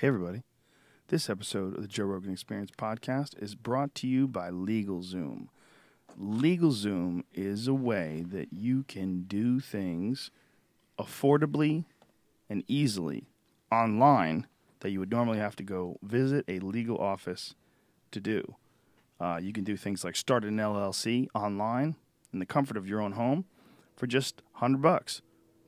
Hey, everybody. This episode of the Joe Rogan Experience podcast is brought to you by LegalZoom. LegalZoom is a way that you can do things affordably and easily online that you would normally have to go visit a legal office to do. You can do things like start an LLC online in the comfort of your own home for just $100,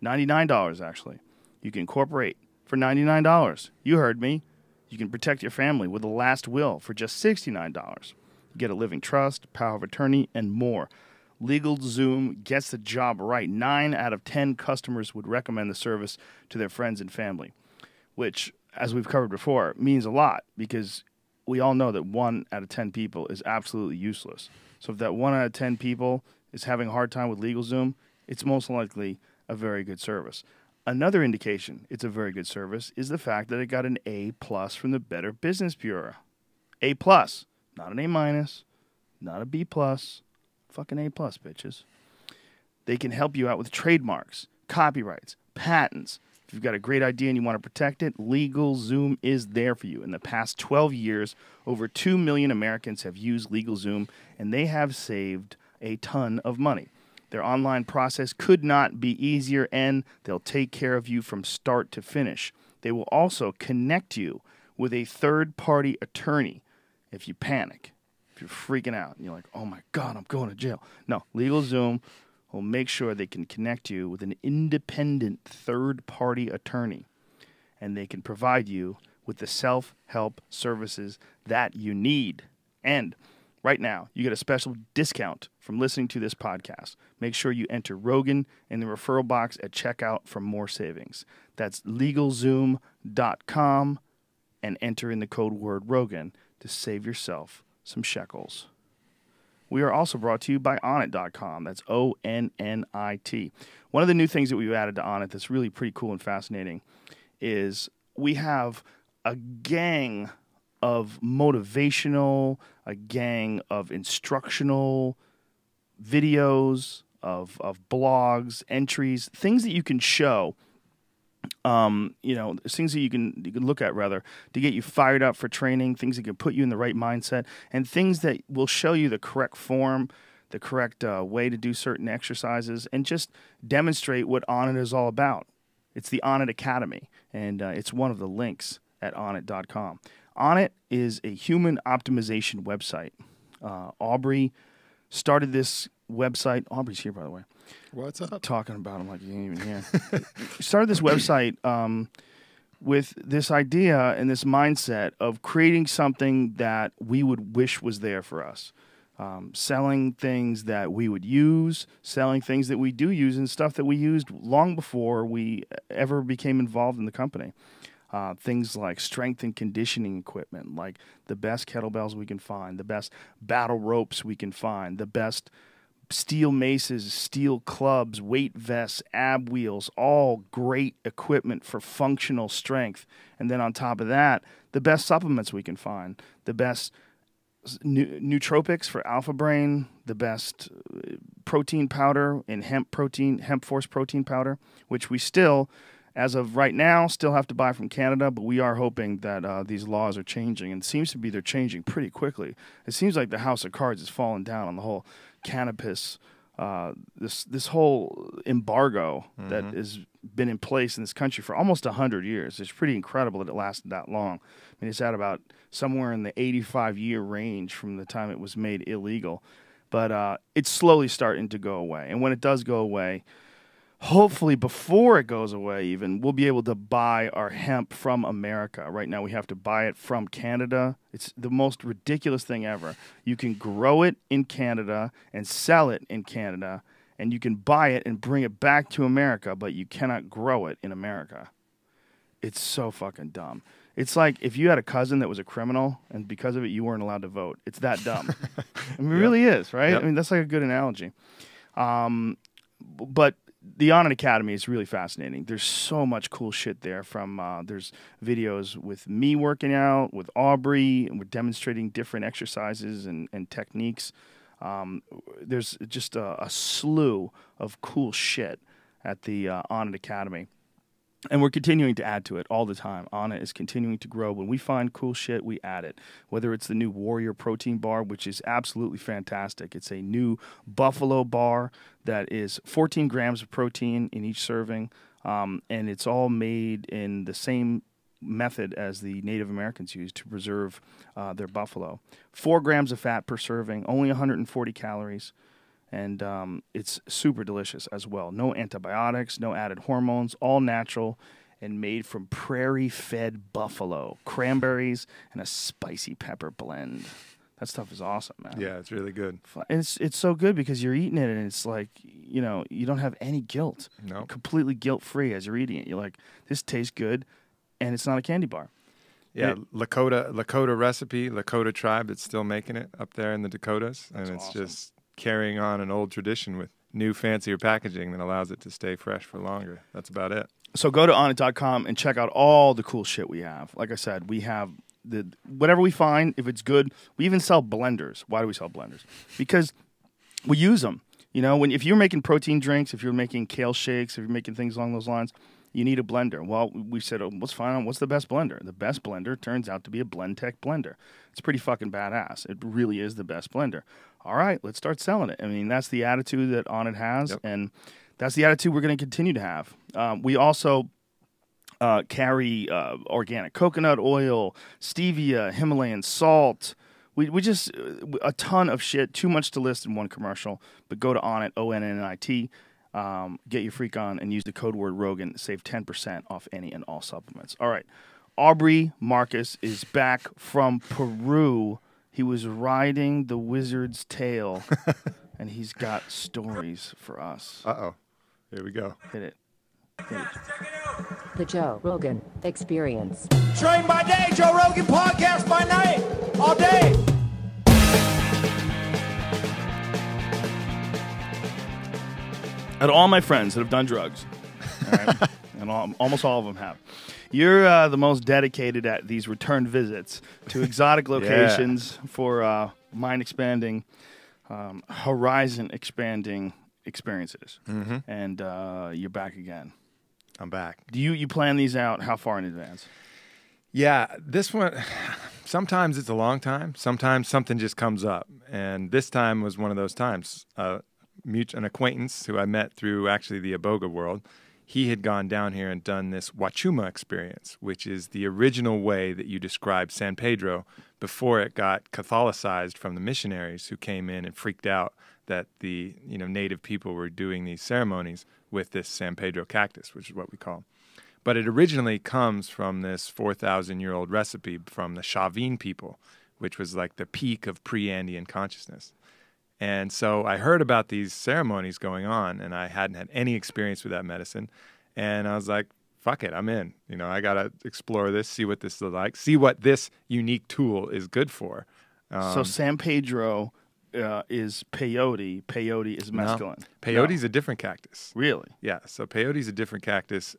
$99 actually. You can incorporate for $99. You heard me. You can protect your family with a last will for just $69. You get a living trust, power of attorney, and more. LegalZoom gets the job right. 9 out of 10 customers would recommend the service to their friends and family, which, as we've covered before, means a lot because we all know that 1 out of 10 people is absolutely useless. So if that 1 out of 10 people is having a hard time with LegalZoom, it's most likely a very good service. Another indication it's a very good service is the fact that it got an A+ from the Better Business Bureau. A+, not an A-, not a B+, fucking A+, bitches. They can help you out with trademarks, copyrights, patents. If you've got a great idea and you want to protect it, LegalZoom is there for you. In the past 12 years, over 2 million Americans have used LegalZoom, and they have saved a ton of money. Their online process could not be easier, and they'll take care of you from start to finish. They will also connect you with a third-party attorney if you panic, if you're freaking out, and you're like, oh my God, I'm going to jail. No, LegalZoom will make sure they can connect you with an independent third-party attorney, and they can provide you with the self-help services that you need. And right now, you get a special discount from listening to this podcast. Make sure you enter Rogan in the referral box at checkout for more savings. That's LegalZoom.com and enter in the code word Rogan to save yourself some shekels. We are also brought to you by Onnit.com. That's ONNIT. One of the new things that we've added to Onnit that's really pretty cool and fascinating is we have a gang of motivational, a gang of instructional videos, of blogs, entries, things that you can show, things that you can look at rather to get you fired up for training, things that can put you in the right mindset, and things that will show you the correct form, the correct way to do certain exercises, and just demonstrate what Onnit is all about. It's the Onnit Academy, and it's one of the links at Onnit.com. Onnit is a human optimization website. Aubrey started this website. Aubrey's here, by the way. What's up? Talking about him like you ain't even here. Started this website with this idea and this mindset of creating something that we would wish was there for us. Selling things that we would use, selling things that we do use, and stuff that we used long before we ever became involved in the company. Things like strength and conditioning equipment, like the best kettlebells we can find, the best battle ropes we can find, the best steel maces, steel clubs, weight vests, ab wheels, all great equipment for functional strength. And then on top of that, the best supplements we can find, the best nootropics for Alpha Brain, the best protein powder in hemp force protein powder, which we still, as of right now, still have to buy from Canada, but we are hoping that these laws are changing, and it seems to be they're changing pretty quickly. It seems like the House of Cards has fallen down on the whole cannabis, this whole embargo that has been in place in this country for almost 100 years. It's pretty incredible that it lasted that long. I mean, it's at about somewhere in the 85-year range from the time it was made illegal, but it's slowly starting to go away. And when it does go away, hopefully before it goes away even, we'll be able to buy our hemp from America. Right now we have to buy it from Canada. It's the most ridiculous thing ever. You can grow it in Canada and sell it in Canada, and you can buy it and bring it back to America, but you cannot grow it in America. It's so fucking dumb. It's like if you had a cousin that was a criminal, and because of it you weren't allowed to vote. It's that dumb. I mean, it really is, right? Yep. I mean, that's like a good analogy. But the Onnit Academy is really fascinating. There's so much cool shit there. There's videos with me working out, with Aubrey, and we're demonstrating different exercises and techniques. There's just a slew of cool shit at the Onnit Academy. And we're continuing to add to it all the time. Anna is continuing to grow. When we find cool shit, we add it. Whether it's the new Warrior Protein Bar, which is absolutely fantastic. It's a new Buffalo bar that is 14 grams of protein in each serving. And it's all made in the same method as the Native Americans use to preserve their buffalo. 4 grams of fat per serving, only 140 calories. And it's super delicious as well. No antibiotics, no added hormones, all natural and made from prairie-fed buffalo, cranberries, and a spicy pepper blend. That stuff is awesome, man. Yeah, it's really good. And it's so good because you're eating it and it's like, you don't have any guilt. No. You're completely guilt-free as you're eating it. You're like, this tastes good, and it's not a candy bar. Yeah, Lakota recipe, Lakota tribe that's still making it up there in the Dakotas. And it's awesome. Just carrying on an old tradition with new, fancier packaging that allows it to stay fresh for longer. That's about it. So go to onnit.com and check out all the cool shit we have. Like I said, we have whatever we find, if it's good. We even sell blenders. Why do we sell blenders? Because we use them. If you're making protein drinks, if you're making kale shakes, if you're making things along those lines, you need a blender. Well, we said, let's find out what's the best blender. The best blender turns out to be a Blendtec blender. It's pretty fucking badass. It really is the best blender. All right, let's start selling it. I mean, that's the attitude that Onnit has, Yep. and that's the attitude we're going to continue to have. We also carry organic coconut oil, stevia, Himalayan salt. We just a ton of shit. Too much to list in one commercial. But go to Onnit, ONNIT. Get your freak on and use the code word Rogan. Save 10% off any and all supplements. All right. Aubrey Marcus is back from Peru. He was riding the wizard's tail, and he's got stories for us. Uh-oh. Here we go. Hit it. The Joe Rogan Experience. Train by day, Joe Rogan podcast by night, all day. And all my friends that have done drugs, all right? And almost all of them have. You're the most dedicated at these return visits to exotic locations for mind-expanding, horizon-expanding experiences. Mm-hmm. And you're back again. I'm back. Do you plan these out how far in advance? Yeah, this one, sometimes it's a long time. Sometimes something just comes up. And this time was one of those times. An acquaintance who I met through actually the Iboga world, he had gone down here and done this Wachuma experience, which is the original way that you describe San Pedro before it got Catholicized from the missionaries who came in and freaked out that the native people were doing these ceremonies with this San Pedro cactus, which is what we call. But it originally comes from this 4,000-year-old recipe from the Chavin people, which was like the peak of pre-Andean consciousness. And so I heard about these ceremonies going on, and I hadn't had any experience with that medicine. And I was like, fuck it, I'm in. I got to explore this, see what this is like, see what this unique tool is good for. So San Pedro is peyote. Peyote is mescaline. No, peyote's a different cactus. Really? Yeah, so peyote's a different cactus,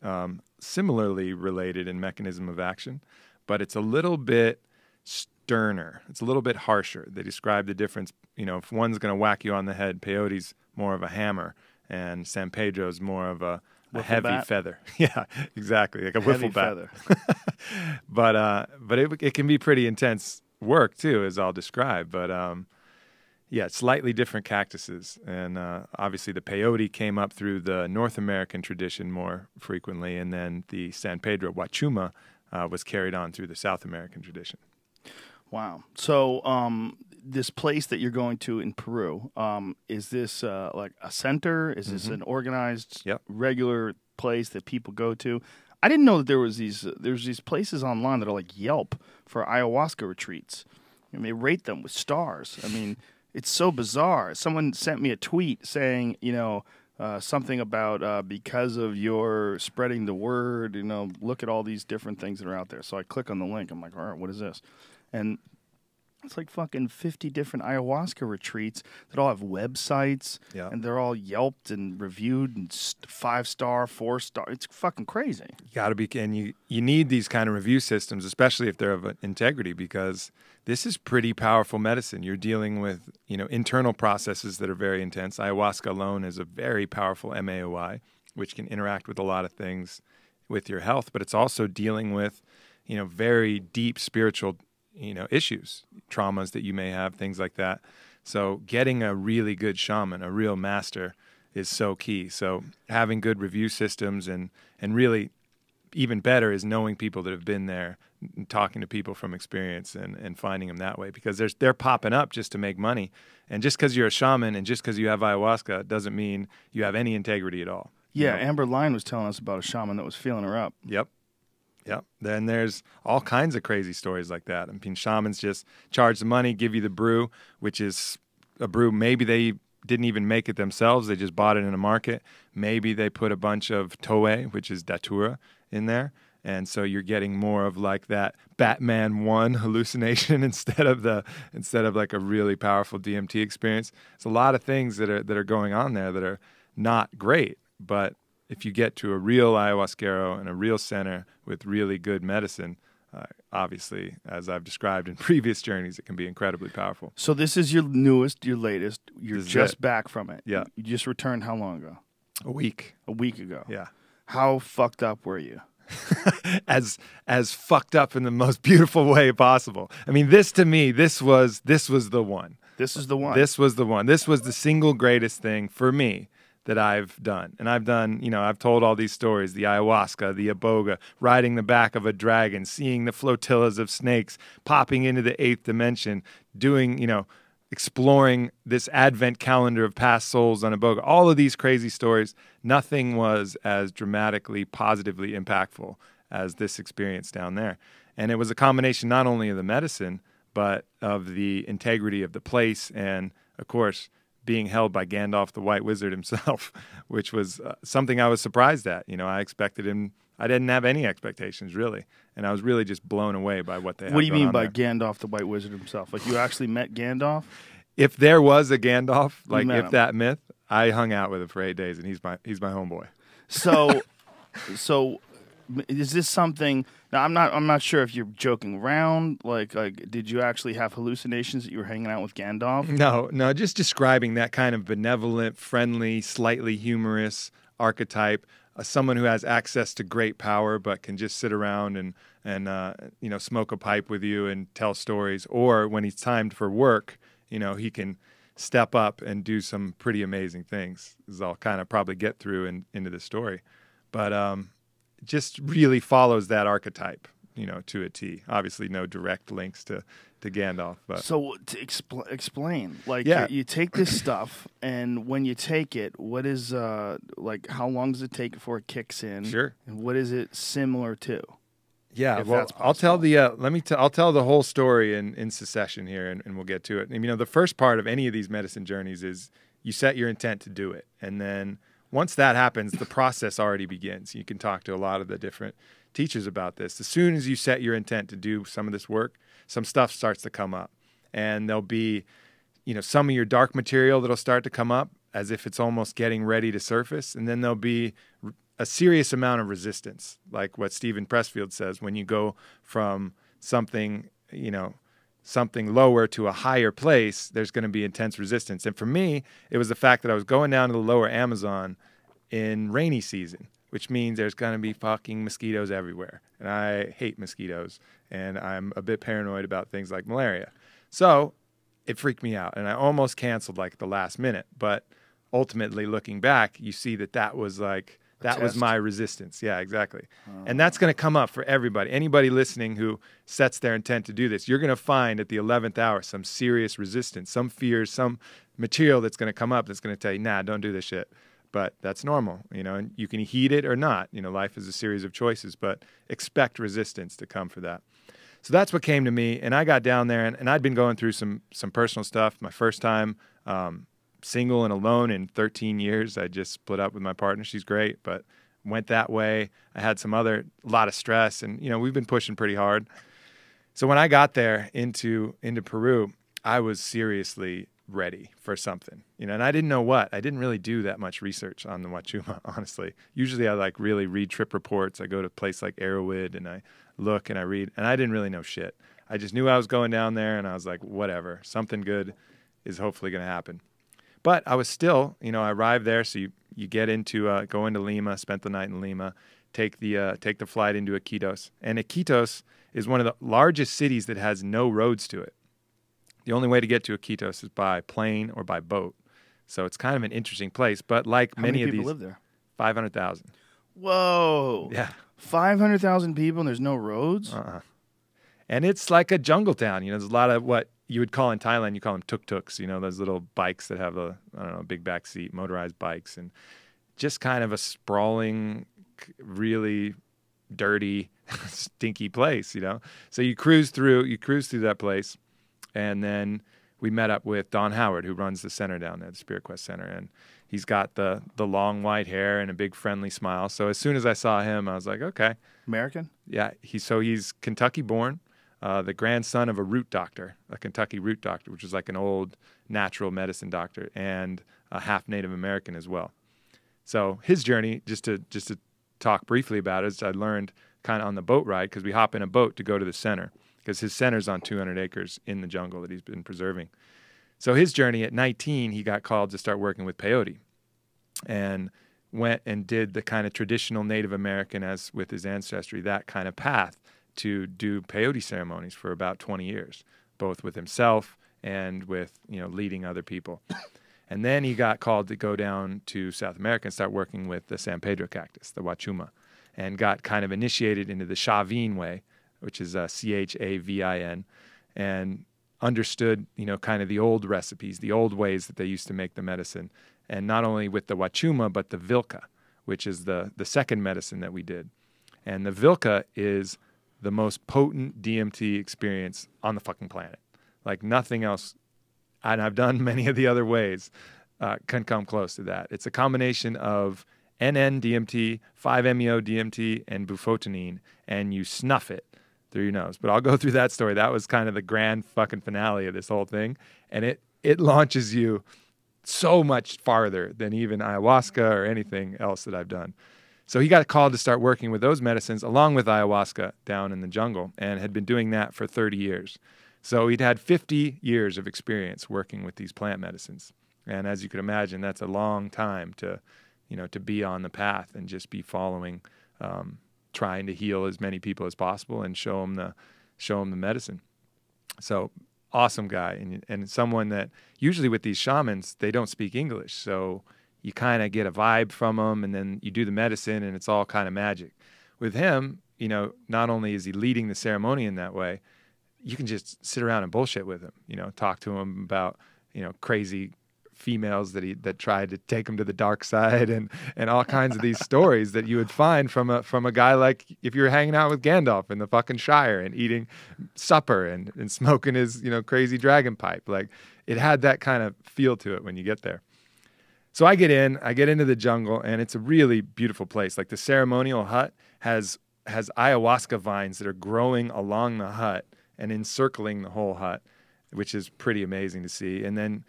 similarly related in mechanism of action, but it's a little bit sterner. It's a little bit harsher. They describe the difference. If one's going to whack you on the head, peyote's more of a hammer, and San Pedro's more of a heavy bat? Feather. Yeah, exactly, like a Heavy wiffle bat. feather. But it can be pretty intense work too, as I'll describe. But yeah, slightly different cactuses, and obviously the peyote came up through the North American tradition more frequently, and then the San Pedro Wachuma was carried on through the South American tradition. Wow. So this place that you're going to in Peru, is this like a center? Is this an organized, regular place that people go to? I didn't know that there's these places online that are like Yelp for ayahuasca retreats. And they rate them with stars. I mean, it's so bizarre. Someone sent me a tweet saying, something about because of your spreading the word, look at all these different things that are out there. So I click on the link. I'm like, all right, what is this? And it's like fucking 50 different ayahuasca retreats that all have websites, and they're all Yelped and reviewed and 5-star, 4-star. It's fucking crazy. You got to be, and you need these kind of review systems, especially if they're of integrity, because this is pretty powerful medicine. You're dealing with internal processes that are very intense. Ayahuasca alone is a very powerful MAOI, which can interact with a lot of things with your health, but it's also dealing with, very deep spiritual, issues, traumas that you may have, things like that. So getting a really good shaman, a real master, is so key. So having good review systems and really even better is knowing people that have been there, and talking to people from experience and finding them that way, because they're popping up just to make money. And just because you're a shaman and just because you have ayahuasca doesn't mean you have any integrity at all. Yeah, Amber Line was telling us about a shaman that was feeling her up. Yep. Then there's all kinds of crazy stories like that. I mean, shamans just charge the money, give you the brew, which is a brew maybe they didn't even make it themselves. They just bought it in a market. Maybe they put a bunch of Toei, which is Datura, in there. And so you're getting more of like that Batman 1 hallucination instead of like a really powerful DMT experience. There's a lot of things that are going on there that are not great. But if you get to a real ayahuasquero and a real center with really good medicine, obviously, as I've described in previous journeys, it can be incredibly powerful. So this is your newest, your latest. You're just back from it. Yeah. You just returned how long ago? A week. A week ago. Yeah. How fucked up were you? as fucked up in the most beautiful way possible. I mean, this to me, this was the one. This is the one. This was the one. This was the single greatest thing for me that I've done. And I've done, I've told all these stories, the ayahuasca, the iboga, riding the back of a dragon, seeing the flotillas of snakes, popping into the 8th dimension, doing, exploring this advent calendar of past souls on iboga. All of these crazy stories, nothing was as dramatically, positively impactful as this experience down there. And it was a combination not only of the medicine, but of the integrity of the place and, of course, being held by Gandalf the White Wizard himself, which was something I was surprised at. I expected him. I didn't have any expectations, really. And I was really just blown away by what they had. What do you mean by there. Gandalf the White Wizard himself? Like you actually met Gandalf? If there was a Gandalf, like if him. that myth, I hung out with him for 8 days, and he's my homeboy. So is this something? Now I'm not sure if you're joking around. Like did you actually have hallucinations that you were hanging out with Gandalf? No, just describing that kind of benevolent, friendly, slightly humorous archetype, someone who has access to great power but can just sit around and smoke a pipe with you and tell stories, or when he's timed for work, he can step up and do some pretty amazing things. This I'll kind of probably get through into the story, but just really follows that archetype, to a T. Obviously, no direct links to Gandalf. But. So to explain, like you take this stuff, and when you take it, what is how long does it take before it kicks in? Sure. And what is it similar to? Yeah, well, I'll tell I'll tell the whole story in succession here, and we'll get to it. And, the first part of any of these medicine journeys is you set your intent to do it, and then once that happens, the process already begins. You can talk to a lot of the different teachers about this. As soon as you set your intent to do some of this work, some stuff starts to come up, and there'll be, some of your dark material that'll start to come up as if it's almost getting ready to surface, and then there'll be a serious amount of resistance, like what Stephen Pressfield says, when you go from something, something lower to a higher place, there's going to be intense resistance. And for me, it was the fact that I was going down to the lower Amazon in rainy season, which means there's going to be fucking mosquitoes everywhere. And I hate mosquitoes, and I'm a bit paranoid about things like malaria. So it freaked me out, and I almost canceled like at the last minute. But ultimately, looking back, you see that was like, that was my resistance. Yeah, exactly. And that's going to come up for everybody. Anybody listening who sets their intent to do this, you're going to find at the 11th hour some serious resistance, some fears, some material that's going to come up that's going to tell you, nah, don't do this shit. But that's normal, and you can heed it or not. Life is a series of choices, but expect resistance to come for that. So that's what came to me. And I got down there, and I'd been going through some personal stuff. My first time single and alone in 13 years. I just split up with my partner. She's great, but went that way. I had a lot of stress, and we've been pushing pretty hard. So when I got there into Peru, I was seriously ready for something, and I didn't know what. I didn't really do that much research on the Wachuma, honestly. Usually I really read trip reports. I go to a place like Arrowwood and I look and I read, and I didn't really know shit. I just knew I was going down there, and I was like, whatever, something good is hopefully going to happen. But I was still, I arrived there, so you get into, go into Lima, spent the night in Lima, take the flight into Iquitos. And Iquitos is one of the largest cities that has no roads to it. The only way to get to Iquitos is by plane or by boat. So it's kind of an interesting place. But like How many many of people these, live there? 500,000. Whoa. Yeah. 500,000 people and there's no roads? And it's like a jungle town. There's a lot of what you would call in Thailand, you call them tuk-tuks, those little bikes that have a big back seat, motorized bikes, and just kind of a sprawling, really dirty, stinky place, So you cruise through that place, and then we met up with Don Howard, who runs the center down there, the Spirit Quest Center, and he's got the long white hair and a big friendly smile. So as soon as I saw him, I was like, okay. American? Yeah, he's Kentucky born, the grandson of a root doctor, a Kentucky root doctor, which is like an old natural medicine doctor, and a half Native American as well. So his journey, just to talk briefly about it, is I learned kind of on the boat ride, because we hop in a boat to go to the center, because his center's on 200 acres in the jungle that he's been preserving. So his journey at 19, he got called to start working with peyote, and went and did the kind of traditional Native American, as with his ancestry, that kind of path to do peyote ceremonies for about 20 years, both with himself and with, leading other people. And then he got called to go down to South America and start working with the San Pedro cactus, the Wachuma, and got kind of initiated into the Chavin way, which is Chavin, and understood, kind of the old recipes, the old ways that they used to make the medicine. And not only with the Wachuma, but the Vilca, which is the second medicine that we did. And the Vilca is the most potent DMT experience on the fucking planet. Like nothing else, and I've done many of the other ways, can come close to that. It's a combination of NN-DMT, 5-MeO-DMT, and bufotenine, and you snuff it through your nose. But I'll go through that story. That was kind of the grand fucking finale of this whole thing. And it launches you so much farther than even ayahuasca or anything else that I've done. So he got called to start working with those medicines along with ayahuasca down in the jungle, and had been doing that for 30 years. So he'd had 50 years of experience working with these plant medicines. And as you can imagine, that's a long time to be on the path and just be following, trying to heal as many people as possible and show them the medicine. So awesome guy, and someone that usually with these shamans, they don't speak English. So you kind of get a vibe from them, and then you do the medicine, and it's all kind of magic. With him, not only is he leading the ceremony in that way, you can just sit around and bullshit with him, talk to him about, crazy females that tried to take him to the dark side, and all kinds of these stories that you would find from a guy like if you were hanging out with Gandalf in the fucking Shire and eating supper and smoking his, crazy dragon pipe. Like it had that kind of feel to it when you get there. So I get into the jungle, and it's a really beautiful place. Like the ceremonial hut has ayahuasca vines that are growing along the hut and encircling the whole hut, which is pretty amazing to see. And then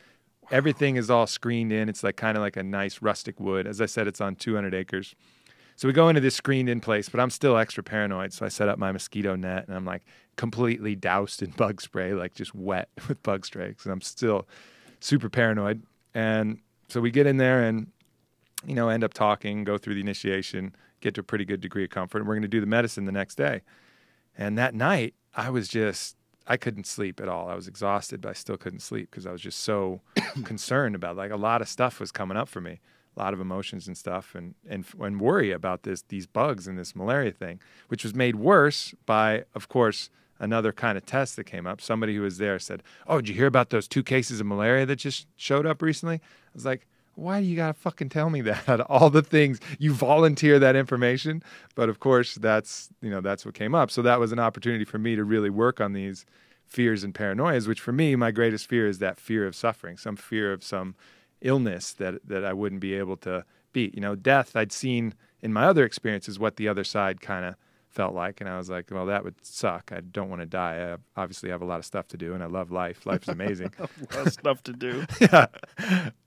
everything is all screened in. It's like kind of like a nice rustic wood. As I said, it's on 200 acres. So we go into this screened in place, but I'm still extra paranoid. So I set up my mosquito net, and I'm like completely doused in bug spray, like just wet with bug sprays. And I'm still super paranoid. And so we get in there and, end up talking, go through the initiation, get to a pretty good degree of comfort. And we're going to do the medicine the next day. And that night, I couldn't sleep at all. I was exhausted, but I still couldn't sleep because I was just so concerned about, like, a lot of stuff was coming up for me, a lot of emotions and stuff, and worry about these bugs and this malaria thing, which was made worse by, of course, another kind of test that came up. Somebody who was there said, "Oh, did you hear about those 2 cases of malaria that just showed up recently?" I was like, why do you gotta fucking tell me that? All the things, you volunteer that information. But of course, that's what came up. So that was an opportunity for me to really work on these fears and paranoias, which for me, my greatest fear is that fear of suffering, some fear of some illness that I wouldn't be able to beat. Death, I'd seen in my other experiences what the other side kind of felt like. And I was like, well, that would suck. I don't want to die. I obviously have a lot of stuff to do, and I love life. Life is amazing. A lot of stuff to do. Yeah.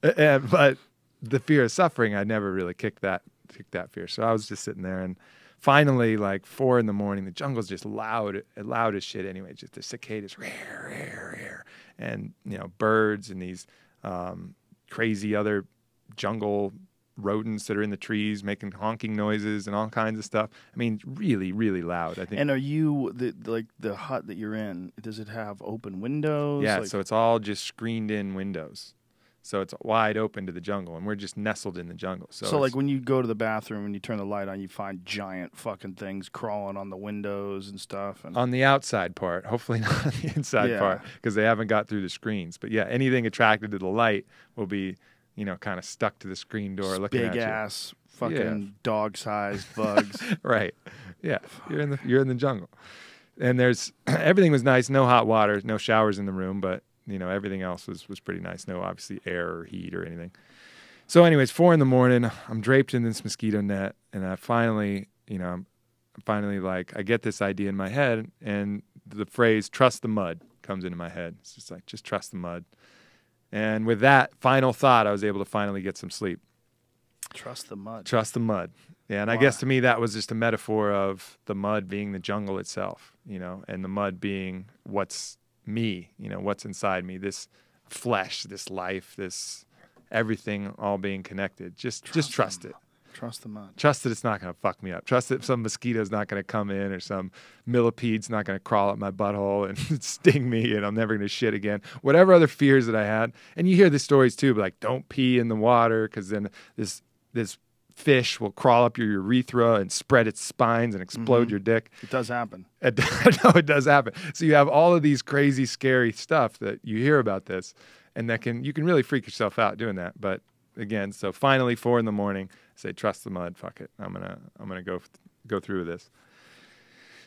But the fear of suffering, I never really kicked that fear. So I was just sitting there, and finally, like 4 a.m, the jungle's just loud as shit anyway. Just the cicadas, rare, rare, rare. And, birds and these crazy other jungle rodents that are in the trees making honking noises and all kinds of stuff. I mean, really, really loud, I think. And are you, the hut that you're in, does it have open windows? Yeah, so it's all just screened in windows. So it's wide open to the jungle, and we're just nestled in the jungle. So like when you go to the bathroom and you turn the light on, you find giant fucking things crawling on the windows and stuff. And on the outside part, hopefully not on the inside part, because they haven't got through the screens. But yeah, anything attracted to the light will be, kind of stuck to the screen door, looking at you. Big ass fucking dog-sized bugs. Right. Yeah, you're in the jungle, and there's everything was nice. No hot water, no showers in the room, but everything else was pretty nice. No, obviously, air or heat or anything. So anyways, 4 a.m, I'm draped in this mosquito net, and I finally, I get this idea in my head, and the phrase, trust the mud, comes into my head. It's just like, just trust the mud. And with that final thought, I was able to finally get some sleep. Trust the mud. Trust the mud. Yeah, and Why? I guess to me that was just a metaphor of the mud being the jungle itself, and the mud being what's me, what's inside me, this flesh, this life, this everything all being connected. Just trust it. Trust the mud. Trust that it's not going to fuck me up. Trust that some mosquito's not going to come in, or some millipede's not going to crawl up my butthole and sting me, and I'm never going to shit again. Whatever other fears that I had. And you hear the stories too, but like, don't pee in the water, because then this fish will crawl up your urethra and spread its spines and explode your dick. It does happen. No, it does happen. So you have all of these crazy, scary stuff that you hear about this, and you can really freak yourself out doing that. But again, so finally 4 a.m, I say, trust the mud. Fuck it. I'm gonna go through with this.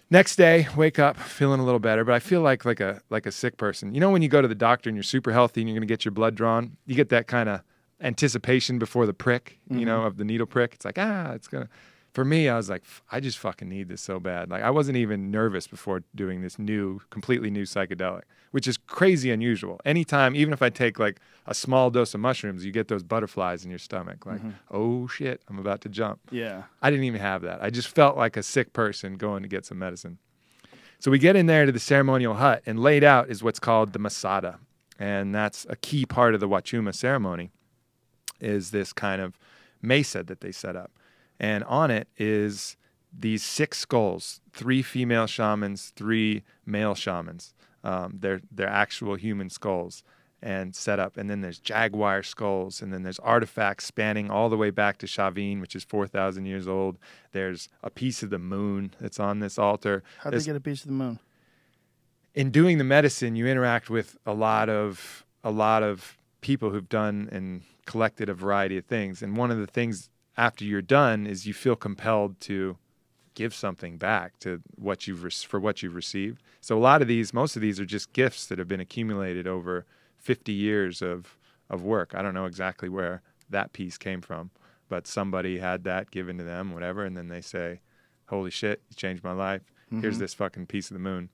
Next day, wake up feeling a little better, but I feel like a sick person. When you go to the doctor and you're super healthy and you're gonna get your blood drawn, you get that kind of anticipation before the prick, of the needle prick. It's like, it's gonna. For me, I was like, I just fucking need this so bad. Like, I wasn't even nervous before doing this completely new psychedelic, which is crazy unusual. Anytime, even if I take like a small dose of mushrooms, you get those butterflies in your stomach. Like, oh shit, I'm about to jump. Yeah. I didn't even have that. I just felt like a sick person going to get some medicine. So we get in there to the ceremonial hut, and laid out is what's called the masada. And that's a key part of the Wachuma ceremony, is this kind of mesa that they set up. And on it is these 6 skulls, 3 female shamans, 3 male shamans. They're actual human skulls and set up. And then there's jaguar skulls, and then there's artifacts spanning all the way back to Shavin, which is 4,000 years old. There's a piece of the moon that's on this altar. How'd they get a piece of the moon? In doing the medicine, you interact with a lot of people who've done and collected a variety of things. And one of the things after you're done is you feel compelled to give something back to what you've received. So most of these are just gifts that have been accumulated over 50 years of work. I don't know exactly where that piece came from, but somebody had that given to them, whatever, and then they say, holy shit, you changed my life. Here's this fucking piece of the moon.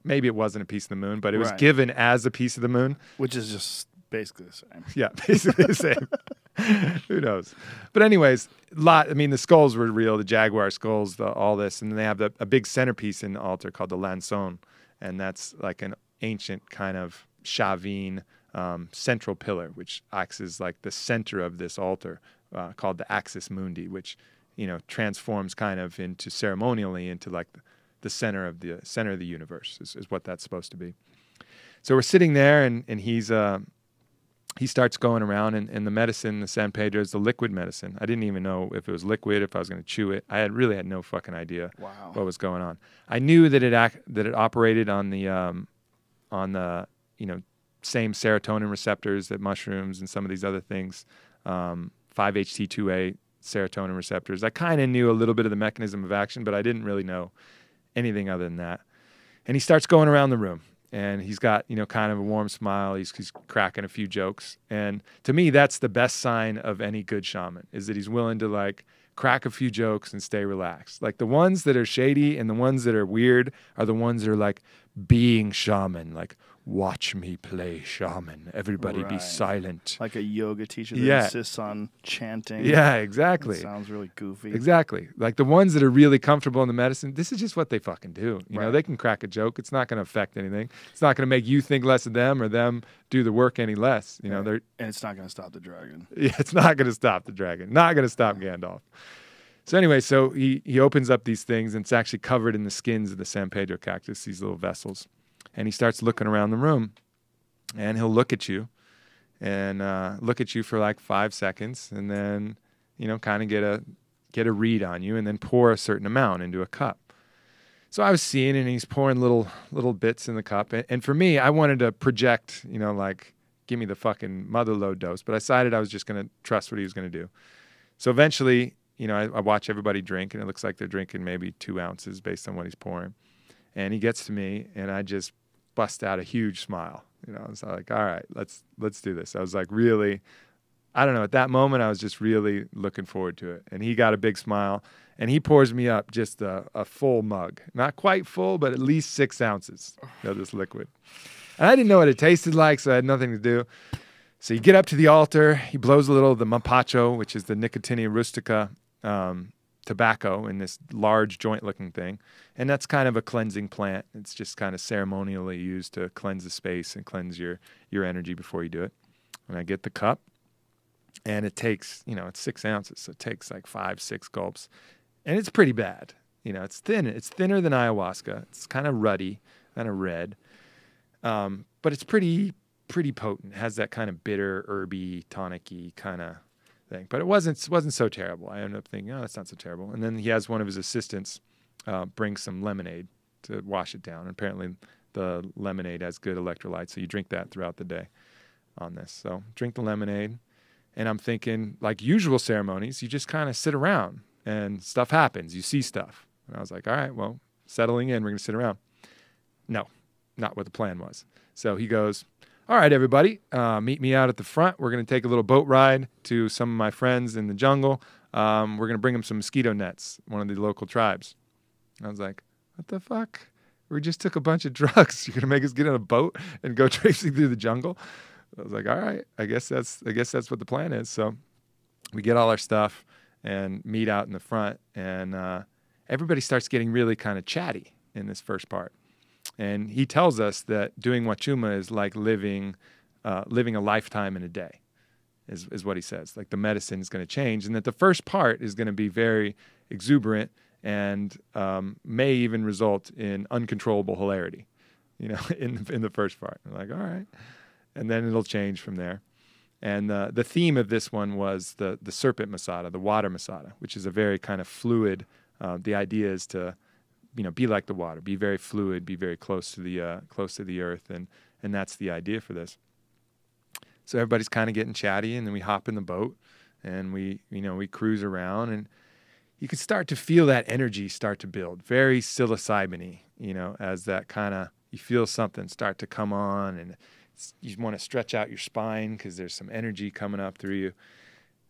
Maybe it wasn't a piece of the moon, but it was given as a piece of the moon. Which is just basically the same. Yeah, basically the same. Who knows? But anyways, the skulls were real, the jaguar skulls, all this. And then they have a big centerpiece in the altar called the lanson. And that's like an ancient kind of Shavin central pillar, which acts as like the center of this altar, called the axis mundi, which, transforms kind of into ceremonially into like the center of the universe is what that's supposed to be. So we're sitting there, and he starts going around, and the medicine, the San Pedro, is the liquid medicine. I didn't even know if it was liquid, if I was going to chew it. I really had no fucking idea what was going on. I knew that it operated on the same serotonin receptors that mushrooms and some of these other things, 5-HT2A serotonin receptors. I kind of knew a little bit of the mechanism of action, but I didn't really know anything other than that. And he starts going around the room. And he's got, kind of a warm smile. He's cracking a few jokes. And to me, that's the best sign of any good shaman, is that he's willing to like crack a few jokes and stay relaxed. Like the ones that are shady and the ones that are weird are the ones that are like being shaman. Like, watch me play shaman. Everybody be Right. silent. Like a yoga teacher that Yeah. insists on chanting. Yeah, exactly. That sounds really goofy. Exactly. Like the ones that are really comfortable in the medicine, this is just what they fucking do. You know, Right. they can crack a joke. It's not going to affect anything. It's not going to make you think less of them or them do the work any less. You know, Right. they're And it's not going to stop the dragon. yeah, it's not going to stop the dragon. Not going to stop Gandalf. So anyway, so he opens up these things, and it's actually covered in the skins of the San Pedro cactus, these little vessels. And he starts looking around the room, and he'll look at you and look at you for like 5 seconds, and then, you know, kind of get a read on you, and then pour a certain amount into a cup. So I was seeing, and he's pouring little bits in the cup. And for me, I wanted to project, you know, like, give me the fucking mother load dose. But I decided I was just going to trust what he was going to do. So eventually, you know, I watch everybody drink, and it looks like they're drinking maybe 2 ounces based on what he's pouring. And he gets to me, and I just bust out a huge smile. You know, I was like, all right, let's do this. I was like, really, I don't know. At that moment, I was just really looking forward to it. And he got a big smile, and he pours me up just a full mug. Not quite full, but at least 6 ounces of this liquid. And I didn't know what it tasted like, so I had nothing to do. So you get up to the altar, he blows a little of the mapacho, which is the Nicotiana rustica tobacco in this large joint-looking thing. And that's kind of a cleansing plant. It's just kind of ceremonially used to cleanse the space and cleanse your energy before you do it. And I get the cup, and it takes, you know, it's 6 ounces, so it takes like 5-6 gulps. And it's pretty bad. You know, it's thin. It's thinner than ayahuasca. It's kind of ruddy, kind of red. But it's pretty potent. It has that kind of bitter, herby, tonic-y kind of thing. But it wasn't so terrible. I ended up thinking, oh, that's not so terrible. And then he has one of his assistants bring some lemonade to wash it down. And apparently the lemonade has good electrolytes, so you drink that throughout the day on this. So drink the lemonade. And I'm thinking, like usual ceremonies, you just kind of sit around and stuff happens. You see stuff. And I was like, all right, well, settling in, we're going to sit around. No, not what the plan was. So he goes, all right, everybody, meet me out at the front. We're going to take a little boat ride to some of my friends in the jungle. We're going to bring them some mosquito nets, one of the local tribes. I was like, what the fuck? We just took a bunch of drugs. You're going to make us get on a boat and go traipsing through the jungle? I was like, all right, I guess that's what the plan is. So we get all our stuff and meet out in the front, and everybody starts getting really kind of chatty in this first part. And he tells us that doing Wachuma is like living a lifetime in a day, is what he says. Like the medicine is going to change, and that the first part is going to be very exuberant and may even result in uncontrollable hilarity, you know, in the first part. I'm like, all right. And then it'll change from there. And the theme of this one was the serpent masada, the water masada, which is a very kind of fluid. The idea is to, you know, be like the water, be very fluid, be very close to the earth, and that's the idea for this. So everybody's kind of getting chatty, and then we hop in the boat, and we cruise around, and you can start to feel that energy start to build, very psilocybin-y, you know, as that kind of, you feel something start to come on, and you want to stretch out your spine because there's some energy coming up through you.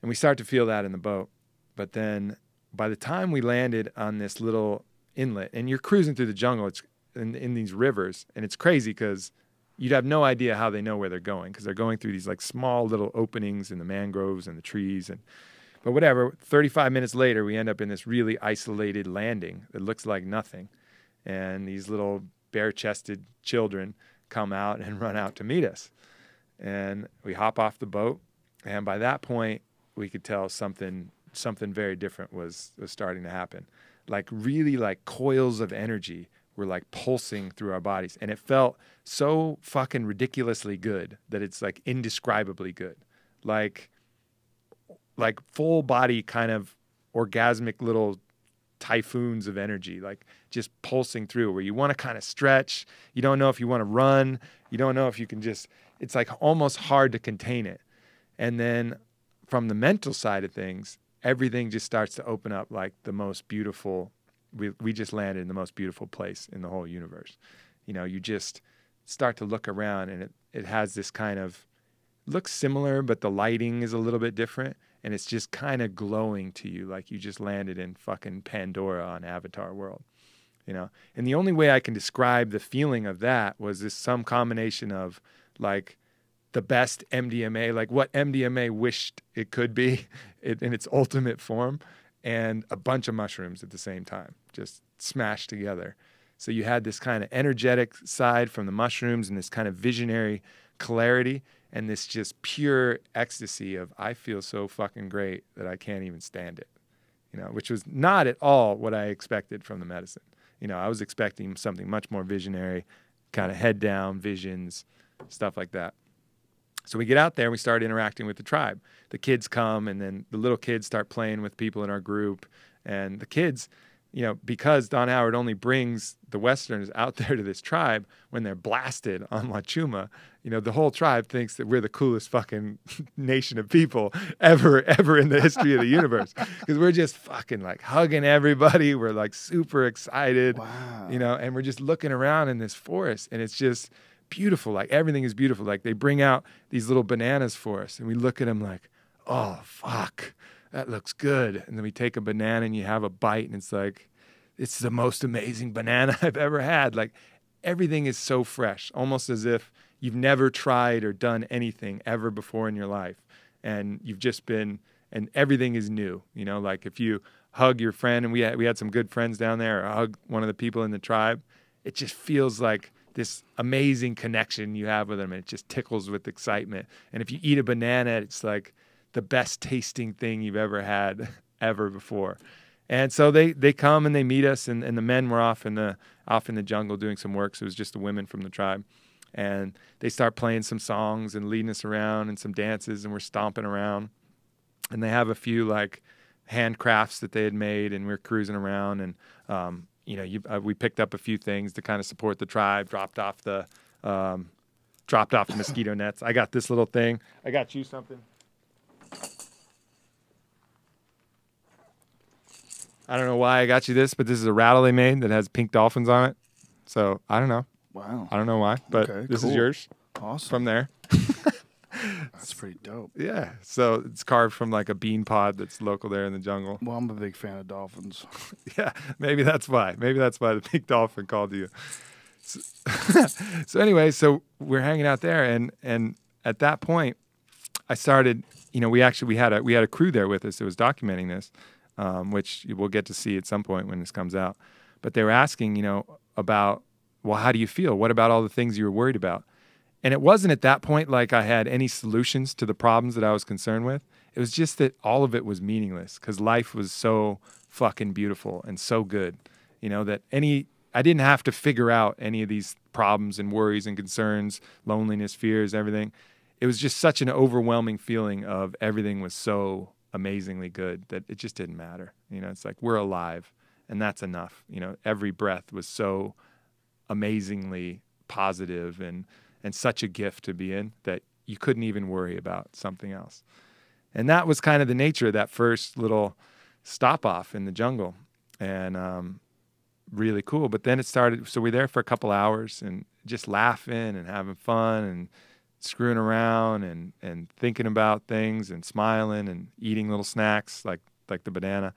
And we start to feel that in the boat. But then by the time we landed on this little inlet, and you're cruising through the jungle, it's in these rivers, and it's crazy because you'd have no idea how they know where they're going, because they're going through these like small little openings in the mangroves and the trees. But whatever, 35 minutes later, we end up in this really isolated landing that looks like nothing. And these little bare-chested children come out and run out to meet us. And we hop off the boat, and by that point, we could tell something very different was starting to happen. Like really like coils of energy were like pulsing through our bodies. And it felt so fucking ridiculously good that it's like indescribably good. Like full body kind of orgasmic little typhoons of energy, like just pulsing through, where you want to kind of stretch. You don't know if you want to run. You don't know if you can just, it's like almost hard to contain it. And then from the mental side of things, everything just starts to open up like the most beautiful, we just landed in the most beautiful place in the whole universe. You know, you just start to look around, and it has this kind of, looks similar, but the lighting is a little bit different. And it's just kind of glowing to you like you just landed in fucking Pandora on Avatar World. you know? And the only way I can describe the feeling of that was this some combination of like the best MDMA, like what MDMA wished it could be in its ultimate form, and a bunch of mushrooms at the same time, just smashed together. So you had this kind of energetic side from the mushrooms and this kind of visionary clarity and this just pure ecstasy of I feel so fucking great that I can't even stand it, you know, which was not at all what I expected from the medicine. You know, I was expecting something much more visionary, kind of head down visions, stuff like that. So we get out there and we start interacting with the tribe. The kids come, and then the little kids start playing with people in our group. And the kids, you know, because Don Howard only brings the Westerners out there to this tribe when they're blasted on Wachuma, you know, the whole tribe thinks that we're the coolest fucking nation of people ever in the history of the universe. Because we're just fucking like hugging everybody. We're like super excited, Wow. you know, and we're just looking around in this forest, and it's just beautiful. Like everything is beautiful. Like they bring out these little bananas for us, and we look at them like, oh, fuck, that looks good. And then we take a banana and you have a bite, and it's like, it's the most amazing banana I've ever had. Like everything is so fresh, almost as if you've never tried or done anything ever before in your life. And you've just been, and everything is new. You know, like if you hug your friend, and we had some good friends down there, or hug one of the people in the tribe, it just feels like this amazing connection you have with them, and it just tickles with excitement. And if you eat a banana, it's like the best tasting thing you've ever had ever before. And so they come and they meet us, and the men were off in the jungle doing some work. So it was just the women from the tribe, and they start playing some songs and leading us around and some dances, and we're stomping around. And they have a few like handcrafts that they had made, and we're cruising around, and you know, we picked up a few things to kind of support the tribe. Dropped off the mosquito nets. I got this little thing. I got you something. I don't know why I got you this, but this is a rattle they made that has pink dolphins on it. So I don't know. Wow. I don't know why, but Okay, this is cool. yours Awesome. from there. That's pretty dope. Yeah. So it's carved from like a bean pod that's local there in the jungle. Well, I'm a big fan of dolphins. Yeah, maybe that's why. Maybe that's why the pink dolphin called you. So anyway, so we're hanging out there, and at that point, I started. You know, we had a crew there with us that was documenting this, which we'll get to see at some point when this comes out. But they were asking, you know, about, well, how do you feel? What about all the things you were worried about? And it wasn't at that point like I had any solutions to the problems that I was concerned with. It was just that all of it was meaningless because life was so fucking beautiful and so good, you know, that I didn't have to figure out any of these problems and worries and concerns, loneliness, fears, everything. It was just such an overwhelming feeling of everything was so amazingly good that it just didn't matter. You know, it's like we're alive, and that's enough. You know, every breath was so amazingly positive and such a gift to be in that you couldn't even worry about something else. And that was kind of the nature of that first little stop off in the jungle, and really cool. But then it started, so we're there for a couple hours and just laughing and having fun and screwing around and thinking about things and smiling and eating little snacks like the banana.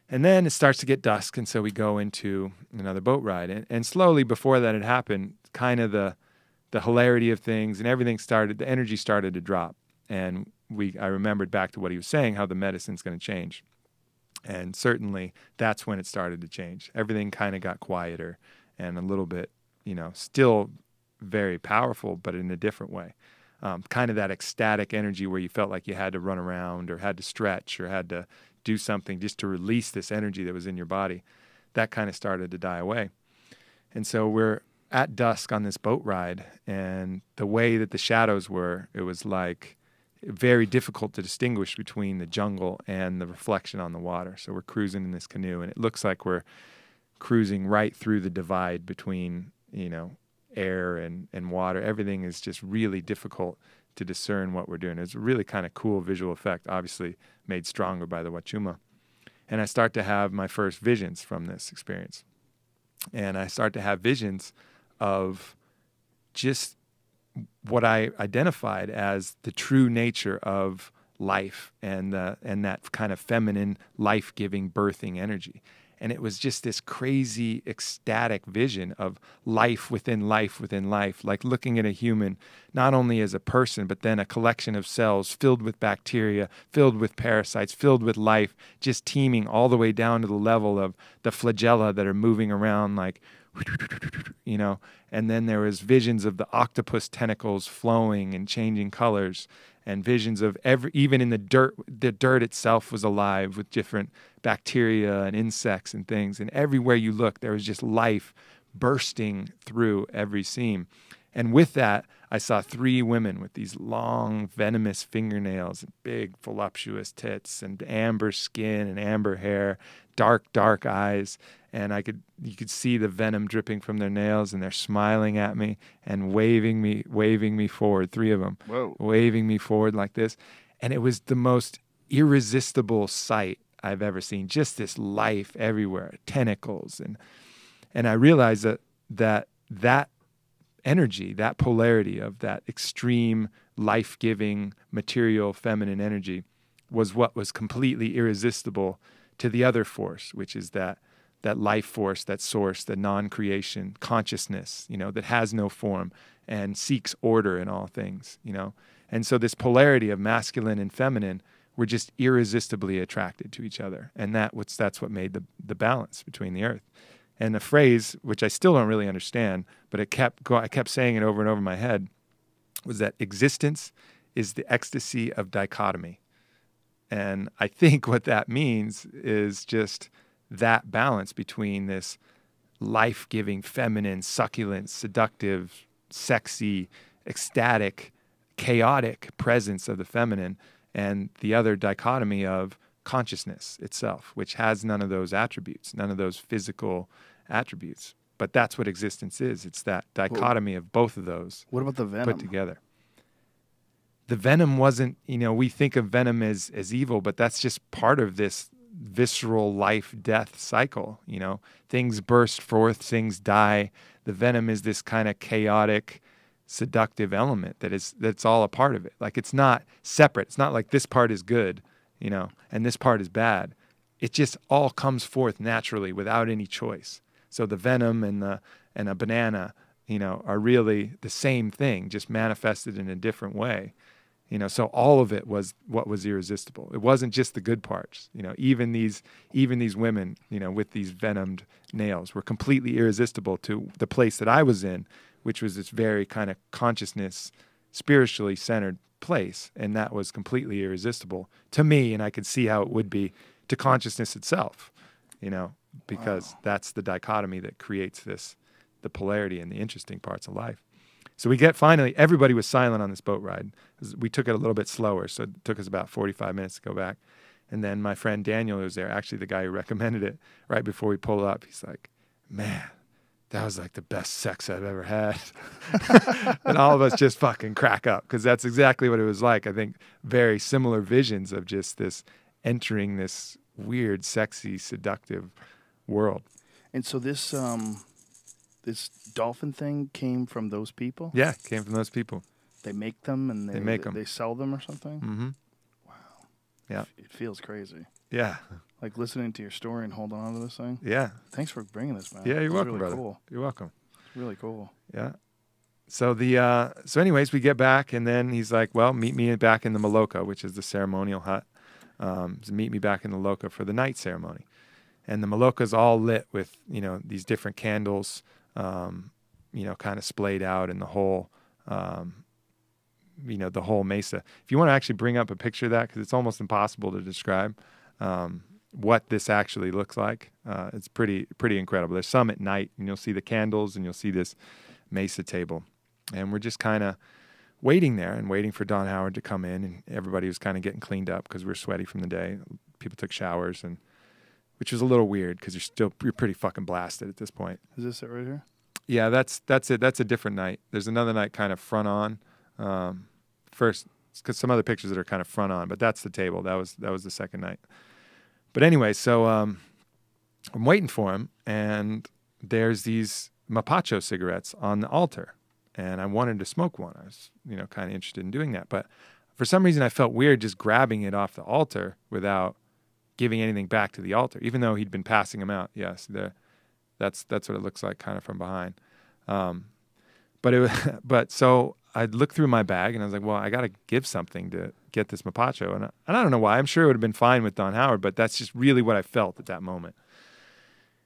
And then it starts to get dusk, and so we go into another boat ride. And slowly before that had happened, kind of the hilarity of things and everything started, the energy started to drop. And I remembered back to what he was saying, how the medicine's going to change. And certainly that's when it started to change. Everything kind of got quieter and a little bit, you know, still very powerful, but in a different way. Kind of that ecstatic energy where you felt like you had to run around or had to stretch or had to do something just to release this energy that was in your body. That kind of started to die away. And so we're at dusk on this boat ride, and the way that the shadows were, it was like very difficult to distinguish between the jungle and the reflection on the water. So we're cruising in this canoe, and it looks like we're cruising right through the divide between, you know, air and water. Everything is just really difficult to discern what we're doing. It's a really kind of cool visual effect, obviously made stronger by the Wachuma. And I start to have my first visions from this experience. And I start to have visions of just what I identified as the true nature of life and that kind of feminine, life-giving, birthing energy. And it was just this crazy, ecstatic vision of life within life within life, like looking at a human not only as a person, but then a collection of cells filled with bacteria, filled with parasites, filled with life, just teeming all the way down to the level of the flagella that are moving around like, you know. And then there was visions of the octopus tentacles flowing and changing colors, and visions of even in the dirt itself was alive with different bacteria and insects and things. And everywhere you look, there was just life bursting through every seam. And with that, I saw 3 women with these long, venomous fingernails and big, voluptuous tits and amber skin and amber hair, dark, dark eyes. And you could see the venom dripping from their nails, and they're smiling at me and waving me forward, 3 of them, waving me forward like this. And it was the most irresistible sight I've ever seen. Just this life everywhere, tentacles. And I realized that energy, that polarity of that extreme, life-giving, material, feminine energy was what was completely irresistible to the other force, which is that life force, that source, the non-creation consciousness, you know, that has no form and seeks order in all things, you know. And so this polarity of masculine and feminine were just irresistibly attracted to each other. And that's what made the balance between the earth. And the phrase, which I still don't really understand, but I kept saying it over and over in my head, was that existence is the ecstasy of dichotomy. And I think what that means is just that balance between this life-giving, feminine, succulent, seductive, sexy, ecstatic, chaotic presence of the feminine, and the other dichotomy of consciousness itself, which has none of those attributes, none of those physical attributes. But that's what existence is. It's that dichotomy of both of those. What about the venom put together? The venom wasn't, you know, we think of venom as evil, but that's just part of this visceral life-death cycle, you know. Things burst forth, things die. The venom is this kind of chaotic, seductive element that's all a part of it. Like, it's not separate. It's not like this part is good, you know, and this part is bad. It just all comes forth naturally without any choice. So the venom and a banana, you know, are really the same thing, just manifested in a different way. You know, so all of it was what was irresistible. It wasn't just the good parts. You know, even these women, you know, with these venomed nails were completely irresistible to the place that I was in, which was this very kind of consciousness, spiritually centered place. And that was completely irresistible to me. And I could see how it would be to consciousness itself, you know, because that's the dichotomy that creates the polarity and the interesting parts of life. So we finally, everybody was silent on this boat ride. We took it a little bit slower, so it took us about 45 minutes to go back. And then my friend Daniel, who was there, actually the guy who recommended it, right before we pulled up, he's like, man, that was like the best sex I've ever had. And all of us just fucking crack up, because that's exactly what it was like. I think very similar visions of just this entering this weird, sexy, seductive world. And so this dolphin thing came from those people? Yeah, came from those people. They make them and they make them. They sell them or something? Mm-hmm. Wow. Yeah. It feels crazy. Yeah. Like listening to your story and holding on to this thing. Yeah. Thanks for bringing this, man. Yeah, you're welcome, really brother. Cool. You're welcome. It's really cool. Yeah. So anyways, we get back, and then he's like, well, meet me back in the Maloka, which is the ceremonial hut. So meet me back in the Loka for the night ceremony. And the Maloka's all lit with, you know, these different candles, you know, kind of splayed out in the whole, you know, the whole mesa. If you want to actually bring up a picture of that, because it's almost impossible to describe what this actually looks like. It's pretty incredible. There's some at night, and you'll see the candles, and you'll see this mesa table. And we're just kind of waiting there and waiting for Don Howard to come in, and everybody was kind of getting cleaned up because we were sweaty from the day. People took showers, and which was a little weird because you're pretty fucking blasted at this point. Is this it right here? Yeah, that's it. That's a different night. There's another night kind of front on. First, because some other pictures that are kind of front on, but that's the table. That was the second night. But anyway, so I'm waiting for him, and there's these Mapacho cigarettes on the altar, and I wanted to smoke one. I was, you know, kind of interested in doing that, but for some reason I felt weird just grabbing it off the altar without giving anything back to the altar, even though he'd been passing them out. Yes, that's what it looks like kind of from behind. But so I looked through my bag and I was like, well, I got to give something to get this mapacho. And I don't know why. I'm sure it would have been fine with Don Howard, but that's just really what I felt at that moment.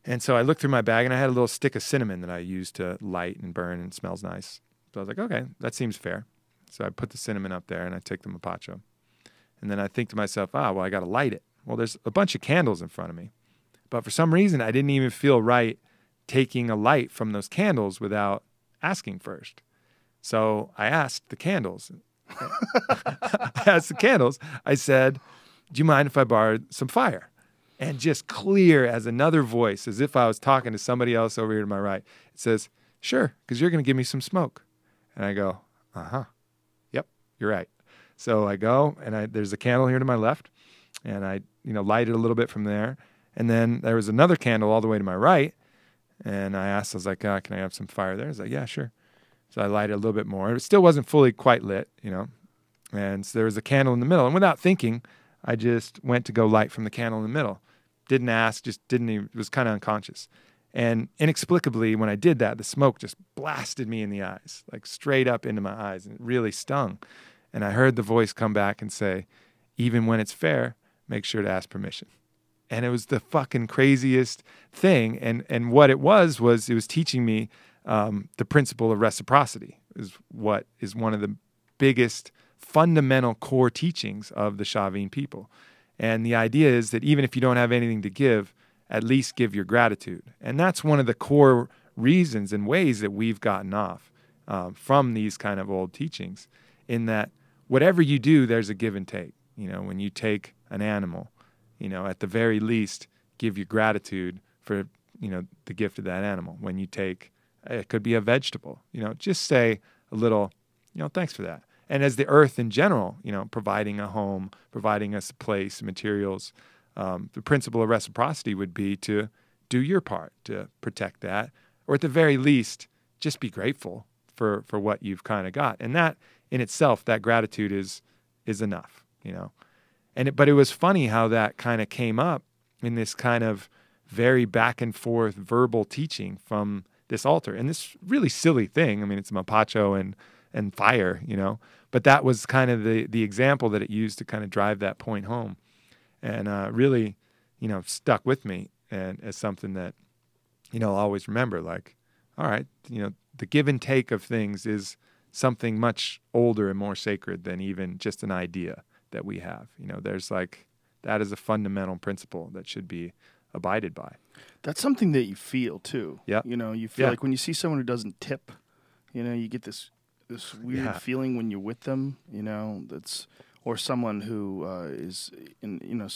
And so I looked through my bag and I had a little stick of cinnamon that I used to light and burn, and it smells nice. So I was like, okay, that seems fair. So I put the cinnamon up there and I took the mapacho. And then I think to myself, well, I got to light it. Well, there's a bunch of candles in front of me. But for some reason, I didn't even feel right taking a light from those candles without asking first. So I asked the candles. I said, do you mind if I borrowed some fire? And just clear as another voice, as if I was talking to somebody else over here to my right, it says, sure, because you're going to give me some smoke. And I go, yep, you're right. So I go, and there's a candle here to my left, and I light it a little bit from there. And then there was another candle all the way to my right, and I was like, can I have some fire there? He's like, yeah, sure. So I lighted a little bit more. It still wasn't fully quite lit, And so there was a candle in the middle. And without thinking, I just went to go light from the candle in the middle. Didn't ask, just didn't even, was kind of unconscious. And inexplicably, when I did that, the smoke just blasted me in the eyes, like straight up into my eyes. And it really stung. And I heard the voice come back and say, even when it's fair, make sure to ask permission. And it was the fucking craziest thing. And what it was it was teaching me the principle of reciprocity, is what is one of the biggest fundamental core teachings of the Chavin people. And the idea is that even if you don't have anything to give, at least give your gratitude. And that's one of the core reasons and ways that we've gotten off from these kind of old teachings, in that whatever you do, there's a give and take. When you take an animal, at the very least, give your gratitude for, the gift of that animal. When you take, it could be a vegetable, just say a little, thanks for that. And as the earth in general, providing a home, providing us a place, materials, the principle of reciprocity would be to do your part to protect that, or at the very least, just be grateful for what you've kind of got. And that in itself, that gratitude is enough, But it was funny how that kind of came up in this kind of very back and forth verbal teaching from this altar. And this really silly thing, I mean, it's mapacho and fire, but that was kind of the example that it used to kind of drive that point home. And really, stuck with me, and as something that, I'll always remember, like, all right, the give and take of things is something much older and more sacred than even just an idea that we have. There's that is a fundamental principle that should be abided by. That's something that you feel too. Yeah. You feel like when you see someone who doesn't tip, you get this weird feeling when you're with them, or someone who is in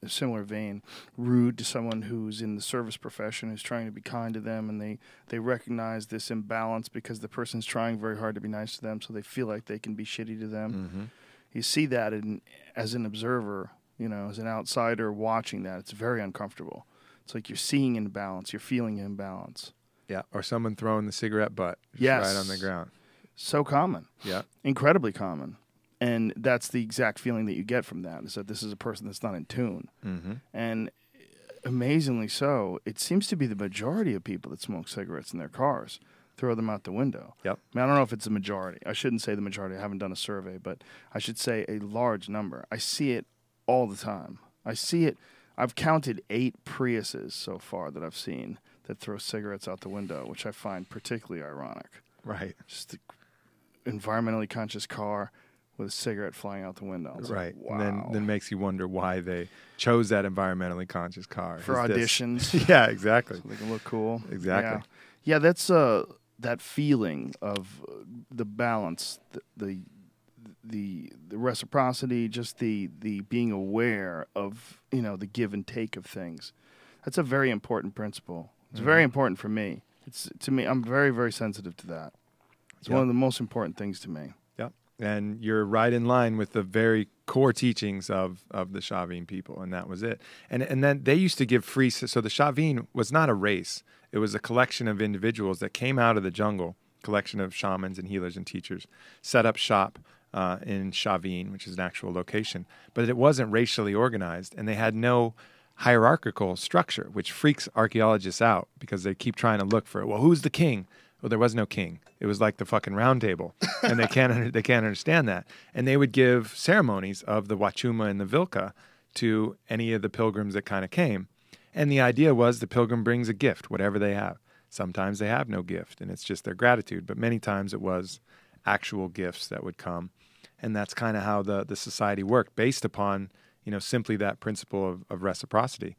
similar vein, rude to someone who's in the service profession, who's trying to be kind to them, and they recognize this imbalance because the person's trying very hard to be nice to them, so they feel like they can be shitty to them. Mm-hmm. You see that as an observer, as an outsider watching that, it's very uncomfortable. It's like you're seeing imbalance, you're feeling imbalance. Yeah, or someone throwing the cigarette butt yes. right on the ground. So common. Yeah. Incredibly common. And that's the exact feeling that you get from that, is that this is a person that's not in tune. Mm-hmm. And amazingly so, it seems to be the majority of people that smoke cigarettes in their cars throw them out the window. Yep. I mean, I don't know if it's a majority. I shouldn't say the majority. I haven't done a survey, but I should say a large number. I see it all the time. I see it. I've counted 8 Priuses so far that I've seen that throw cigarettes out the window, which I find particularly ironic. Right. Just an environmentally conscious car with a cigarette flying out the window. Right. Wow. And then makes you wonder why they chose that environmentally conscious car. For auditions. Yeah, exactly. So they can look cool. Exactly. Yeah, that's that feeling of the balance, the reciprocity, just the being aware of, the give and take of things. That's a very important principle. It's very important for me. To me, I'm very, very sensitive to that. It's one of the most important things to me. Yep. And you're right in line with the very core teachings of the Chavin people, and that was it. And then they used to give free. So the Chavin was not a race. It was a collection of individuals that came out of the jungle, collection of shamans and healers and teachers, set up shop in Chavin, which is an actual location. But it wasn't racially organized, and they had no hierarchical structure, which freaks archaeologists out because they keep trying to look for, well, who's the king? Well, there was no king. It was like the fucking round table, and they can't understand that. And they would give ceremonies of the Wachuma and the Vilca to any of the pilgrims that kind of came. And the idea was the pilgrim brings a gift, whatever they have. Sometimes they have no gift, and it's just their gratitude. But many times it was actual gifts that would come. And that's kind of how the society worked, based upon, simply that principle of reciprocity.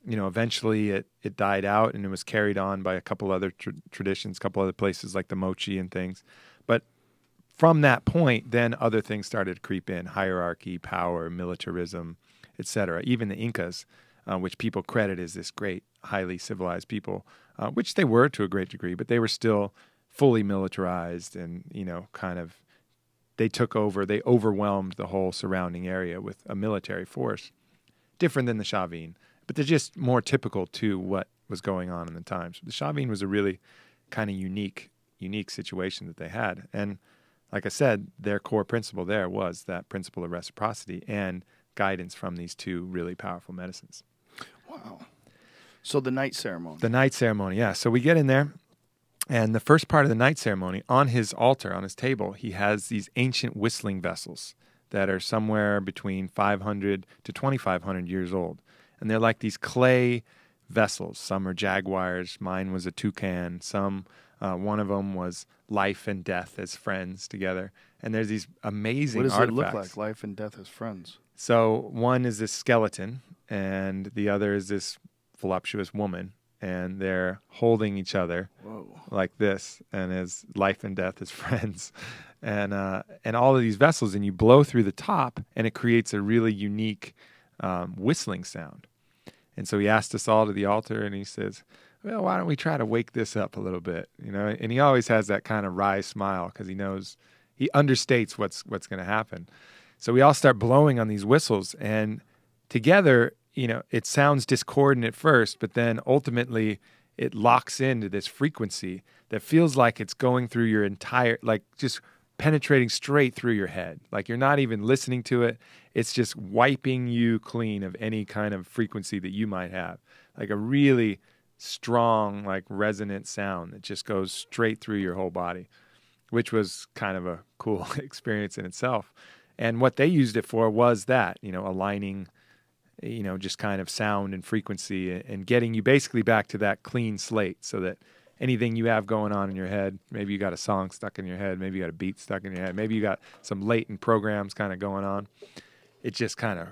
Eventually it died out, and it was carried on by a couple other traditions, a couple other places like the Mochi and things. But from that point, then other things started to creep in: hierarchy, power, militarism, etc. Even the Incas, which people credit as this great, highly civilized people, which they were to a great degree, but they were still fully militarized, and they took over, they overwhelmed the whole surrounding area with a military force, different than the Chavin, but they're just more typical to what was going on in the times. The Chavin was a really kind of unique situation that they had. And like I said, their core principle there was that principle of reciprocity and guidance from these two really powerful medicines. Wow. So the night ceremony. The night ceremony, yeah. So we get in there, and the first part of the night ceremony, on his altar, on his table, he has these ancient whistling vessels that are somewhere between 500 to 2,500 years old. And they're like these clay vessels. Some are jaguars. Mine was a toucan. One of them was life and death as friends together. And there's these amazing artifacts. What does it look like, life and death as friends? So one is this skeleton, and the other is this voluptuous woman. And they're holding each other like this, and as life and death as friends. And all of these vessels, and you blow through the top, and it creates a really unique whistling sound. And so he asked us all to the altar, and he says, well, why don't we try to wake this up a little bit? And he always has that kind of wry smile because he knows, he understates what's going to happen. So we all start blowing on these whistles, and together, it sounds discordant at first, but then ultimately it locks into this frequency that feels like it's going through your entire, like just penetrating straight through your head. Like you're not even listening to it. It's just wiping you clean of any kind of frequency that you might have. Like a really strong, like resonant sound that just goes straight through your whole body, which was kind of a cool experience in itself. And what they used it for was that, aligning, just kind of sound and frequency and getting you basically back to that clean slate, so that anything you have going on in your head, maybe you got a song stuck in your head, maybe you got a beat stuck in your head, maybe you got some latent programs kind of going on, it just kind of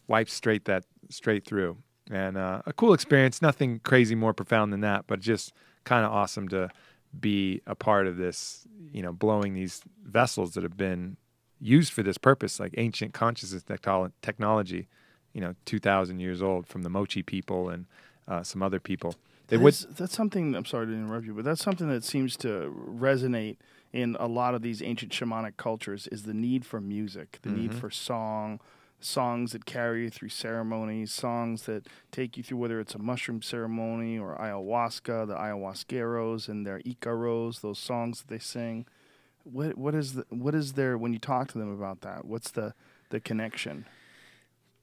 wipes straight through. And a cool experience, nothing crazy more profound than that, but just kind of awesome to be a part of this, blowing these vessels that have been used for this purpose, like ancient consciousness technology, 2,000 years old, from the Mochi people and some other people. That's something, I'm sorry to interrupt you, but that's something that seems to resonate in a lot of these ancient shamanic cultures, is the need for music, the need for songs that carry you through ceremonies, songs that take you through, whether it's a mushroom ceremony or ayahuasca, the ayahuasqueros and their icaros, those songs that they sing. What is there when you talk to them about that? What's the connection?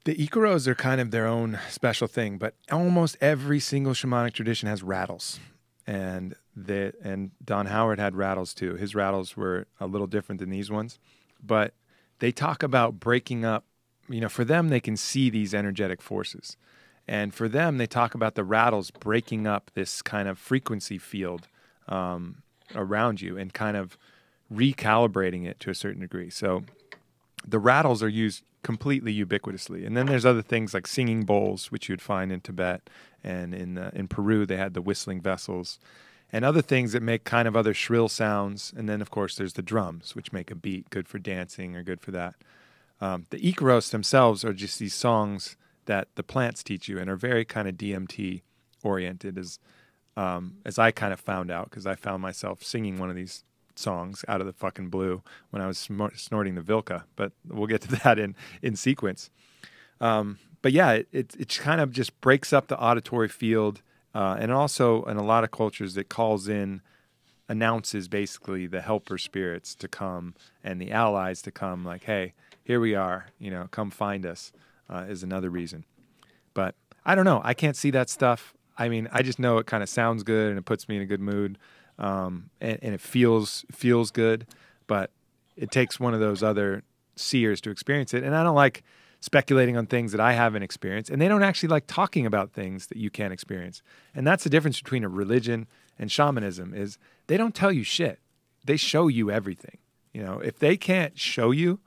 The icaros are kind of their own special thing, but almost every single shamanic tradition has rattles. And Don Howard had rattles too. His rattles were a little different than these ones, but they talk about breaking up. For them, they can see these energetic forces. And for them, they talk about the rattles breaking up this kind of frequency field around you and kind of recalibrating it to a certain degree. So the rattles are used completely ubiquitously. And then there's other things like singing bowls, which you'd find in Tibet, and in Peru they had the whistling vessels, and other things that make kind of other shrill sounds. And then, of course, there's the drums, which make a beat, good for dancing or good for that. The Icaros themselves are just these songs that the plants teach you and are very kind of DMT oriented, as I kind of found out, because I found myself singing one of these songs out of the fucking blue when I was snorting the Vilca, but we'll get to that in sequence. But yeah, it kind of just breaks up the auditory field, and also in a lot of cultures it calls in announces basically the helper spirits to come and the allies to come, like, hey, here we are, come find us, is another reason. But I don't know. I can't see that stuff. I mean, I just know it kind of sounds good and it puts me in a good mood, and it feels good, but it takes one of those other seers to experience it. And I don't like speculating on things that I haven't experienced, and they don't actually like talking about things that you can't experience. And that's the difference between a religion and shamanism is they don't tell you shit. They show you everything. If they can't show you,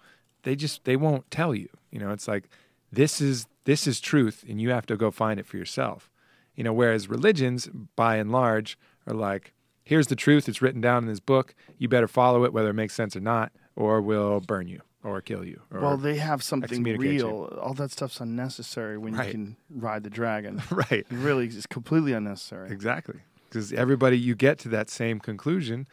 they won't tell you. It's like, this is truth and you have to go find it for yourself. Whereas religions, by and large, are like, here's the truth. It's written down in this book. You better follow it, whether it makes sense or not, or we'll burn you or kill you. Or well, they have something real. You. All that stuff's unnecessary when you can ride the dragon. Right. It really is completely unnecessary. Exactly. Because everybody, you get to that same conclusion.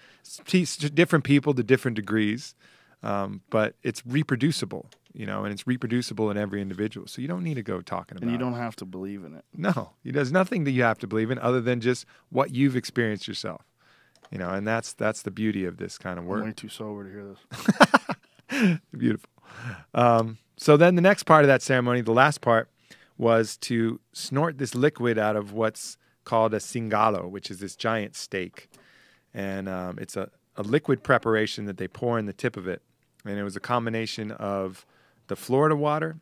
Different people to different degrees, but it's reproducible, and it's reproducible in every individual. So you don't need to go talking about it. And you don't have to believe in it. No, there's nothing that you have to believe in other than just what you've experienced yourself. And that's the beauty of this kind of work. I'm way too sober to hear this. Beautiful. So then the next part of that ceremony, the last part, was to snort this liquid out of what's called a singalo, which is this giant steak. And it's a liquid preparation that they pour in the tip of it. And it was a combination of the Florida water,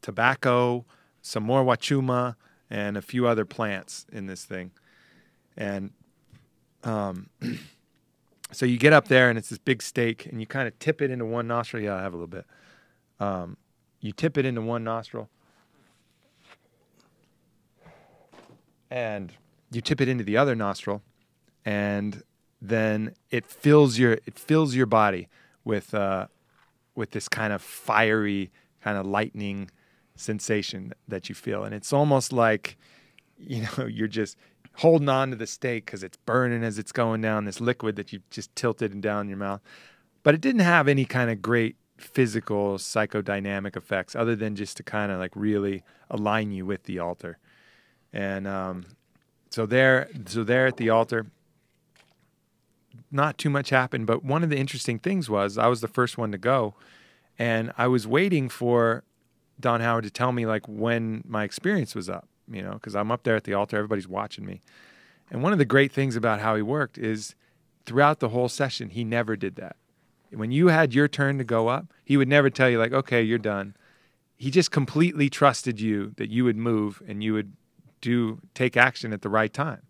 tobacco, some more wachuma, and a few other plants in this thing. And so you get up there, and it's this big steak, and you kind of tip it into one nostril. Yeah, I have a little bit. You tip it into one nostril, and you tip it into the other nostril, and then it fills your body with this kind of fiery, kind of lightning sensation that you feel, and it's almost like you're just holding on to the steak because it's burning as it's going down, this liquid that you've just tilted down your mouth. But it didn't have any kind of great physical psychodynamic effects other than just to kind of like really align you with the altar. And so there at the altar, not too much happened, but one of the interesting things was I was the first one to go, and I was waiting for Don Howard to tell me like when my experience was up, because I'm up there at the altar, everybody's watching me. And one of the great things about how he worked is throughout the whole session, he never did that. When you had your turn to go up, he would never tell you like, okay, you're done. He just completely trusted you that you would move and you would take action at the right time.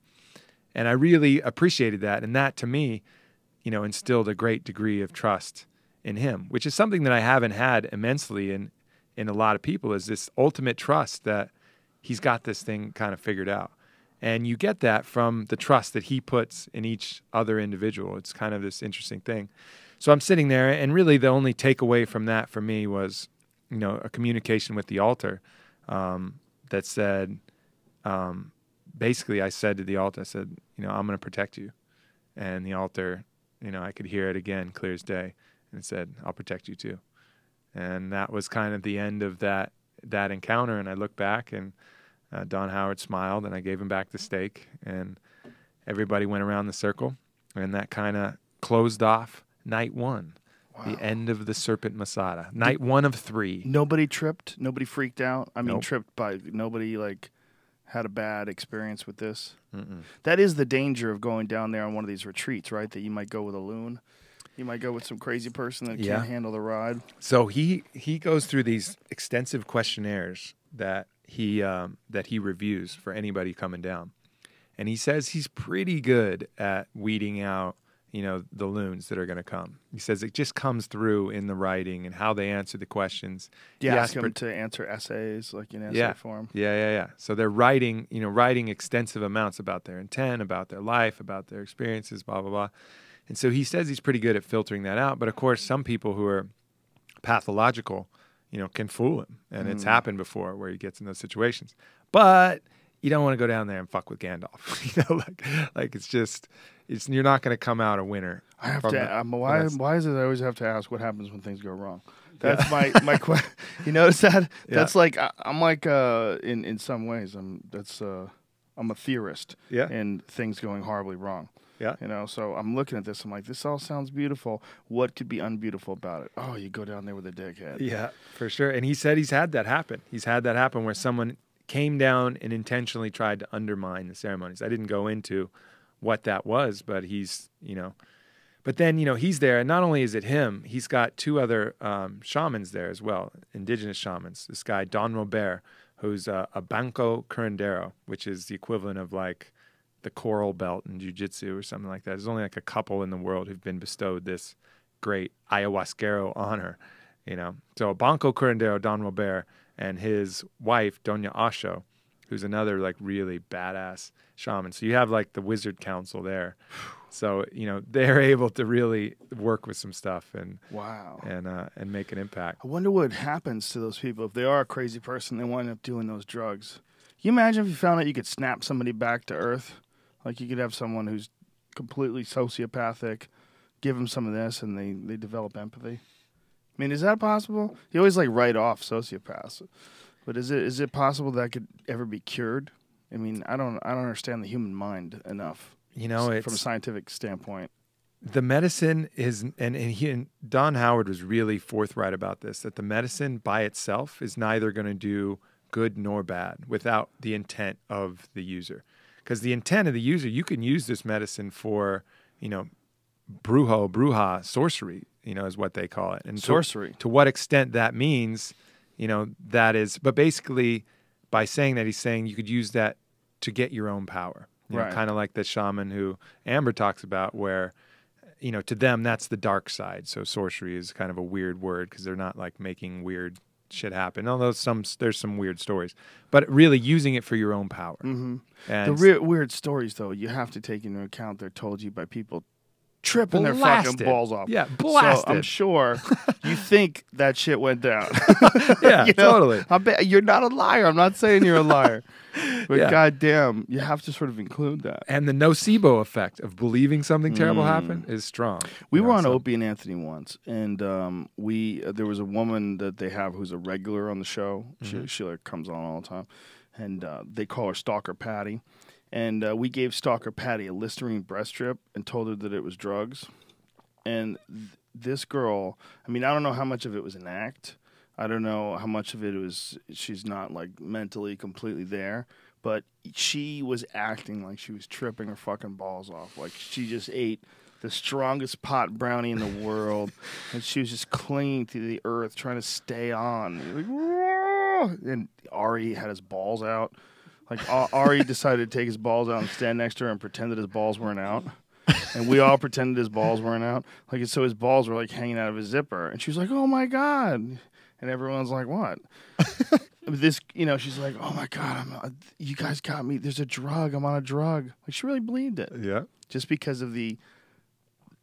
And I really appreciated that. And that to me, instilled a great degree of trust in him, which is something that I haven't had immensely in a lot of people, is this ultimate trust that he's got this thing kind of figured out. And you get that from the trust that he puts in each other individual. It's kind of this interesting thing. So I'm sitting there, and really the only takeaway from that for me was, a communication with the altar that said, basically I said to the altar, I said, I'm going to protect you. And the altar, I could hear it again, clear as day. And it said, I'll protect you too. And that was kind of the end of that encounter. And I looked back, and Don Howard smiled, and I gave him back the steak, and everybody went around the circle, and that kind of closed off night one. Wow. The end of the Serpent Masada. Night 1 of 3. Nobody tripped? Nobody freaked out? I mean, Nope. tripped by nobody had a bad experience with this? Mm-mm. That is the danger of going down there on one of these retreats, right? That you might go with a loon. You might go with some crazy person that can't handle the ride. So he goes through these extensive questionnaires that he reviews for anybody coming down. And he says he's pretty good at weeding out, the loons that are going to come. He says it just comes through in the writing and how they answer the questions. Do you ask them to answer essays, like an essay form? Yeah. So they're writing extensive amounts about their intent, about their life, about their experiences, blah, blah, blah. And so he says he's pretty good at filtering that out. But, of course, some people who are pathological, can fool him. And it's happened before where he gets in those situations. But you don't want to go down there and fuck with Gandalf. Like it's just, you're not going to come out a winner. I have to. Why is it I always have to ask what happens when things go wrong? That's my question. You notice that? Yeah. That's like I'm like in some ways I'm a theorist. Yeah. In things going horribly wrong. Yeah. You know, so I'm looking at this. I'm like, this all sounds beautiful. What could be unbeautiful about it? Oh, you go down there with a dickhead. Yeah, for sure. And he said he's had that happen. He's had that happen where someone came down and intentionally tried to undermine the ceremonies. I didn't go into what that was, but he's, you know, but then, you know, he's there. And not only is it him, he's got two other shamans there as well, indigenous shamans. This guy, Don Robert, who's a banco curandero, which is the equivalent of like the coral belt in jiu-jitsu or something like that. There's only like a couple in the world who've been bestowed this great ayahuasquero honor, you know. So a banco curandero, Don Robert, and his wife, Doña Asho, who's another like really badass shaman. So you have like the wizard council there. So, you know, they're able to really work with some stuff and Wow. and make an impact. I wonder what happens to those people if they are a crazy person. They wind up doing those drugs. Can you imagine if you found out you could snap somebody back to earth? Like you could have someone who's completely sociopathic, give them some of this, and they develop empathy. I mean, is that possible? You always like write off sociopaths, but is it possible that could ever be cured? I mean, I don't understand the human mind enough. You know, it's from a scientific standpoint. The medicine is, and Don Howard was really forthright about this, that the medicine by itself is neither going to do good nor bad without the intent of the user. Because the intent of the user, you can use this medicine for, you know, bruja, sorcery, you know, is what they call it. And sorcery. To what extent that means, you know, that is, but basically by saying that, he's saying you could use that to get your own power. You know, kind of like the shaman who Amber talks about where, you know, to them, that's the dark side. So sorcery is kind of a weird word because they're not like making weird shit happen. Although there's some weird stories, but really using it for your own power. Mm-hmm. And the weird stories, though, you have to take into account they're told you by people tripping their fucking balls off. Yeah, blasted. So I'm sure you think that shit went down. Yeah, you know? totally. I bet you're not a liar. I'm not saying you're a liar. But Yeah. goddamn, you have to sort of include that. And the nocebo effect of believing something terrible happened is strong. We were on Opie and Anthony once, and there was a woman that they have who's a regular on the show. She like comes on all the time, and they call her Stalker Patty. And we gave Stalker Patty a Listerine breast strip and told her that it was drugs. And this girl, I mean, I don't know how much of it was an act. I don't know how much of it was she's not like mentally completely there. But she was acting like she was tripping her fucking balls off. Like she just ate the strongest pot brownie in the world. And she was just clinging to the earth, trying to stay on. Like, and Ari had his balls out. Like, Ari decided to take his balls out and stand next to her and pretend that his balls weren't out. And we all pretended his balls weren't out. Like, so his balls were, like, hanging out of his zipper. And she was like, oh, my God. And everyone's like, what? This, you know, she's like, oh, my God, you guys got me. There's a drug. I'm on a drug. Like, she really believed it. Yeah. Just because of the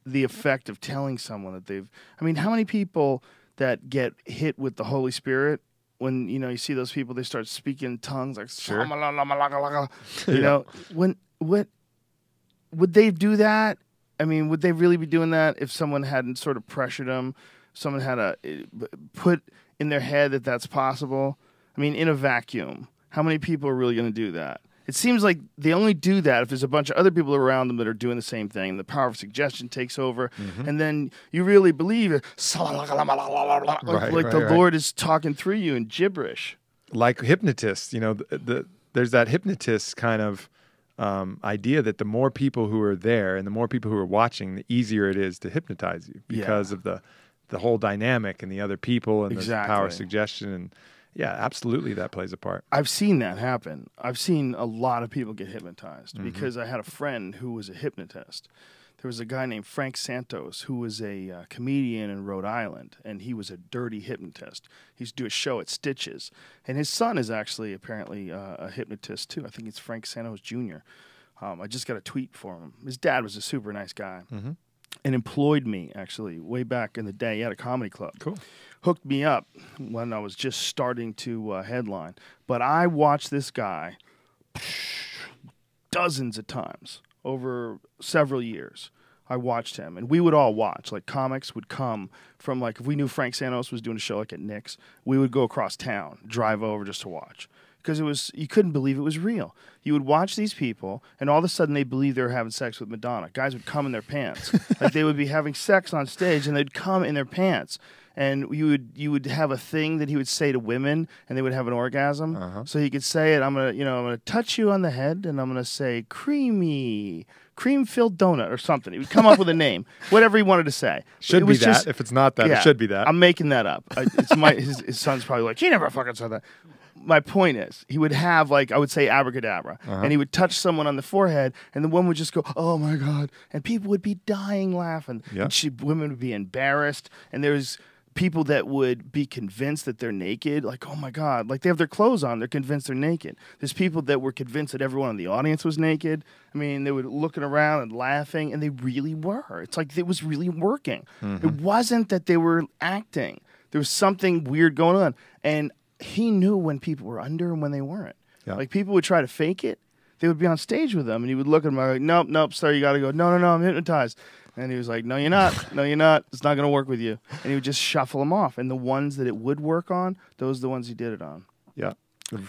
effect of telling someone that they've... I mean, how many people that get hit with the Holy Spirit, when, you know, you see those people, they start speaking in tongues like, Sure. You know, would they do that? I mean, would they really be doing that if someone hadn't sort of pressured them? Someone had put in their head that that's possible? I mean, in a vacuum, how many people are really going to do that? It seems like they only do that if there's a bunch of other people around them that are doing the same thing. The power of suggestion takes over, and then you really believe it. Like the Lord is talking through you in gibberish. Like hypnotists, you know, there's that hypnotist kind of idea that the more people who are there and the more people who are watching, the easier it is to hypnotize you because of the whole dynamic and the other people and the power of suggestion. And yeah, absolutely, that plays a part. I've seen that happen. I've seen a lot of people get hypnotized because I had a friend who was a hypnotist. There was a guy named Frank Santos who was a comedian in Rhode Island, and he was a dirty hypnotist. He used to do a show at Stitches, and his son is actually apparently a hypnotist too. I think it's Frank Santos Jr. I just got a tweet for him. His dad was a super nice guy and employed me, actually, way back in the day. He had a comedy club. Cool. Hooked me up when I was just starting to headline. But I watched this guy dozens of times over several years. I watched him, and we would all watch. Like, comics would come from, like, if we knew Frank Santos was doing a show like at Nick's, we would go across town, drive over just to watch. because you couldn't believe it was real. You would watch these people, and all of a sudden they believed they were having sex with Madonna. Guys would come in their pants, like they would be having sex on stage, and they'd come in their pants. And you would have a thing that he would say to women, and they would have an orgasm. So he could say it. I'm gonna touch you on the head, and I'm gonna say cream-filled donut or something. He would come up with a name, whatever he wanted to say. Should be that. If it's not that, it should be that. I'm making that up. His son's probably like, he never fucking said that. My point is, he would have, like, I would say abracadabra, and he would touch someone on the forehead, and the woman would just go, oh my God, and people would be dying laughing. Yeah. And women would be embarrassed, and there's people that would be convinced that they're naked, like, oh my God, like they have their clothes on, they're convinced they're naked. There's people that were convinced that everyone in the audience was naked. I mean, they were looking around and laughing, and they really were. It's like it was really working. It wasn't that they were acting. There was something weird going on, and he knew when people were under and when they weren't. Yeah. Like, people would try to fake it. They would be on stage with them, and he would look at them like, nope, sir, you got to go. No, I'm hypnotized. And he was like, no, you're not. No, you're not. It's not going to work with you. And he would just shuffle them off. And the ones that it would work on, those are the ones he did it on. Yeah.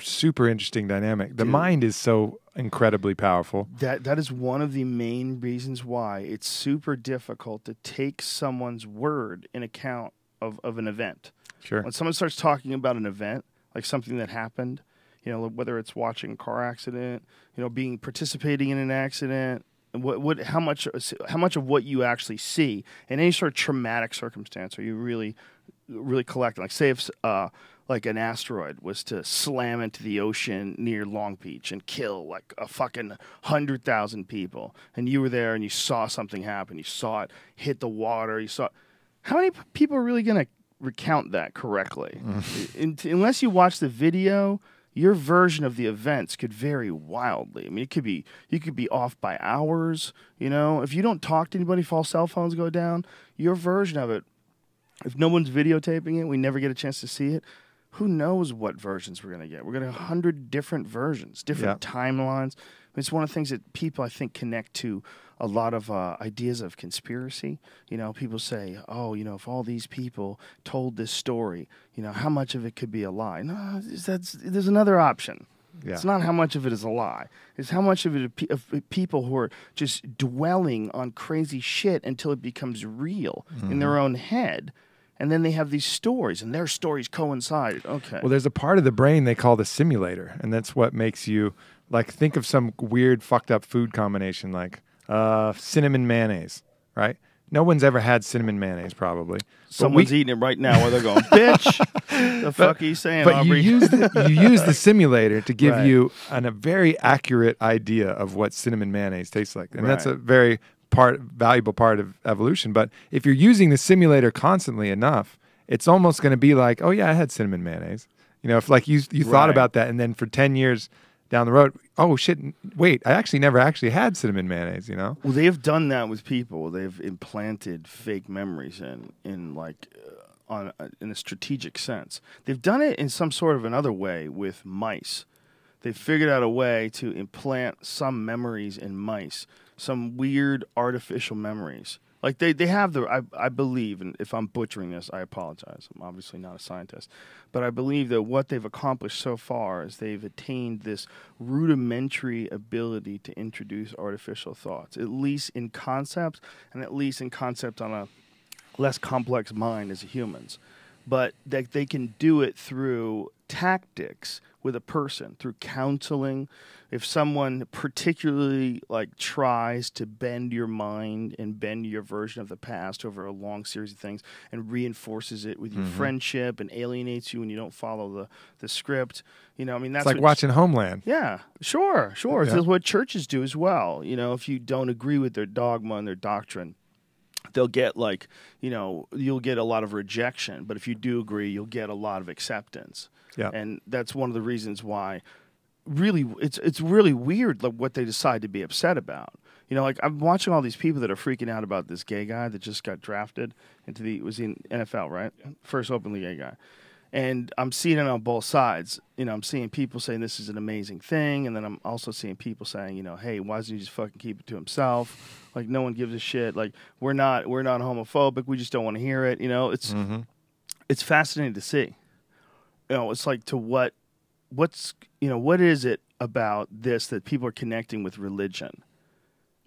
Super interesting dynamic. The mind is so incredibly powerful. That is one of the main reasons why it's super difficult to take someone's word in account of an event. Sure. When someone starts talking about an event, like something that happened, whether it's watching a car accident, participating in an accident, how much of what you actually see in any sort of traumatic circumstance are you really collecting? Like, say if like an asteroid was to slam into the ocean near Long Beach and kill like a fucking 100,000 people, and you were there and you saw something happen, you saw it hit the water, how many people are really going to recount that correctly? Unless you watch the video, your version of the events could vary wildly. I mean, you could be off by hours. If you don't talk to anybody, if all cell phones go down, your version of it, if no one's videotaping it, we never get a chance to see it. Who knows what versions we're going to get? We're going to have 100 different versions, different timelines. It's one of the things that people, I think, connect to a lot of ideas of conspiracy. People say, oh, if all these people told this story, how much of it could be a lie? No, there's another option. Yeah. It's not how much of it is a lie. It's how much of it of people who are just dwelling on crazy shit until it becomes real in their own head. And then they have these stories, and their stories coincide. Okay. Well, there's a part of the brain they call the simulator, and that's what makes you, like, think of some weird, fucked up food combination, like cinnamon mayonnaise, right? No one's ever had cinnamon mayonnaise, probably. Someone's eating it right now where they're going, bitch, the fuck are you saying, Aubrey? You use the simulator to give you a very accurate idea of what cinnamon mayonnaise tastes like. And that's a very valuable part of evolution. But if you're using the simulator constantly enough, it's almost going to be like, oh, yeah, I had cinnamon mayonnaise. If like you thought about that, and then for 10 years down the road, oh, shit, wait, I never actually had cinnamon mayonnaise, Well, they've done that with people. They've implanted fake memories in a strategic sense. They've done it in some sort of another way with mice. They've figured out a way to implant some memories in mice, some weird artificial memories. Like they have I believe, and if I'm butchering this, I apologize. I'm obviously not a scientist. But I believe that what they've accomplished so far is they've attained this rudimentary ability to introduce artificial thoughts, at least in concept, and at least in concept on a less complex mind as humans. But that they can do it through tactics with a person, through counseling. If someone particularly tries to bend your mind and bend your version of the past over a long series of things and reinforces it with your friendship and alienates you when you don't follow the script, that's it's like watching Homeland. Yeah, sure. Yeah. This is what churches do as well. If you don't agree with their dogma and their doctrine, they'll get you'll get a lot of rejection, but if you do agree, you'll get a lot of acceptance. Yeah. And that's one of the reasons why really it's really weird what they decide to be upset about. I'm watching all these people that are freaking out about this gay guy that just got drafted into was in NFL, right? First openly gay guy. And I'm seeing it on both sides. I'm seeing people saying this is an amazing thing, and then I'm also seeing people saying, hey, why doesn't he just fucking keep it to himself? Like, no one gives a shit. Like, we're not homophobic. We just don't want to hear it. It's fascinating to see. It's like to what what is it about this that people are connecting with religion?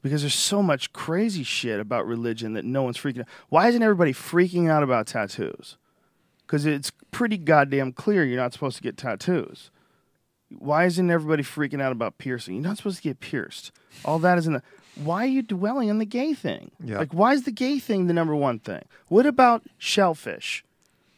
Because there's so much crazy shit about religion that no one's freaking out. Why isn't everybody freaking out about tattoos? Because it's pretty goddamn clear you're not supposed to get tattoos. Why isn't everybody freaking out about piercing? You're not supposed to get pierced. All that is in the... Why are you dwelling on the gay thing? Yeah. Like, why is the gay thing the number one thing? What about shellfish?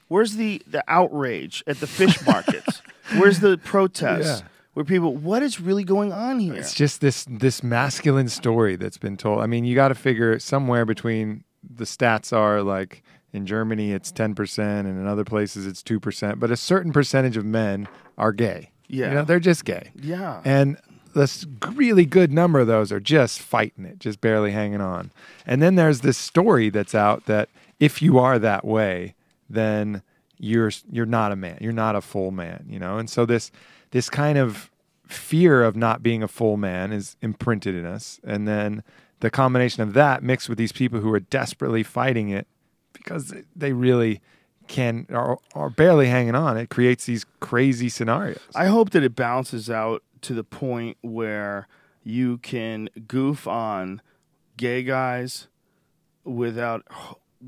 Where's the outrage at the fish markets? Where's the protests? Yeah. Where people, what is really going on here? It's just this masculine story that's been told. I mean, you got to figure somewhere between the stats are like in Germany it's 10% and in other places it's 2%, but a certain percentage of men are gay. Yeah. You know, they're just gay. Yeah. And this really good number of those are just fighting it, just barely hanging on. And then there's this story that's out that if you are that way, then you're not a man. You're not a full man, you know? And so this kind of fear of not being a full man is imprinted in us. And then the combination of that mixed with these people who are desperately fighting it because they really are barely hanging on, it creates these crazy scenarios. I hope that it balances out to the point where you can goof on gay guys without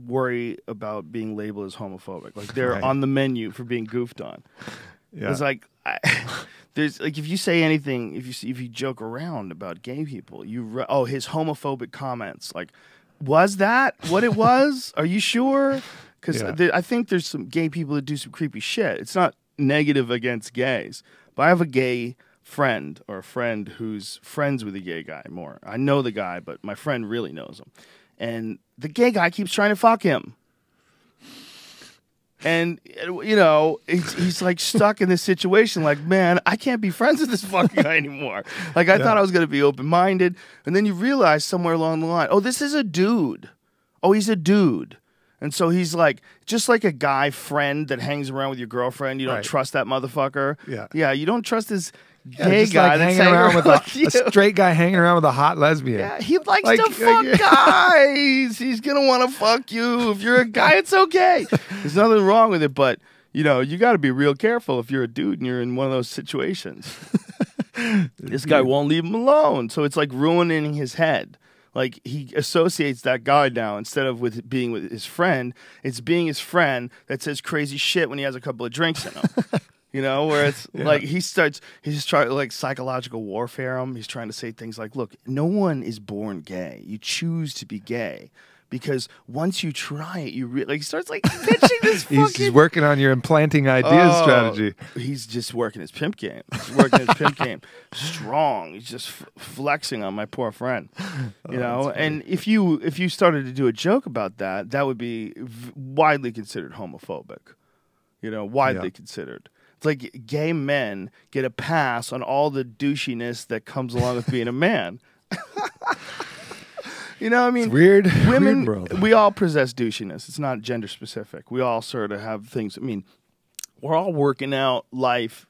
worry about being labeled as homophobic. Like they're Right. on the menu for being goofed on. Yeah. It's like there's like if you say anything, if you joke around about gay people, his homophobic comments. Like, was that what it was? Are you sure? Because I think there's some gay people that do some creepy shit. It's not negative against gays, but I have a gay friend or a friend who's friends with a gay guy more. I know the guy, but my friend really knows him. And the gay guy keeps trying to fuck him. And, you know, he's like stuck in this situation like, man, I can't be friends with this fucking guy anymore. Like, I thought I was going to be open-minded. And then you realize somewhere along the line, oh, this is a dude. Oh, he's a dude. And so he's like, just like a guy friend that hangs around with your girlfriend. You don't Right. trust that motherfucker. Yeah. Yeah, you don't trust this gay just guy like that's hanging around with you. a straight guy hanging around with a hot lesbian. Yeah, he likes Like, to fuck guys. He's gonna want to fuck you. If you're a guy, it's okay. There's nothing wrong with it, but you know, you got to be real careful if you're a dude and you're in one of those situations. This guy won't leave him alone, so it's like ruining his head. Like he associates that guy now instead of with being with his friend, it's being his friend that says crazy shit when he has a couple of drinks in him. You know, where it's like he's just trying to like psychological warfare him. He's trying to say things like, look, no one is born gay. You choose to be gay because once you try it, he starts like pitching this fucking... He's working on your implanting ideas strategy. He's just working his pimp game. He's working his pimp game. Strong. He's just flexing on my poor friend. You know, and if you started to do a joke about that, that would be widely considered homophobic. You know, widely considered. It's like gay men get a pass on all the douchiness that comes along with being a man. You know, I mean, It's weird. Women, weird world. we all possess douchiness. It's not gender specific. We all sort of have things. I mean, we're all working out life.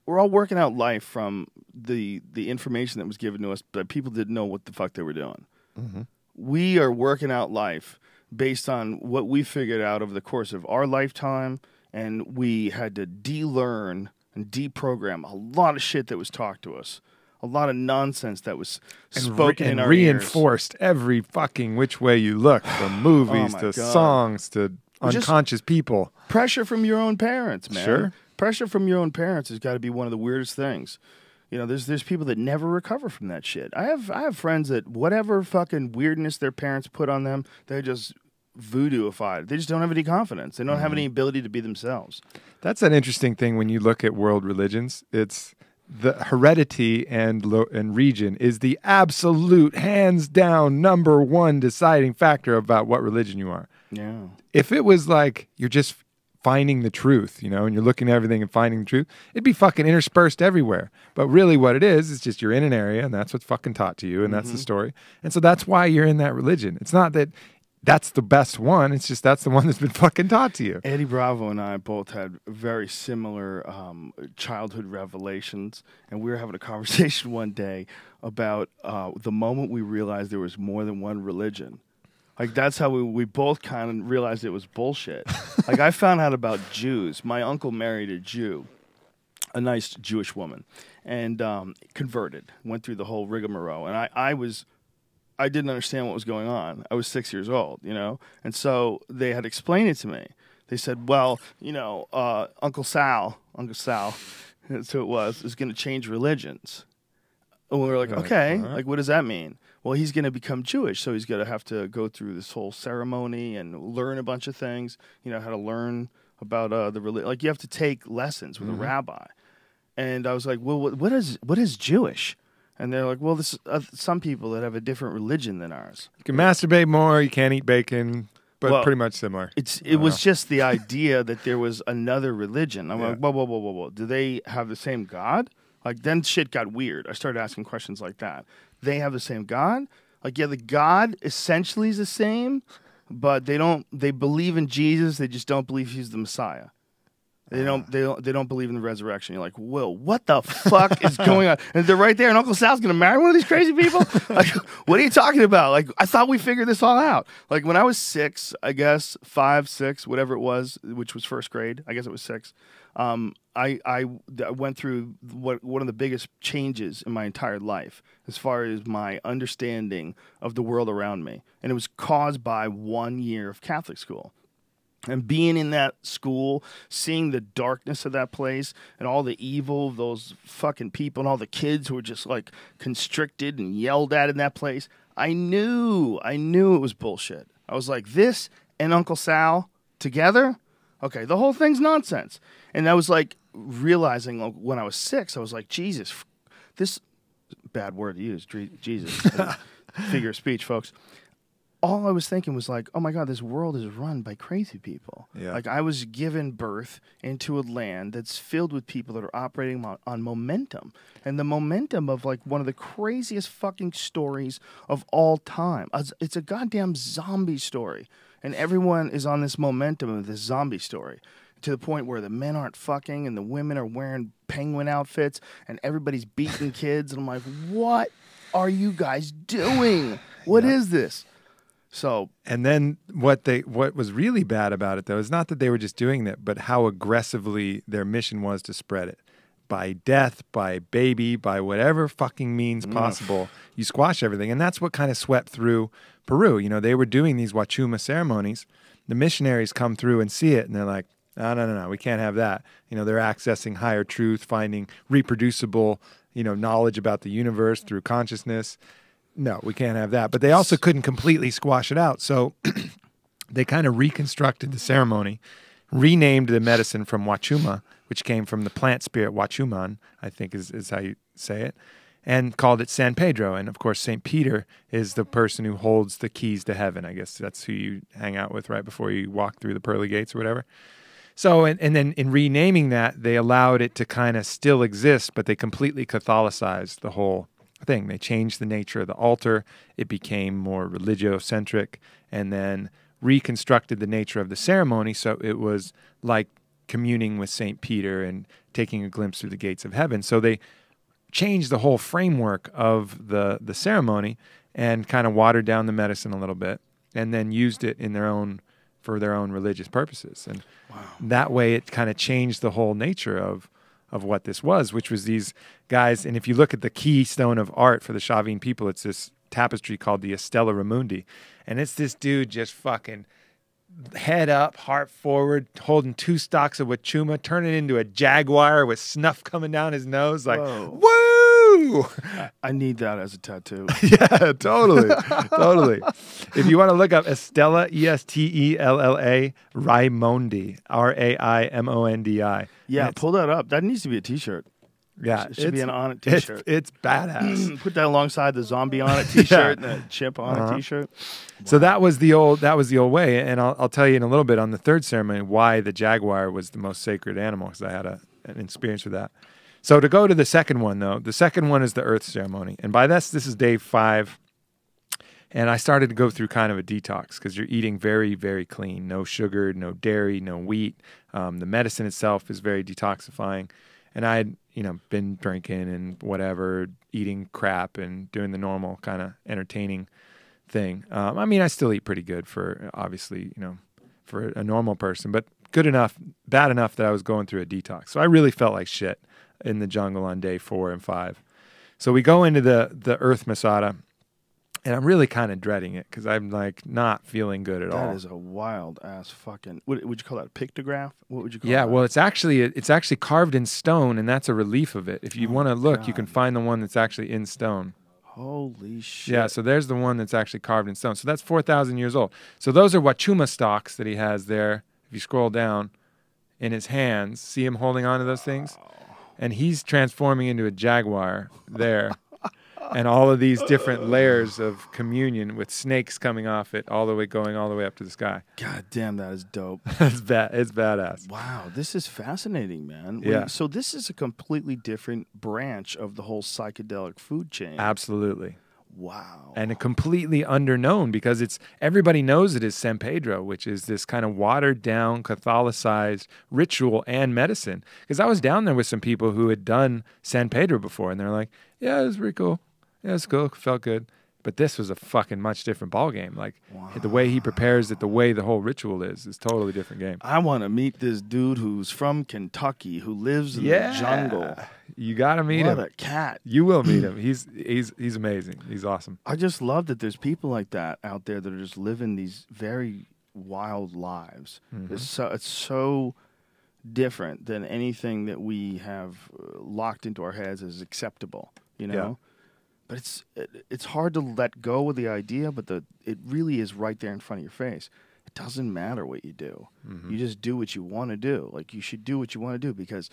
We're all working out life from the information that was given to us, but people didn't know what the fuck they were doing. Mm-hmm. We are working out life based on what we figured out over the course of our lifetime, and we had to de-learn and deprogram a lot of shit that was talked to us. A lot of nonsense that was spoken in our reinforced every fucking which way you look, from movies my to God. songs to Just unconscious people. Pressure from your own parents, man. Sure. Pressure from your own parents has got to be one of the weirdest things. You know, there's people that never recover from that shit. I have friends that whatever fucking weirdness their parents put on them, they just voodooified. They just don't have any confidence. They don't have any ability to be themselves. That's an interesting thing when you look at world religions. It's the heredity and region is the absolute, hands down, number one deciding factor about what religion you are. Yeah. If it was like you're just finding the truth, you know, and you're looking at everything and finding the truth, it'd be fucking interspersed everywhere. But really what it is just you're in an area and that's what's fucking taught to you and that's the story. And so that's why you're in that religion. It's not that that's the best one. It's just that's the one that's been fucking taught to you. Eddie Bravo and I both had very similar childhood revelations, and we were having a conversation one day about the moment we realized there was more than one religion. Like, that's how we both kind of realized it was bullshit. Like, I found out about Jews. My uncle married a Jew. a nice Jewish woman, and converted, went through the whole rigmarole. And I didn't understand what was going on. I was 6 years old, and so they had explained it to me. They said, well, Uncle Sal, that's who it was, is going to change religions. And we were like, okay, like, what does that mean? Well, he's going to become Jewish, so he's going to have to go through this whole ceremony and learn a bunch of things, how to learn about the religion. Like, you have to take lessons with a rabbi. And I was like, well, what is Jewish? And they're like, well, this some people that have a different religion than ours. You can masturbate more, you can't eat bacon, but pretty much similar. It was just the idea that there was another religion. I'm like, whoa. Do they have the same God? Like, then shit got weird. I started asking questions like that. They have the same God? Like, yeah, the God essentially is the same, but they believe in Jesus, they just don't believe he's the Messiah. They don't believe in the resurrection. You're like, whoa, what the fuck is going on? And they're right there, and Uncle Sal's going to marry one of these crazy people? Like, what are you talking about? Like, I thought we figured this all out. Like, when I was 6, I guess, 5, 6, whatever it was, which was first grade, I guess it was 6, I went through one of the biggest changes in my entire life as far as my understanding of the world around me. And it was caused by 1 year of Catholic school. And being in that school, seeing the darkness of that place and all the evil of those fucking people and all the kids who were just like constricted and yelled at in that place, I knew it was bullshit. I was like, this and Uncle Sal together? Okay, the whole thing's nonsense. And I was like realizing when I was 6, I was like, Jesus, this bad word to use, Jesus, figure of speech, folks. All I was thinking was like, oh my God, this world is run by crazy people. Yeah. Like, I was given birth into a land that's filled with people that are operating on momentum. And the momentum of like one of the craziest fucking stories of all time. It's a goddamn zombie story. And everyone is on this momentum of this zombie story. To the point where the men aren't fucking and the women are wearing penguin outfits and everybody's beating kids. And I'm like, what are you guys doing? What is this? So, and then what was really bad about it, though, is not that they were just doing that, but how aggressively their mission was to spread it. By death, by baby, by whatever fucking means possible, you squash everything. And that's what kind of swept through Peru. They were doing these Wachuma ceremonies. The missionaries come through and see it, and they're like, no, we can't have that. They're accessing higher truth, finding reproducible, knowledge about the universe through consciousness. No, we can't have that. But they also couldn't completely squash it out. So they kind of reconstructed the ceremony, renamed the medicine from Wachuma, which came from the plant spirit Wachuman, I think is how you say it, and called it San Pedro. And, of course, St. Peter is the person who holds the keys to heaven. I guess that's who you hang out with right before you walk through the pearly gates or whatever. So, and then in renaming that, they allowed it to kind of still exist, but they completely Catholicized the whole thing. They changed the nature of the altar. It became more religiocentric, and then reconstructed the nature of the ceremony so it was like communing with St. Peter and taking a glimpse through the gates of heaven. So they changed the whole framework of the ceremony and kind of watered down the medicine a little bit, and then used it for their own religious purposes. And that way it kind of changed the whole nature of what this was, which was these guys. And if you look at the keystone of art for the Chavin people, it's this tapestry called the Estela Ramundi. And it's this dude just fucking head up, heart forward, holding 2 stalks of Wachuma, turning into a jaguar with snuff coming down his nose. Like, woo! I need that as a tattoo. Yeah, totally. Totally. If you want to look up Estela, Estella, Raimondi, Raimondi. Yeah, pull that up. That needs to be a T-shirt. Yeah, it should be an On It T-shirt. It's badass. Put that alongside the zombie On It T-shirt and the chip On It T-shirt. Wow. So that was the old way, and I'll tell you in a little bit on the third ceremony why the jaguar was the most sacred animal, because I had an experience with that. So to go to the second one, though, the second one is the earth ceremony, and by this is day 5. And I started to go through kind of a detox because you're eating very, very clean. No sugar, no dairy, no wheat. The medicine itself is very detoxifying. And I had, been drinking and whatever, eating crap and doing the normal kind of entertaining thing. I mean, I still eat pretty good for, obviously, for a normal person, but good enough, bad enough that I was going through a detox. So I really felt like shit. in the jungle on day 4 and 5. So we go into the Earth Masada, and I'm really kind of dreading it because I'm like not feeling good at all. That is a wild ass fucking. What would you call that? A pictograph? What would you call that? Yeah, well, it's actually carved in stone, and that's a relief of it. If you want to look, you can find the one that's actually in stone. Holy shit! Yeah, so there's the one that's actually carved in stone. So that's 4,000 years old. So those are Wachuma stalks that he has there. If you scroll down, in his hands, see him holding on to those things, and he's transforming into a jaguar there. And all of these different layers of communion with snakes coming off it, going all the way up to the sky. God damn, that is dope. It's badass. Wow, this is fascinating, man. Yeah. So this is a completely different branch of the whole psychedelic food chain. Absolutely. Wow. And a completely underknown because everybody knows it is San Pedro, which is this kind of watered down, Catholicized ritual and medicine. Because I was down there with some people who had done San Pedro before, and they're like, yeah, it was pretty cool. Yeah, it's cool. Felt good. But this was a fucking much different ballgame. Like, the way he prepares it, the way the whole ritual is totally different game. I want to meet this dude who's from Kentucky, who lives in the jungle. You got to meet him. What a cat. You will meet him. He's amazing. He's awesome. I just love that there's people like that out there that are just living these very wild lives. Mm-hmm. It's so different than anything that we have locked into our heads as acceptable, you know? Yeah. But it's hard to let go of the idea, but it really is right there in front of your face. It doesn't matter what you do. Mm-hmm. You just do what you want to do. Like, you should do what you want to do because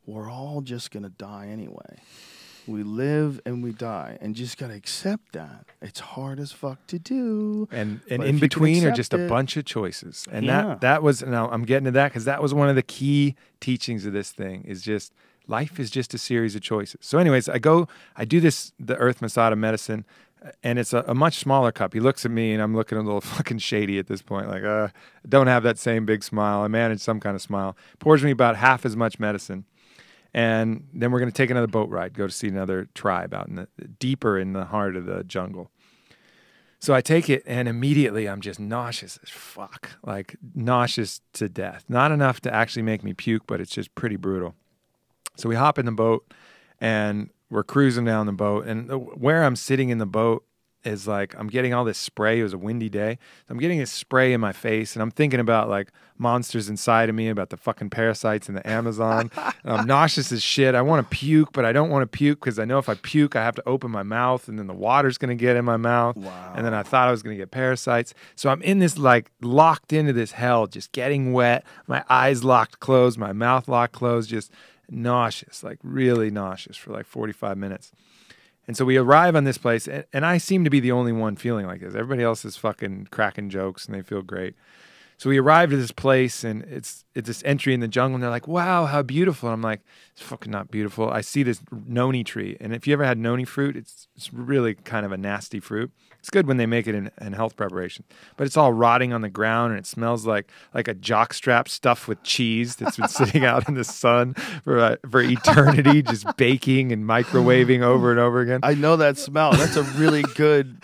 we're all just going to die anyway. We live and we die, and just got to accept that. It's hard as fuck to do. And but in between are just a it, bunch of choices. And Yeah. that was, now I'm getting to that because that was one of the key teachings of this thing is just, life is just a series of choices. So anyways, I do the Earth Masada medicine, and it's a much smaller cup. He looks at me, and I'm looking a little fucking shady at this point. Like, I don't have that same big smile. I manage some kind of smile. Pours me about half as much medicine. And then we're going to take another boat ride, go to see another tribe out deeper in the heart of the jungle. So I take it, and immediately I'm just nauseous as fuck. Like, nauseous to death. Not enough to actually make me puke, but it's just pretty brutal. So we hop in the boat, and we're cruising down the boat. And where I'm sitting in the boat is like, I'm getting all this spray. It was a windy day. I'm getting this spray in my face, and I'm thinking about like monsters inside of me, about the fucking parasites in the Amazon. And I'm nauseous as shit. I want to puke, but I don't want to puke because I know if I puke, I have to open my mouth, and then the water's going to get in my mouth. Wow. And then I thought I was going to get parasites. So I'm in this, like, locked into this hell, just getting wet. My eyes locked closed, my mouth locked closed, just nauseous, like really nauseous for like 45 minutes. And so we arrive on this place, and I seem to be the only one feeling like this. Everybody else is fucking cracking jokes, and they feel great. So we arrived at this place, and it's this entry in the jungle, and they're like, wow, how beautiful. And I'm like, it's fucking not beautiful. I see this noni tree, and if you ever had noni fruit, it's really kind of a nasty fruit. It's good when they make it in health preparation, but it's all rotting on the ground, and it smells like a jockstrap stuffed with cheese that's been sitting out in the sun for eternity, just baking and microwaving over and over again. I know that smell. That's a really good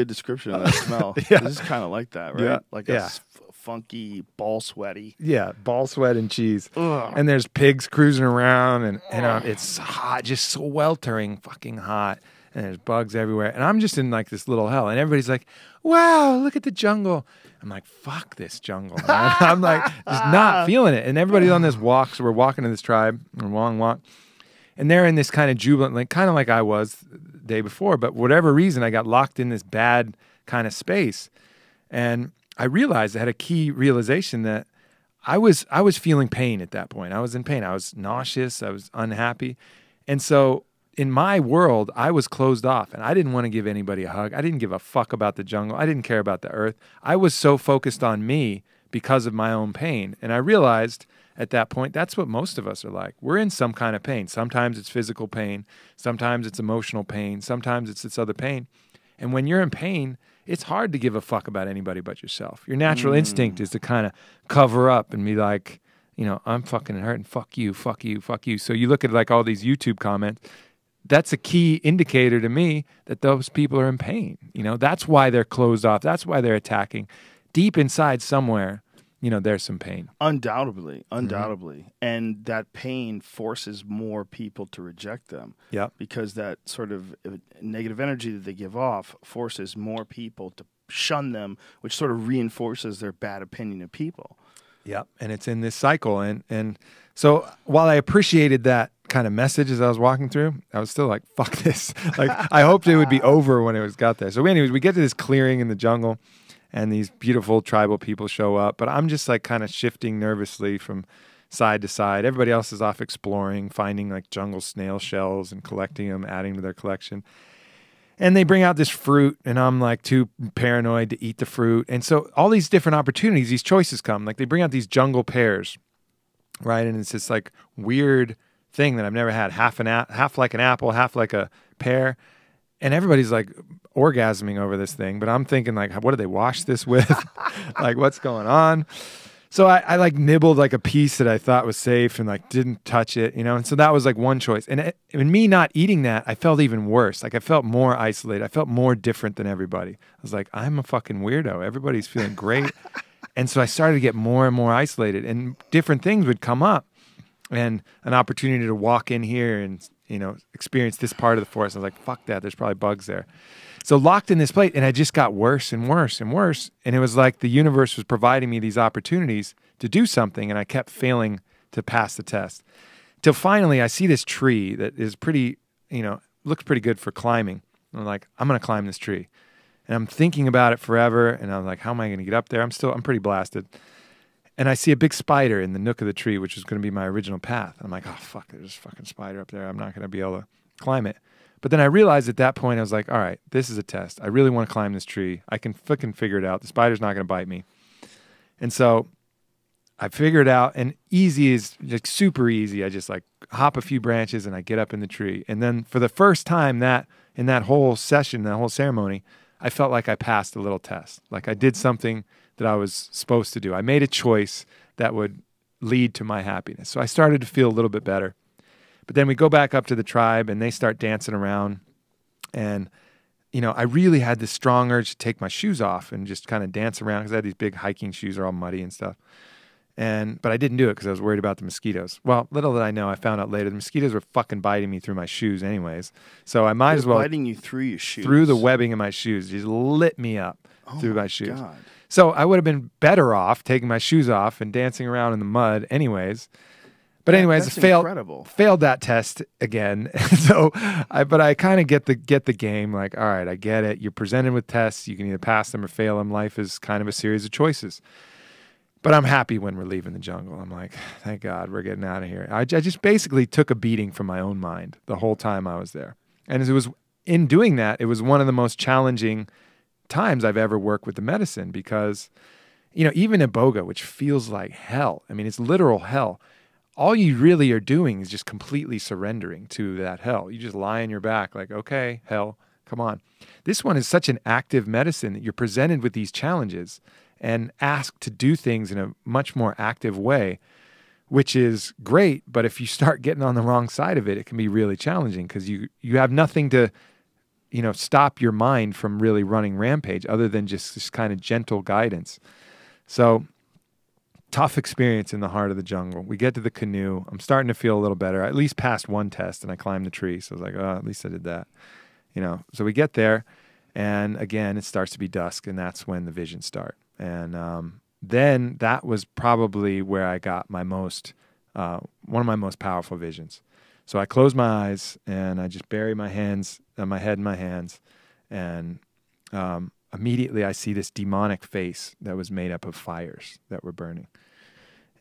description of that smell. Yeah. This is kind of like that, right? Yeah. Like Yeah. funky, ball sweaty. Yeah, ball sweat and cheese. Ugh. And there's pigs cruising around, and it's hot, just sweltering fucking hot. And there's bugs everywhere. And I'm just in like this little hell. And everybody's like, wow, look at the jungle. I'm like, fuck this jungle, man. I'm like, just not feeling it. And everybody's on this walk. So we're walking to this tribe, a long walk. And they're in this kind of jubilant, like kind of like I was the day before. But whatever reason, I got locked in this bad kind of space. And I realized, I had a key realization that I was feeling pain at that point. I was in pain. I was nauseous. I was unhappy. And so in my world, I was closed off, and I didn't want to give anybody a hug. I didn't give a fuck about the jungle. I didn't care about the earth. I was so focused on me because of my own pain. And I realized at that point, that's what most of us are like. We're in some kind of pain. Sometimes it's physical pain. Sometimes it's emotional pain. Sometimes it's this other pain. And when you're in pain, it's hard to give a fuck about anybody but yourself. Your natural instinct is to kind of cover up and be like, you know, I'm fucking hurting. Fuck you, fuck you, fuck you. So you look at like all these YouTube comments. That's a key indicator to me that those people are in pain. You know, that's why they're closed off. That's why they're attacking. Deep inside somewhere, there's some pain. Undoubtedly. And that pain forces more people to reject them. Yep. Because that sort of negative energy that they give off forces more people to shun them, which sort of reinforces their bad opinion of people. Yep. And it's in this cycle. And so while I appreciated that kind of message as I was walking through, I was still like, fuck this. Like, I hoped it would be over when it got there. So anyways, we get to this clearing in the jungle, and these beautiful tribal people show up, but I'm just like kind of shifting nervously from side to side. Everybody else is off exploring, finding like jungle snail shells and collecting them, adding to their collection. And they bring out this fruit, and I'm like too paranoid to eat the fruit. And so all these different opportunities, these choices come. Like they bring out these jungle pears, right? And it's this like weird thing that I've never had, half like an apple, half like a pear. And everybody's like orgasming over this thing, but I'm thinking like, what do they wash this with? Like, what's going on? So I like nibbled like a piece that I thought was safe and like didn't touch it, And so that was like one choice. And in me not eating that, I felt even worse. Like I felt more isolated. I felt more different than everybody. I was like, I'm a fucking weirdo. Everybody's feeling great. And so I started to get more and more isolated, and different things would come up, and an opportunity to walk in here and, experience this part of the forest. I was like, fuck that. There's probably bugs there. So locked in this place, and I just got worse and worse and worse. And it was like the universe was providing me these opportunities to do something, and I kept failing to pass the test. Till finally I see this tree that is pretty, looks pretty good for climbing. And I'm like, I'm going to climb this tree. And I'm thinking about it forever, and I'm like, how am I going to get up there? I'm pretty blasted. And I see a big spider in the nook of the tree, which was going to be my original path. I'm like, oh, fuck, there's a fucking spider up there. I'm not going to be able to climb it. But then I realized at that point, I was like, all right, this is a test. I really want to climb this tree. I can fucking figure it out. The spider's not going to bite me. And so I figure it out, and easy is like super easy. I just like hop a few branches and I get up in the tree. And then for the first time in that whole session, that whole ceremony, I felt like I passed a little test. Like I did something that I was supposed to do. I made a choice that would lead to my happiness. So I started to feel a little bit better. But then we go back up to the tribe, and they start dancing around. And, I really had this strong urge to take my shoes off and just kind of dance around, because I had these big hiking shoes, are all muddy and stuff. But I didn't do it because I was worried about the mosquitoes. Well, little did I know, I found out later, the mosquitoes were fucking biting me through my shoes anyways. So I might as well. Biting you through your shoes? Through the webbing of my shoes. Just lit me up through my shoes. God. So I would have been better off taking my shoes off and dancing around in the mud anyways. But anyways, failed that test again. So I kind of get the game. Like, all right, I get it. You're presented with tests. You can either pass them or fail them. Life is kind of a series of choices. But I'm happy when we're leaving the jungle. I'm like, thank God we're getting out of here. I just basically took a beating from my own mind the whole time I was there. And as it was in doing that, it was one of the most challenging times I've ever worked with the medicine, because, even iboga, which feels like hell. I mean, it's literal hell. All you really are doing is just completely surrendering to that hell. You just lie on your back like, okay, hell, come on. This one is such an active medicine that you're presented with these challenges and asked to do things in a much more active way, which is great. But if you start getting on the wrong side of it, it can be really challenging, because you have nothing to, stop your mind from really running rampage other than just this kind of gentle guidance. So tough experience in the heart of the jungle. We get to the canoe. I'm starting to feel a little better. I at least passed one test, and I climbed the tree. So I was like, oh, at least I did that. So we get there, and again, it starts to be dusk, and that's when the visions start. And then that was probably where I got my one of my most powerful visions. So I close my eyes, and I just bury my head in my hands, and immediately I see this demonic face that was made up of fires that were burning.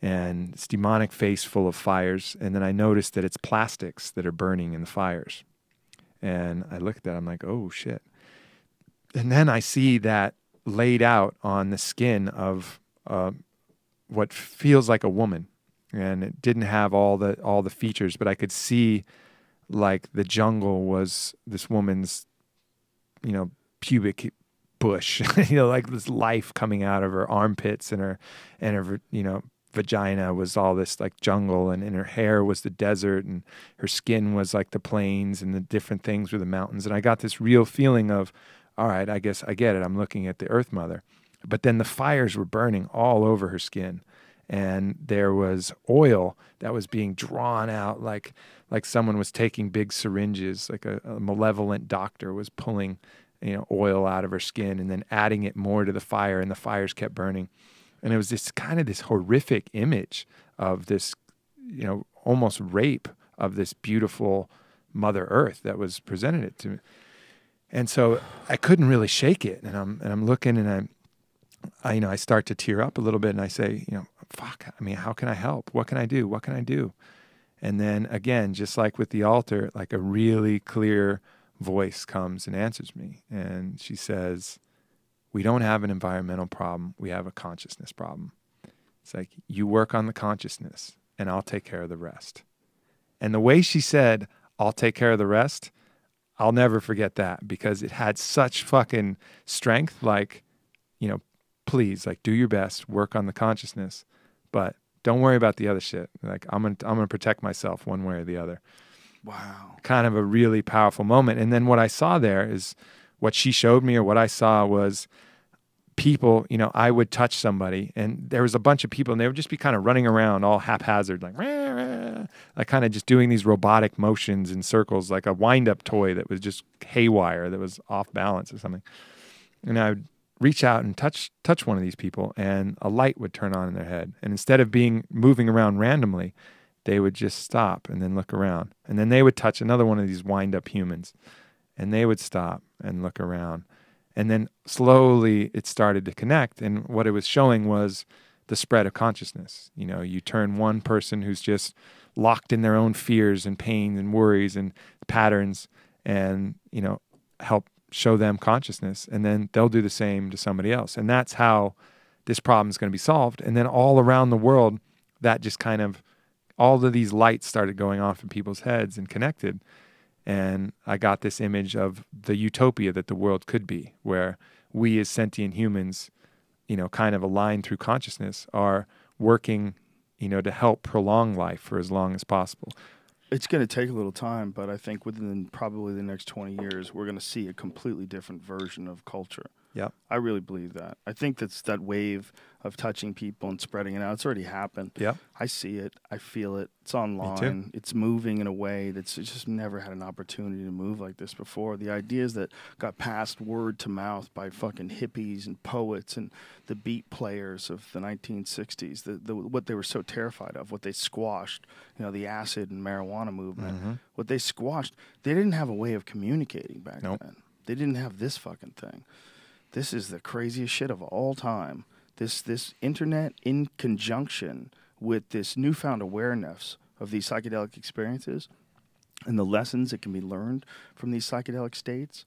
And this demonic face full of fires, and then I noticed that it's plastics that are burning in the fires. And I look at that, I'm like, oh shit. And then I see that laid out on the skin of what feels like a woman. And it didn't have all the features, but I could see like the jungle was this woman's, pubic bush, like this life coming out of her armpits, and her, vagina was all this like jungle, and in her hair was the desert, and her skin was like the plains, and the different things were the mountains. And I got this real feeling of, all right, I guess I get it. I'm looking at the Earth Mother. but then the fires were burning all over her skin. And there was oil that was being drawn out like someone was taking big syringes, like a malevolent doctor was pulling, oil out of her skin and then adding it more to the fire, and the fires kept burning. And it was this horrific image of this, almost rape of this beautiful Mother Earth that was presented it to me. And so I couldn't really shake it. And I'm looking, and I start to tear up a little bit, and I say, fuck, I mean, how can I help? What can I do? What can I do? And then again, just like with the altar, like a really clear voice comes and answers me. And she says, we don't have an environmental problem. We have a consciousness problem. It's like, you work on the consciousness and I'll take care of the rest. And the way she said, I'll take care of the rest, I'll never forget that, because it had such fucking strength. Like, please, like, do your best, work on the consciousness, but don't worry about the other shit. Like, I'm gonna protect myself one way or the other. Wow. Kind of a really powerful moment. And then what I saw there is what she showed me, or what I saw was people, I would touch somebody and there was a bunch of people and they would just be kind of running around all haphazard, like, rah, rah, like kind of just doing these robotic motions in circles, like a wind-up toy that was just haywire, that was off balance or something. And I would reach out and touch one of these people, and a light would turn on in their head. And instead of moving around randomly, they would just stop and then look around. And then they would touch another one of these wind-up humans, and they would stop and look around. And then slowly it started to connect. And what it was showing was the spread of consciousness. You turn one person who's just locked in their own fears and pain and worries and patterns, and, help show them consciousness, and then they'll do the same to somebody else. And that's how this problem is going to be solved. And then all around the world, that just kind of, all of these lights started going off in people's heads and connected. And I got this image of the utopia that the world could be, where we as sentient humans, kind of aligned through consciousness, are working, to help prolong life for as long as possible. It's going to take a little time, but I think within probably the next 20 years, we're going to see a completely different version of culture. Yeah, I really believe that. I think that's that wave of touching people and spreading it out. It's already happened. Yeah, I see it. I feel it. It's online. It's moving in a way that's just never had an opportunity to move like this before. The ideas that got passed word to mouth by fucking hippies and poets and the beat players of the 1960s, what they were so terrified of, what they squashed, the acid and marijuana movement, what they squashed, they didn't have a way of communicating back then. They didn't have this fucking thing. This is the craziest shit of all time. This internet, in conjunction with this newfound awareness of these psychedelic experiences and the lessons that can be learned from these psychedelic states,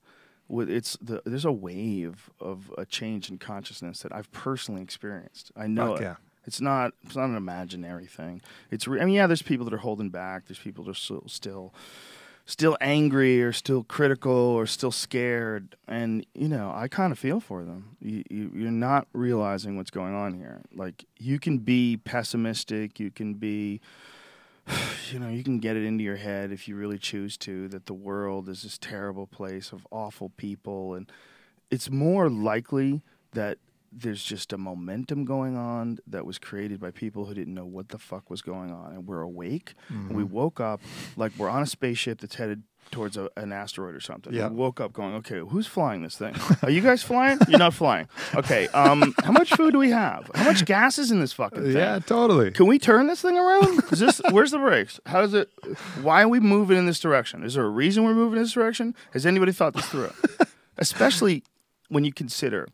there's a wave of a change in consciousness that I've personally experienced. I know it. Yeah. It's not an imaginary thing. There's people that are holding back. There's people that are still angry or still critical or still scared. And, I kind of feel for them. You're not realizing what's going on here. Like, you can be pessimistic. You can be, you can get it into your head if you really choose to, that the world is this terrible place of awful people. And it's more likely that there's just a momentum going on that was created by people who didn't know what the fuck was going on. And we're awake, and we woke up like we're on a spaceship that's headed towards an asteroid or something. Yep. We woke up going, okay, who's flying this thing? Are you guys flying? You're not flying. Okay, how much food do we have? How much gas is in this fucking thing? Yeah, totally. Can we turn this thing around? Where's the brakes? Why are we moving in this direction? Is there a reason we're moving in this direction? Has anybody thought this through? Especially when you consider,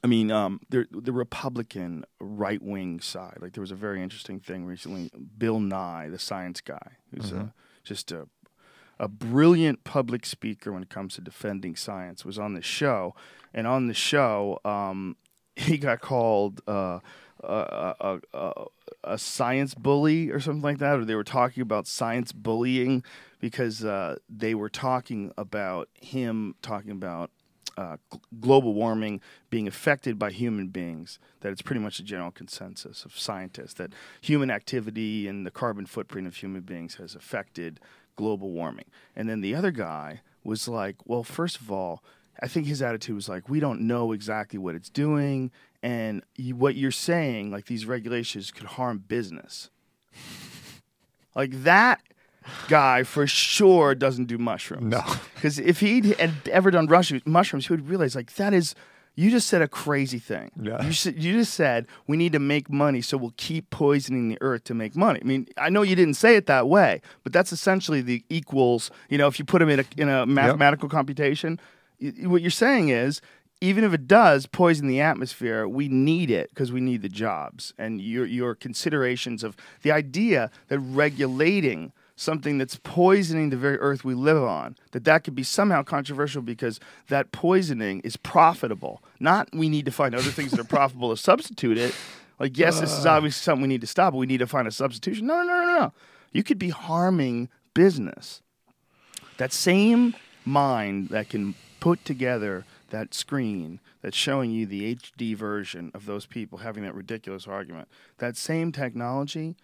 the Republican right-wing side. Like, there was a very interesting thing recently. Bill Nye, the science guy, who's just a brilliant public speaker when it comes to defending science, was on the show. And on the show, he got called a science bully or something like that. Or they were talking about science bullying because they were talking about global warming being affected by human beings, that it's pretty much a general consensus of scientists that human activity and the carbon footprint of human beings has affected global warming. And then the other guy was like, well, first of all, I think his attitude was like, we don't know exactly what it's doing, and what you're saying, like these regulations could harm business. Like that guy for sure doesn't do mushrooms. No. Because if he had ever done mushrooms, he would realize like that is, you just said a crazy thing. Yeah. You just said we need to make money, so we'll keep poisoning the earth to make money. I mean, I know you didn't say it that way, but that's essentially the equals. You know, if you put them in a mathematical computation, what you're saying is, even if it does poison the atmosphere, we need it because we need the jobs. And your considerations of the idea that regulating something that's poisoning the very earth we live on, that could be somehow controversial because that poisoning is profitable. Not we need to find other things that are profitable to substitute it. Like, yes, this is obviously something we need to stop, but we need to find a substitution. No. You could be harming business. That same mind that can put together that screen that's showing you the HD version of those people having that ridiculous argument, that same technology,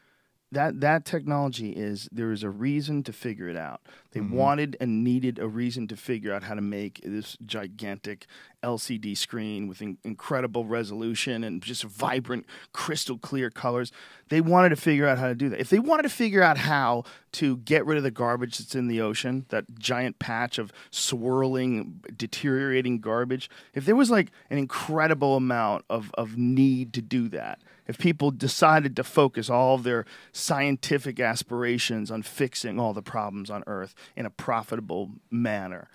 that technology there is a reason to figure it out. They wanted and needed a reason to figure out how to make this gigantic LCD screen with incredible resolution and just vibrant, crystal clear colors. They wanted to figure out how to do that. If they wanted to figure out how to get rid of the garbage that's in the ocean, that giant patch of swirling, deteriorating garbage, if there was like an incredible amount of need to do that, if people decided to focus all of their scientific aspirations on fixing all the problems on Earth in a profitable manner,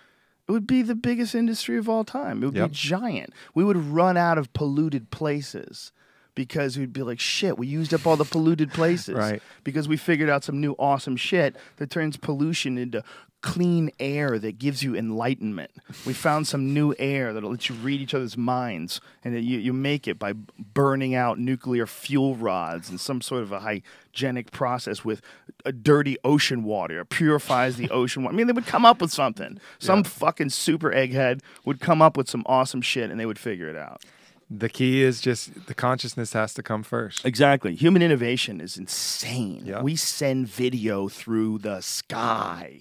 it would be the biggest industry of all time. It would be giant. We would run out of polluted places because we'd be like, shit, we used up all the polluted places. Right. Because we figured out some new awesome shit that turns pollution into clean air that gives you enlightenment. We found some new air that'll let you read each other's minds, and you make it by burning out nuclear fuel rods and some sort of a hygienic process with a dirty ocean water. It purifies the ocean water. I mean, they would come up with something. Some fucking super egghead would come up with some awesome shit, and they would figure it out. The key is just the consciousness has to come first. Exactly. Human innovation is insane. Yeah. We send video through the sky.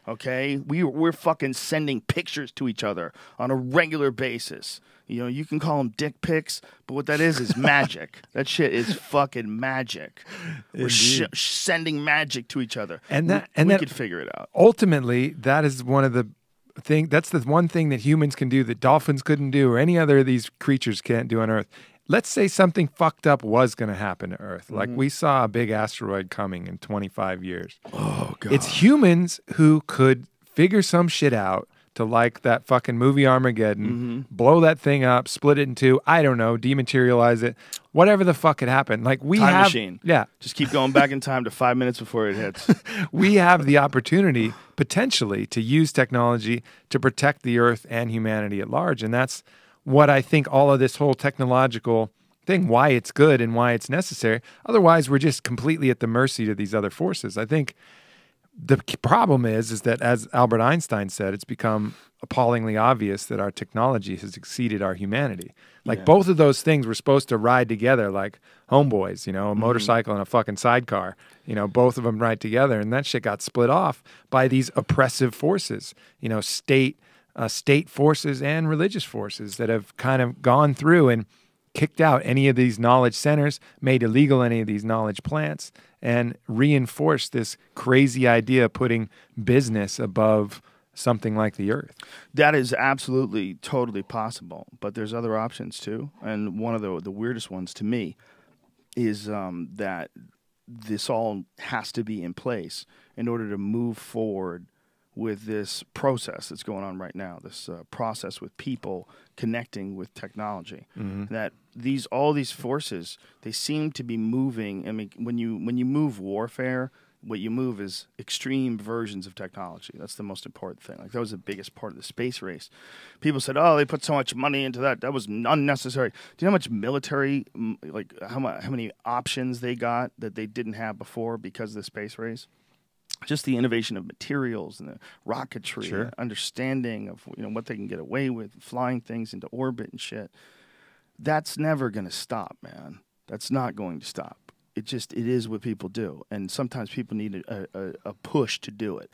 Okay? We're fucking sending pictures to each other on a regular basis. You know, you can call them dick pics, but what that is magic. That shit is fucking magic. We're sending magic to each other. And we could figure it out. Ultimately, that is one of the that's the one thing that humans can do that dolphins couldn't do or any other of these creatures can't do on Earth. Let's say something fucked up was going to happen to Earth. Like we saw a big asteroid coming in 25 years. Oh, God. It's humans who could figure some shit out to, like that fucking movie Armageddon, blow that thing up, split it in two, I don't know, dematerialize it, whatever the fuck could happen. Like Time machine. Yeah. Just keep going back in time to 5 minutes before it hits. We have the opportunity potentially to use technology to protect the Earth and humanity at large. And that's what I think all of this whole technological thing, why it's good and why it's necessary. Otherwise, we're just completely at the mercy of these other forces. I think the problem is that, as Albert Einstein said, it's become appallingly obvious that our technology has exceeded our humanity. Like both of those things were supposed to ride together like homeboys, you know, a motorcycle and a fucking sidecar, you know, both of them ride together. And that shit got split off by these oppressive forces, you know, state forces and religious forces that have kind of gone through and kicked out any of these knowledge centers, made illegal any of these knowledge plants, and reinforced this crazy idea of putting business above something like the Earth. That is absolutely, totally possible. But there's other options too. And one of the weirdest ones to me is that this all has to be in place in order to move forward with this process that's going on right now, this process with people connecting with technology. That all these forces, they seem to be moving. I mean, when you move warfare, what you move is extreme versions of technology. That's the most important thing. Like that was the biggest part of the space race. People said, "Oh, they put so much money into that. That was unnecessary." Do you know how much military, like how many options they got that they didn't have before because of the space race? Just the innovation of materials and the rocketry, and understanding of what they can get away with, flying things into orbit and shit. That's never going to stop, man. That's not going to stop. It is what people do, and sometimes people need a push to do it.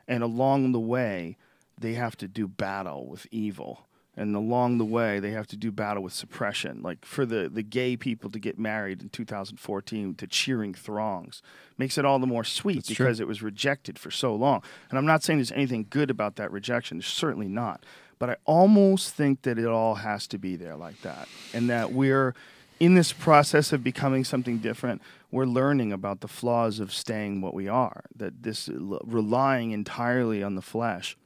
And along the way, they have to do battle with evil. And along the way, they have to do battle with suppression. Like for the gay people to get married in 2014 to cheering throngs makes it all the more sweet because it was rejected for so long. And I'm not saying there's anything good about that rejection. There's certainly not. But I almost think that it all has to be there like that. And that we're in this process of becoming something different. We're learning about the flaws of staying what we are. That this relying entirely on the flesh,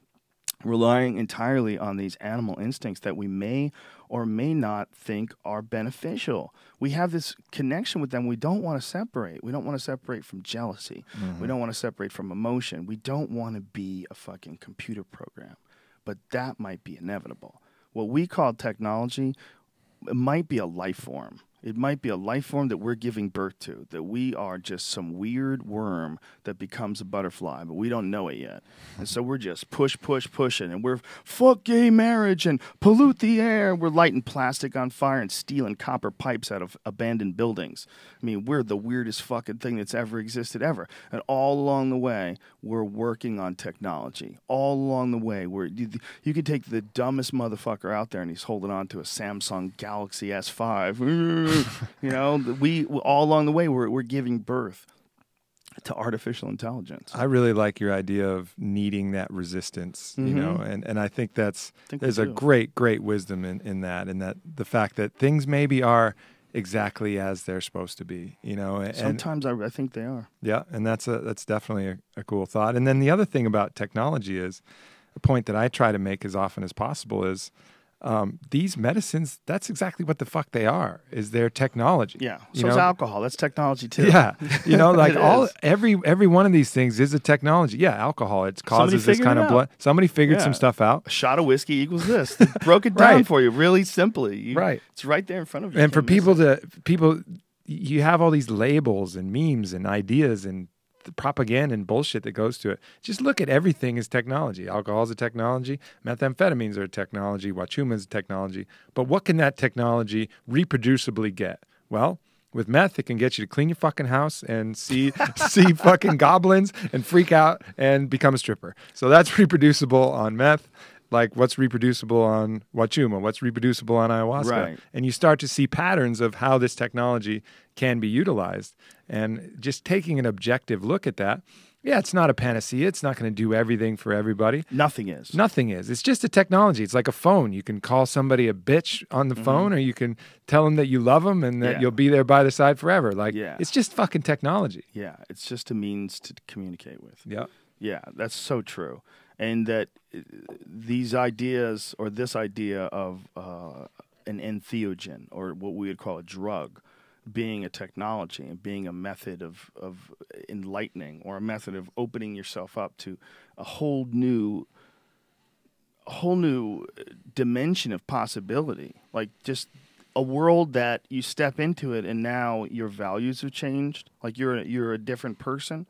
relying entirely on these animal instincts that we may or may not think are beneficial. We have this connection with them we don't want to separate. We don't want to separate from jealousy. We don't want to separate from emotion. We don't want to be a fucking computer program. But that might be inevitable. What we call technology, it might be a life form. It might be a life form that we're giving birth to, that we are just some weird worm that becomes a butterfly, but we don't know it yet. And so we're just pushing, and we're fuck gay marriage and pollute the air. We're lighting plastic on fire and stealing copper pipes out of abandoned buildings. I mean, we're the weirdest fucking thing that's ever existed ever. And all along the way, we're working on technology. All along the way, you could take the dumbest motherfucker out there and he's holding on to a Samsung Galaxy S5. You know, we all along the way we're giving birth to artificial intelligence. I really like your idea of needing that resistance, you know, and I think there's a great wisdom in that, and that the fact that things maybe are exactly as they're supposed to be, you know. And sometimes I think they are. Yeah, and that's definitely a cool thought. And then the other thing about technology is a point that I try to make as often as possible is these medicines, that's exactly what the fuck they are, is their technology. Yeah. So is alcohol. That's technology too. Yeah. You know, like every one of these things is a technology. Yeah, alcohol, it causes this kind of blood. Somebody figured some stuff out. A shot of whiskey equals this. They broke it down for you really simply. Right. It's right there in front of you. And for people you have all these labels and memes and ideas and the propaganda and bullshit that goes to it. Just look at everything as technology. Alcohol is a technology. Methamphetamines are a technology. Wachuma is a technology. But what can that technology reproducibly get? Well, with meth, it can get you to clean your fucking house and see fucking goblins and freak out and become a stripper. So that's reproducible on meth. Like what's reproducible on Wachuma, what's reproducible on ayahuasca. Right. And you start to see patterns of how this technology can be utilized. And just taking an objective look at that, yeah, it's not a panacea. It's not going to do everything for everybody. Nothing is. Nothing is. It's just a technology. It's like a phone. You can call somebody a bitch on the phone, or you can tell them that you love them and that you'll be there by their side forever. Like, it's just fucking technology. Yeah, it's just a means to communicate with. Yeah. Yeah, that's so true. And that these ideas, or this idea of an entheogen, or what we would call a drug, being a technology and being a method of enlightening, or a method of opening yourself up to a whole new dimension of possibility. Like just a world that you step into it and now your values have changed. Like you're a different person.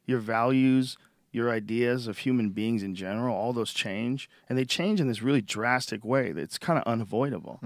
Your values, your ideas of human beings in general, all those change. And they change in this really drastic way that's kind of unavoidable.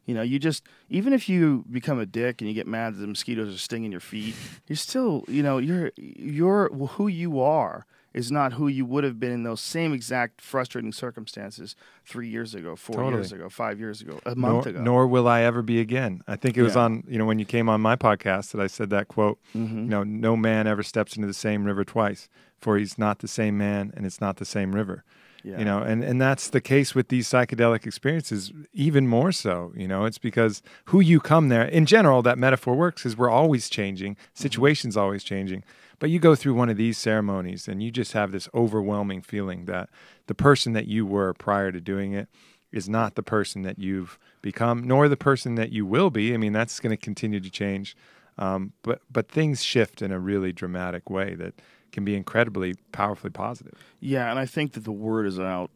You know, you just, even if you become a dick and you get mad that the mosquitoes are stinging your feet, you're still, you know, you're who you are is not who you would have been in those same exact frustrating circumstances 3 years ago, 4 years ago, 5 years ago, a month ago. Nor will I ever be again. I think it was on, you know, when you came on my podcast that I said that quote, you know, no man ever steps into the same river twice, for he's not the same man and it's not the same river. Yeah. You know, and that's the case with these psychedelic experiences, even more so. You know, it's because who you come there, in general, that metaphor works is we're always changing, situations always changing. But you go through one of these ceremonies and you just have this overwhelming feeling that the person that you were prior to doing it is not the person that you've become, nor the person that you will be. I mean, that's going to continue to change. But things shift in a really dramatic way that can be incredibly powerfully positive. Yeah, and I think that the word is out.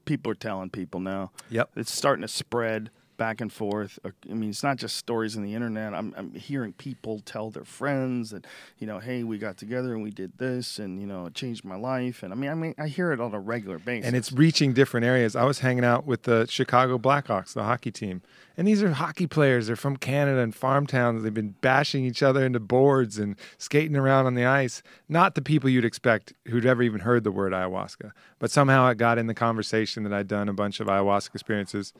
People are telling people now. Yep. It's starting to spread. back and forth. I mean, it's not just stories on the internet. I'm hearing people tell their friends that, hey, we got together and we did this, and it changed my life. And I mean, I hear it on a regular basis. And it's reaching different areas. I was hanging out with the Chicago Blackhawks, the hockey team, and these are hockey players. They're from Canada and farm towns. They've been bashing each other into boards and skating around on the ice. Not the people you'd expect who'd ever even heard the word ayahuasca, but somehow it got in the conversation that I'd done a bunch of ayahuasca experiences.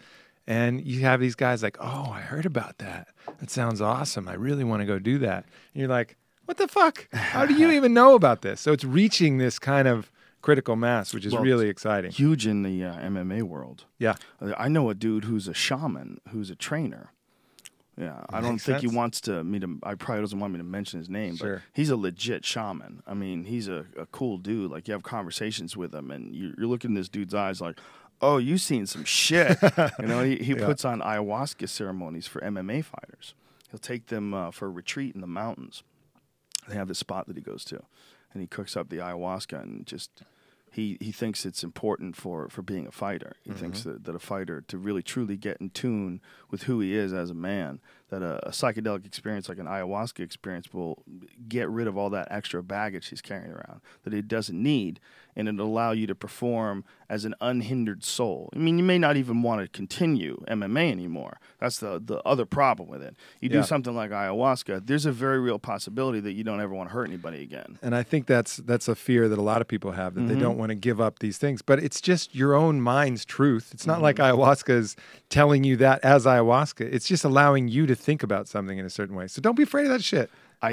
And you have these guys like, oh, I heard about that. That sounds awesome. I really want to go do that. And you're like, what the fuck? How do you even know about this? So it's reaching this kind of critical mass, which is really exciting. Huge in the MMA world. Yeah. I know a dude who's a shaman, who's a trainer. Yeah, I don't think he wants me to. I probably doesn't want me to mention his name, but he's a legit shaman. I mean, he's a cool dude. Like, you have conversations with him, and you're looking in this dude's eyes like, oh, you've seen some shit. He puts on ayahuasca ceremonies for MMA fighters. He'll take them for a retreat in the mountains. They have this spot that he goes to, and he cooks up the ayahuasca, and just he thinks it's important for being a fighter. He thinks that a fighter, to really truly get in tune with who he is as a man, that a psychedelic experience like an ayahuasca experience will get rid of all that extra baggage he's carrying around that he doesn't need, and it'll allow you to perform as an unhindered soul. I mean, you may not even want to continue MMA anymore. That's the other problem with it. You do something like ayahuasca, there's a very real possibility that you don't ever want to hurt anybody again. And I think that's a fear that a lot of people have, that they don't want to give up these things. But it's just your own mind's truth. It's not like ayahuasca is telling you that as ayahuasca. It's just allowing you to think about something in a certain way. So don't be afraid of that shit. I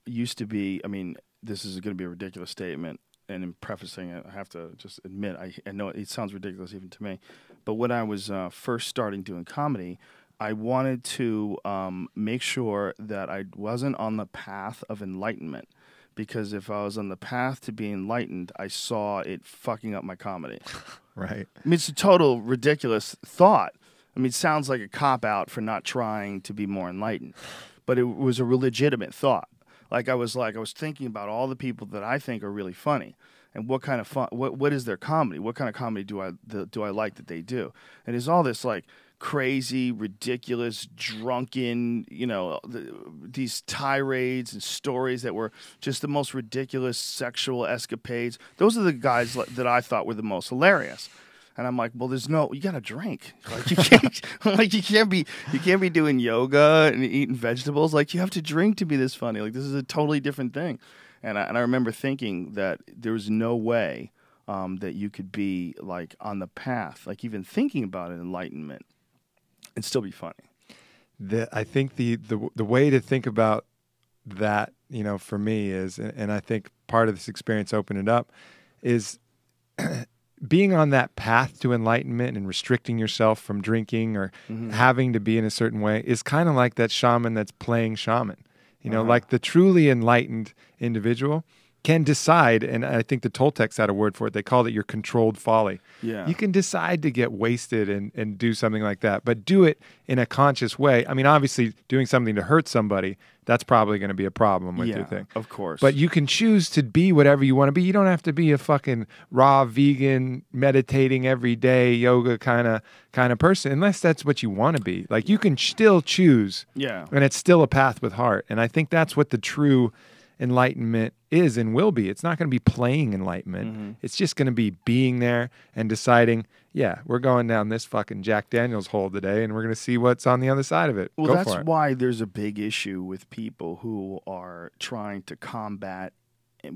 used to be, I mean, this is going to be a ridiculous statement, and in prefacing it, I have to just admit, I know it sounds ridiculous even to me, but when I was first starting doing comedy, I wanted to make sure that I wasn't on the path of enlightenment, because if I was on the path to be enlightened, I saw it fucking up my comedy. Right. I mean, it's a total ridiculous thought. I mean, it sounds like a cop-out for not trying to be more enlightened, but it was a legitimate thought. I was thinking about all the people that I think are really funny, and what kind of fun, what is their comedy? What kind of comedy do I like that they do? And there's all this like crazy, ridiculous, drunken, these tirades and stories that were just the most ridiculous sexual escapades. Those are the guys that I thought were the most hilarious. And I'm like, well, you gotta drink. Like, you can't be doing yoga and eating vegetables. Like, you have to drink to be this funny. Like, this is a totally different thing. And I remember thinking that there was no way that you could be like on the path, like even thinking about an enlightenment, and still be funny. I think the way to think about that, for me is, and I think part of this experience opened it up, is being on that path to enlightenment and restricting yourself from drinking or having to be in a certain way is kind of like that shaman that's playing shaman. Like the truly enlightened individual can decide, and I think the Toltecs had a word for it. They called it your controlled folly. Yeah. You can decide to get wasted and do something like that, but do it in a conscious way. I mean, obviously, doing something to hurt somebody, that's probably going to be a problem with your thing. Of course. But you can choose to be whatever you want to be. You don't have to be a fucking raw vegan, meditating every day, yoga kind of person, unless that's what you want to be. Like, you can still choose. Yeah. And it's still a path with heart. And I think that's what the true enlightenment is and will be. It's not going to be playing enlightenment. It's just going to be being there and deciding, yeah, we're going down this fucking Jack Daniels hole today, and we're going to see what's on the other side of it. Well, that's why there's a big issue with people who are trying to combat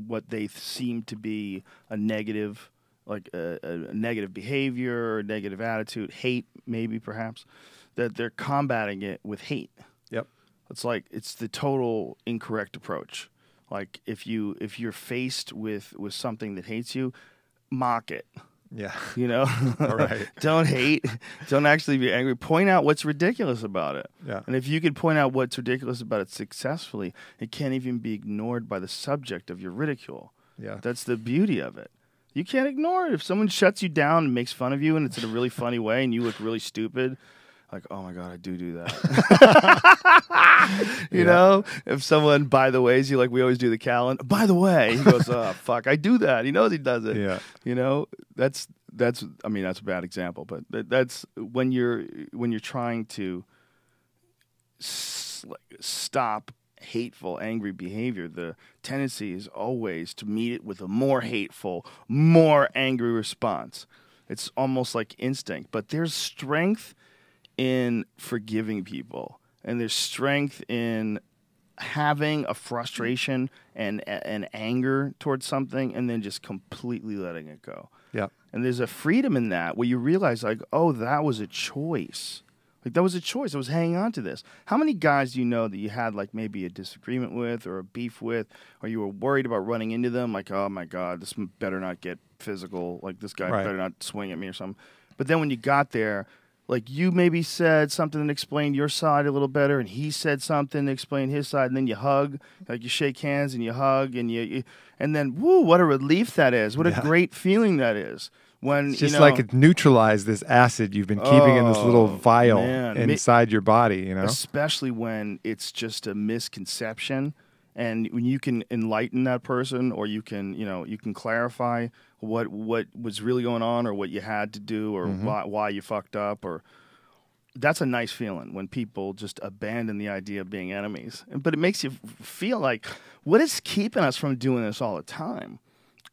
what they seem to be a negative, like a negative behavior or negative attitude, hate maybe perhaps, that they're combating it with hate. Yep. It's the total incorrect approach. Like, if you're faced with something that hates you, mock it. Yeah. All right. Don't hate. Don't actually be angry. Point out what's ridiculous about it. Yeah. And if you could point out what's ridiculous about it successfully, it can't even be ignored by the subject of your ridicule. Yeah. That's the beauty of it. You can't ignore it. If someone shuts you down and makes fun of you and it's in a really funny way and you look really stupid, like, oh my God, I do that. You know, if someone, by the way, we always do the Callan, by the way, he goes, oh, fuck, I do that. He knows he does it. Yeah. That's that's a bad example, but that's when you're trying to stop hateful, angry behavior, the tendency is always to meet it with a more hateful, more angry response. It's almost like instinct, but there's strength in forgiving people, and there's strength in having a frustration and anger towards something and then just completely letting it go. Yeah. And there's a freedom in that where you realize, like, oh, that was a choice. Like, that was a choice. I was hanging on to this. How many guys do you know that you had, like, maybe a disagreement with or a beef with, or you were worried about running into them? Like, oh, my God, this better not get physical. Like, this guy better not swing at me or something. But then when you got there, like, you maybe said something that explained your side a little better, and he said something to explain his side, and then you hug, like you shake hands and you hug, and and then, woo, what a relief that is. What a great feeling that is. When, it's just like it neutralized this acid you've been keeping in this little vial inside your body, you know? Especially when it's just a misconception, and when you can enlighten that person, or you can clarify what was really going on, or what you had to do, or why you fucked up, or that's a nice feeling when people just abandon the idea of being enemies. But it makes you feel like, what is keeping us from doing this all the time?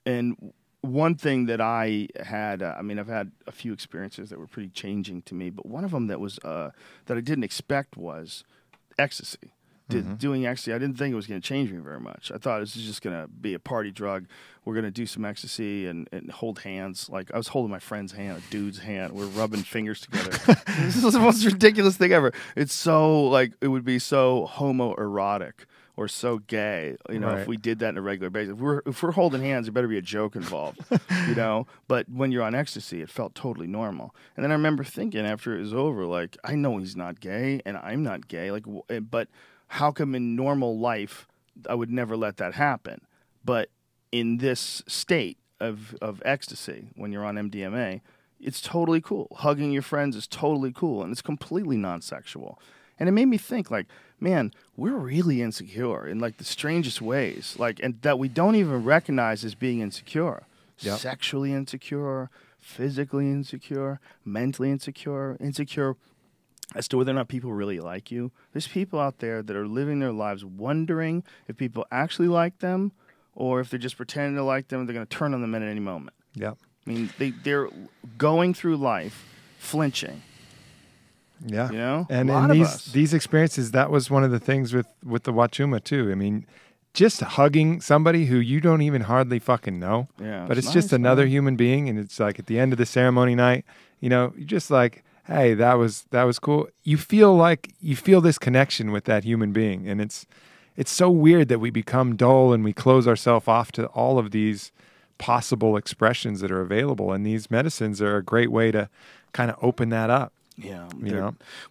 And one thing that I had, I've had a few experiences that were pretty changing to me, but one of them that was that I didn't expect was ecstasy. Doing ecstasy, I didn't think it was going to change me very much. I thought this was just going to be a party drug. We're going to do some ecstasy and hold hands. Like, I was holding my friend's hand, a dude's hand. We're rubbing fingers together. This is the most ridiculous thing ever. It's so, like, it would be so homoerotic or so gay, if we did that on a regular basis. If we're holding hands, there better be a joke involved, But when you're on ecstasy, it felt totally normal. And then I remember thinking after it was over, like, I know he's not gay, and I'm not gay, like, but how come in normal life I would never let that happen? But in this state of ecstasy, when you're on MDMA, it's totally cool. Hugging your friends is totally cool, and it's completely non-sexual. And it made me think, like, man, we're really insecure in, like, the strangest ways, like, and that we don't even recognize as being insecure. Yep. Sexually insecure, physically insecure, mentally insecure as to whether or not people really like you. There's people out there that are living their lives wondering if people actually like them, or if they're just pretending to like them, they're going to turn on them at any moment. Yep. I mean, they're going through life flinching. Yeah. And in these experiences, that was one of the things with the Wachuma too. I mean, just hugging somebody who you don't even hardly fucking know. Yeah. But it's nice, just another human being, and it's like at the end of the ceremony night, you're just like, hey, that was cool. You feel this connection with that human being, and it's so weird that we become dull and we close ourselves off to all of these possible expressions that are available, and these medicines are a great way to kind of open that up. Yeah,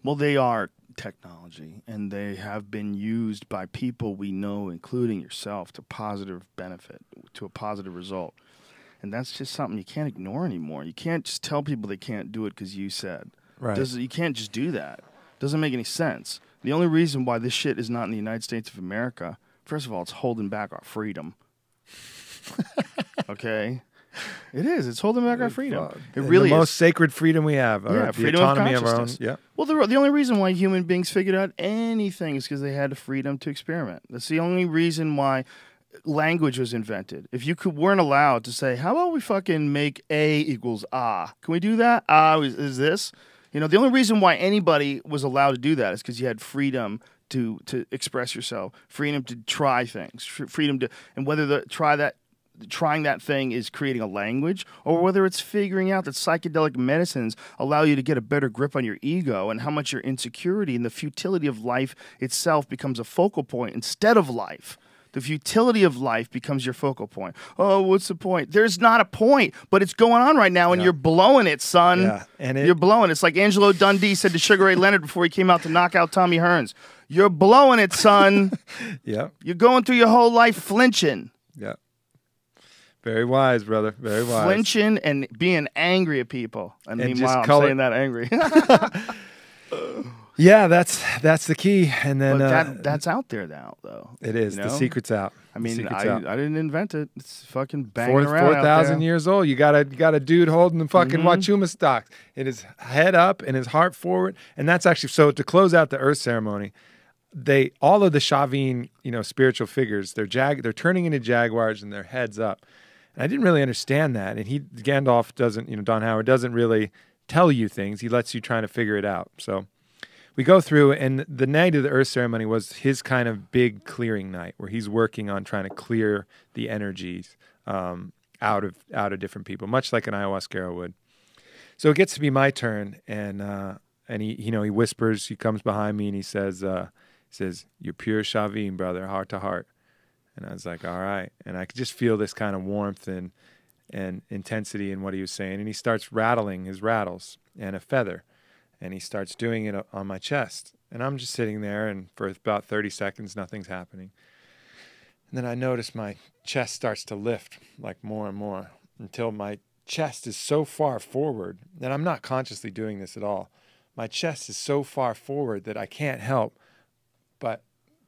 well, they are technology, and they have been used by people we know, including yourself, to positive benefit, to a positive result. And that's just something you can't ignore anymore. You can't just tell people they can't do it because you said. Right. You can't just do that. Doesn't make any sense. The only reason why this shit is not in the United States of America, first of all, it's holding back our freedom. Okay? It is. It's holding back our freedom. It really is. The most sacred freedom we have. Yeah, freedom the autonomy of consciousness. Of our own. Yeah. Well, the only reason why human beings figured out anything is because they had the freedom to experiment. That's the only reason why language was invented. If you weren't allowed to say, how about we fucking make A equals ah? Can we do that? Ah is this? The only reason why anybody was allowed to do that is because you had freedom to express yourself, freedom to try things, freedom to, and whether trying that thing is creating a language, or whether it's figuring out that psychedelic medicines allow you to get a better grip on your ego and how much your insecurity and the futility of life itself becomes a focal point instead of life. The futility of life becomes your focal point. Oh, what's the point? There's not a point, but it's going on right now, and you're blowing it, son. Yeah. And you're blowing it. It's like Angelo Dundee said to Sugar Ray Leonard before he came out to knock out Tommy Hearns. You're blowing it, son. Yeah. You're going through your whole life flinching. Yeah. Very wise, brother. Very wise. Flinching and being angry at people. And meanwhile, I'm saying that angry. Yeah, that's the key. And then But that's out there now, though. it is. You The know? secret's out. I mean, Secret's I out. didn't invent it. It's fucking banging around 4,000 out there. years old. You got a dude holding the fucking Wachuma stalks. It is head up and his heart forward. And that's actually, so to close out the earth ceremony, all of the Shavin, spiritual figures, they're turning into jaguars and their heads up. And I didn't really understand that. And Gandalf doesn't, Don Howard doesn't really tell you things. He lets you try to figure it out. So we go through, and the night of the earth ceremony was his kind of big clearing night where he's working on trying to clear the energies out of different people, much like an ayahuasca would. So it gets to be my turn, and he whispers. He comes behind me and he says, "You're pure Shavin, brother, heart to heart." And I was like, "All right." And I could just feel this kind of warmth and intensity in what he was saying. And he starts rattling his rattles and a feather. And he starts doing it on my chest. And I'm just sitting there, and for about 30 seconds, nothing's happening. And then I notice my chest starts to lift, like more and more, until my chest is so far forward, and I'm not consciously doing this at all. My chest is so far forward that I can't help but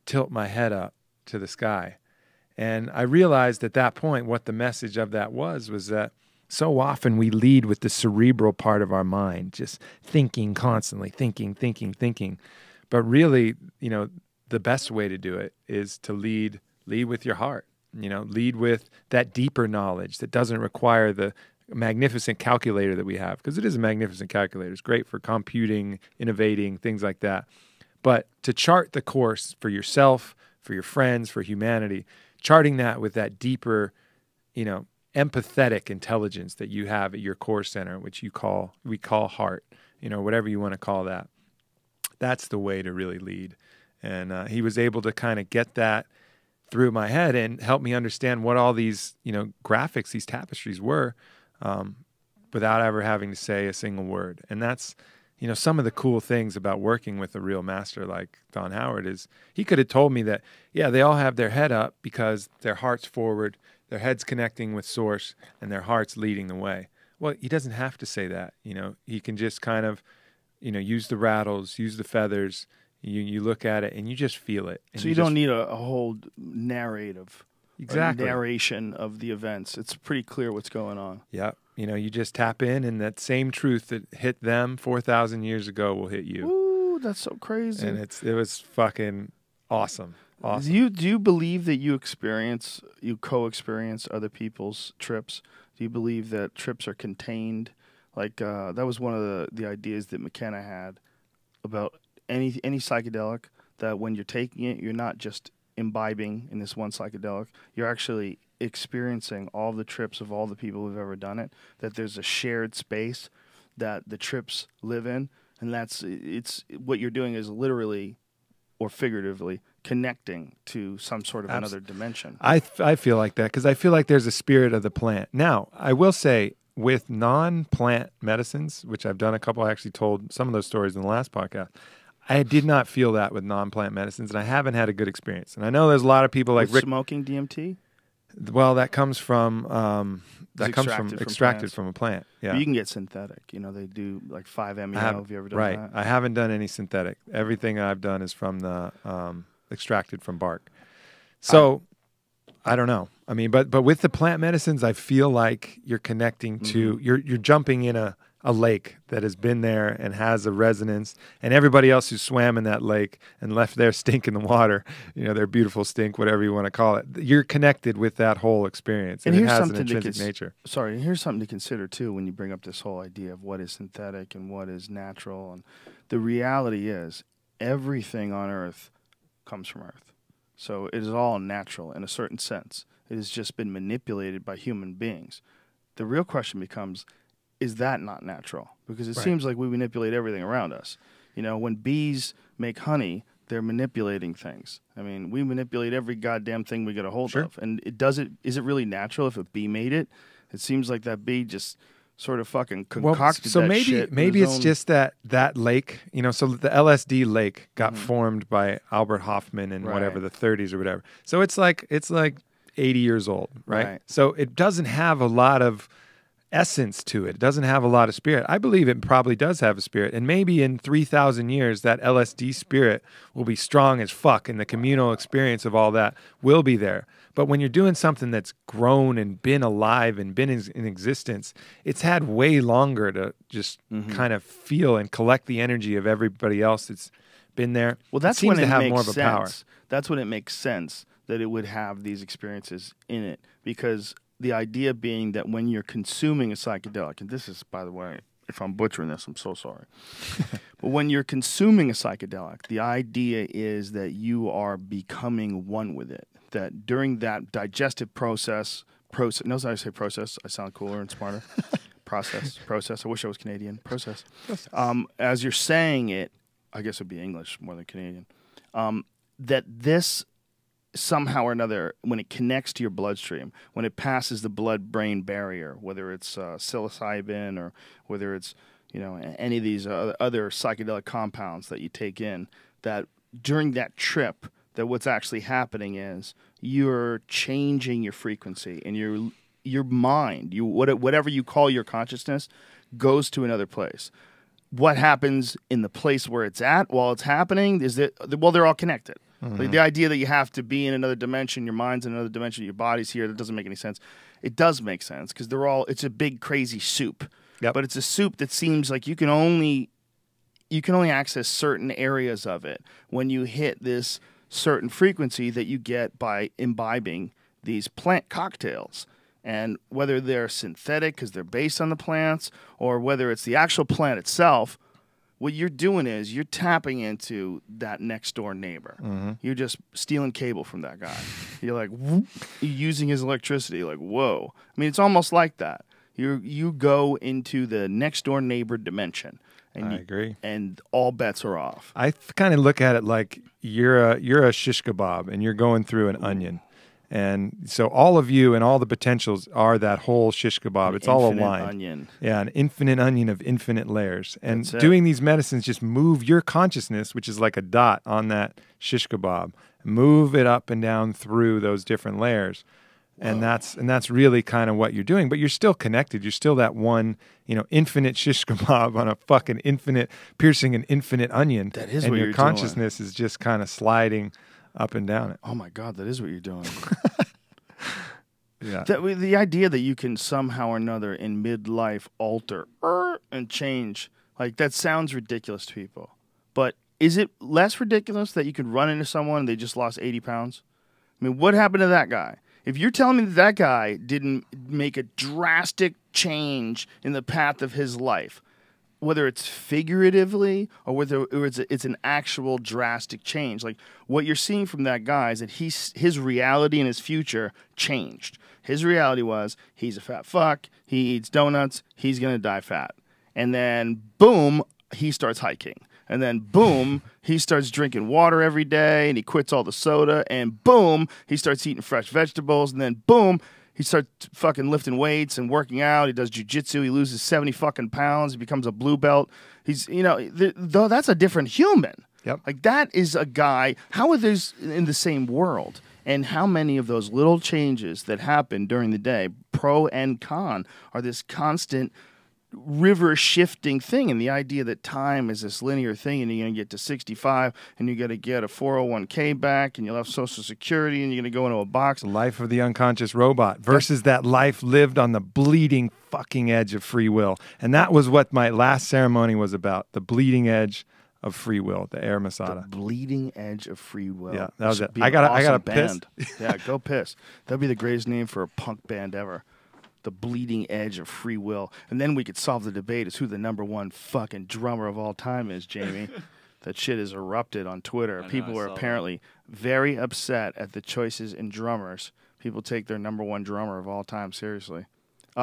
tilt my head up to the sky. And I realized at that point what the message of that was that so often we lead with the cerebral part of our mind, just thinking constantly, thinking. But really, the best way to do it is to lead with your heart, lead with that deeper knowledge that doesn't require the magnificent calculator that we have, because it is a magnificent calculator. It's great for computing, innovating, things like that. But to chart the course for yourself, for your friends, for humanity, charting that with that deeper, empathetic intelligence that you have at your core center, which we call heart, whatever you want to call that. That's the way to really lead. And he was able to kind of get that through my head and help me understand what all these, graphics, these tapestries were, without ever having to say a single word. And that's, some of the cool things about working with a real master like Don Howard is he could have told me that, yeah, they all have their head up because their heart's forward, their head's connecting with source, and their heart's leading the way. Well, he doesn't have to say that. He can just kind of, use the rattles, use the feathers. You look at it and you just feel it. And so you don't need a whole narrative, exactly, narration of the events. It's pretty clear what's going on. Yeah. You just tap in, and that same truth that hit them 4,000 years ago will hit you. Ooh, that's so crazy. And it was fucking awesome. Awesome. Do you believe that you co-experience other people's trips? Do you believe that trips are contained? Like that was one of the ideas that McKenna had about any psychedelic, that when you're taking it, you're not just imbibing in this one psychedelic. You're actually experiencing all the trips of all the people who've ever done it, that there's a shared space that the trips live in, and it's what you're doing is literally or figuratively connecting to some sort of another dimension. I feel like that because I feel like there's a spirit of the plant. Now, I will say with non-plant medicines, which I've done a couple, I actually told some of those stories in the last podcast, I did not feel that with non-plant medicines, and I haven't had a good experience. And I know there's a lot of people like Rick smoking DMT. Well, that comes from extracted from a plant. Yeah, but you can get synthetic. They do like 5-MeO. Have you ever done that? I haven't done any synthetic. Everything I've done is from the extracted from bark. So I don't know. I mean, but with the plant medicines, I feel like you're connecting to you're jumping in a lake that has been there and has a resonance, and everybody else who swam in that lake and left their stink in the water, their beautiful stink, whatever you want to call it, you're connected with that whole experience, and it has an intrinsic nature. Sorry, here's something to consider too when you bring up this whole idea of what is synthetic and what is natural. And the reality is everything on Earth comes from Earth. So it is all natural in a certain sense. It has just been manipulated by human beings. The real question becomes, is that not natural? Because it seems like we manipulate everything around us. When bees make honey, they're manipulating things. I mean, we manipulate every goddamn thing we get a hold of. And is it really natural if a bee made it? It seems like that bee just sort of fucking concocted so that maybe shit. Maybe it's just that lake, so the LSD lake got formed by Albert Hoffman in whatever, the 30s or whatever. So it's like 80 years old, right? So it doesn't have a lot of essence to it. It doesn't have a lot of spirit. I believe it probably does have a spirit. And maybe in 3,000 years, that LSD spirit will be strong as fuck, and the communal experience of all that will be there. But when you're doing something that's grown and been alive and been in existence, it's had way longer to just kind of feel and collect the energy of everybody else that's been there. Well, that's it seems when to it have makes more of a sense. power. That's when it makes sense that it would have these experiences in it, because the idea being that when you're consuming a psychedelic, and this is, by the way, if I'm butchering this, I'm so sorry. But when you're consuming a psychedelic, the idea is that you are becoming one with it. That during that digestive process, notice how I say process, I sound cooler and smarter. process. I wish I was Canadian. Process. As you're saying it, I guess it would be English more than Canadian, that this somehow or another, when it connects to your bloodstream, when it passes the blood-brain barrier, whether it's psilocybin or whether it's any of these other psychedelic compounds that you take in, that during that trip, that what's actually happening is you're changing your frequency, and your mind, whatever you call your consciousness, goes to another place. What happens in the place where it's at while it's happening is that, well, they're all connected. Like the idea that you have to be in another dimension, your mind's in another dimension, your body's here, that doesn't make any sense. It does make sense because it's a big crazy soup. Yep. But it's a soup that seems like you can only access certain areas of it when you hit this certain frequency that you get by imbibing these plant cocktails. And whether they're synthetic because they're based on the plants, or whether it's the actual plant itself, what you're doing is you're tapping into that next door neighbor. You're just stealing cable from that guy. You're like, whoop, you're using his electricity. Like, whoa. I mean, it's almost like that. You go into the next door neighbor dimension. And I agree. And all bets are off. I kind of look at it like you're a shish kebab and you're going through an onion. And so all of you and all the potentials are that whole shish kebab. It's all aligned. Onion. Yeah, an infinite onion of infinite layers. And doing these medicines just move your consciousness, which is like a dot on that shish kebab, move it up and down through those different layers. And that's really kind of what you're doing. But you're still connected. You're still that one, infinite shish kebab on a fucking infinite, piercing an infinite onion. That is and what your you're consciousness is just kind of sliding up and down it. Oh my God, that is what you're doing. Yeah. The idea that you can somehow or another in midlife alter and change, like that sounds ridiculous to people. But is it less ridiculous that you could run into someone and they just lost 80 pounds? I mean, what happened to that guy? If you're telling me that guy didn't make a drastic change in the path of his life, whether it's figuratively or whether it's an actual drastic change, like what you're seeing from that guy is that his reality and his future changed. His reality was he's a fat fuck, he eats donuts, he's going to die fat. And then, boom, he starts hiking. And then, boom, he starts drinking water every day, and he quits all the soda. And boom, he starts eating fresh vegetables. And then, boom, he starts fucking lifting weights and working out. He does jujitsu. He loses 70 fucking pounds. He becomes a blue belt. He's, though that's a different human. Yep. Like, that is a guy. How are those in the same world? And how many of those little changes that happen during the day, pro and con, are this constant river shifting thing? And the idea that time is this linear thing, and you're going to get to 65 and you're going to get a 401k back and you'll have Social Security and you're going to go into a box. Life of the unconscious robot versus that life lived on the bleeding fucking edge of free will. And that was what my last ceremony was about, the bleeding edge of free will, the air masada. The bleeding edge of free will. Yeah, that was it. Be I an gotta awesome piss. band. Yeah, go piss. That'd be the greatest name for a punk band ever. The bleeding edge of free will. And then we could solve the debate as who the number one fucking drummer of all time is, Jamie. That shit has erupted on Twitter. People are apparently very upset at the choices in drummers. People take their number one drummer of all time seriously.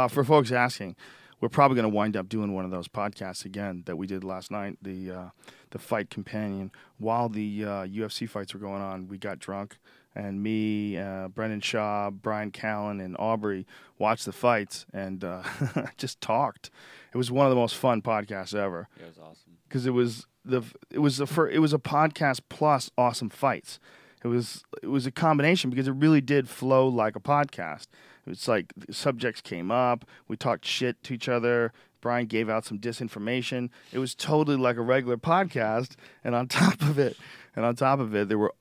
For folks asking, we're probably going to wind up doing one of those podcasts again that we did last night, the Fight Companion. While the UFC fights were going on, we got drunk. And me, Brendan Shaw, Brian Callen, and Aubrey watched the fights and just talked. It was one of the most fun podcasts ever. It was awesome because it was a podcast plus awesome fights. It was a combination because it really did flow like a podcast. It's like subjects came up. We talked shit to each other. Brian gave out some disinformation. It was totally like a regular podcast. And on top of it, there were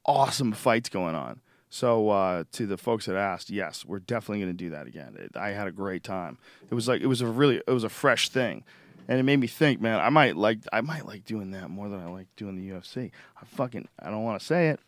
awesome fights going on. So to the folks that asked, yes, we're definitely going to do that again. I had a great time. It was a fresh thing. And it made me think, man, I might like doing that more than I like doing the UFC. I don't want to say it,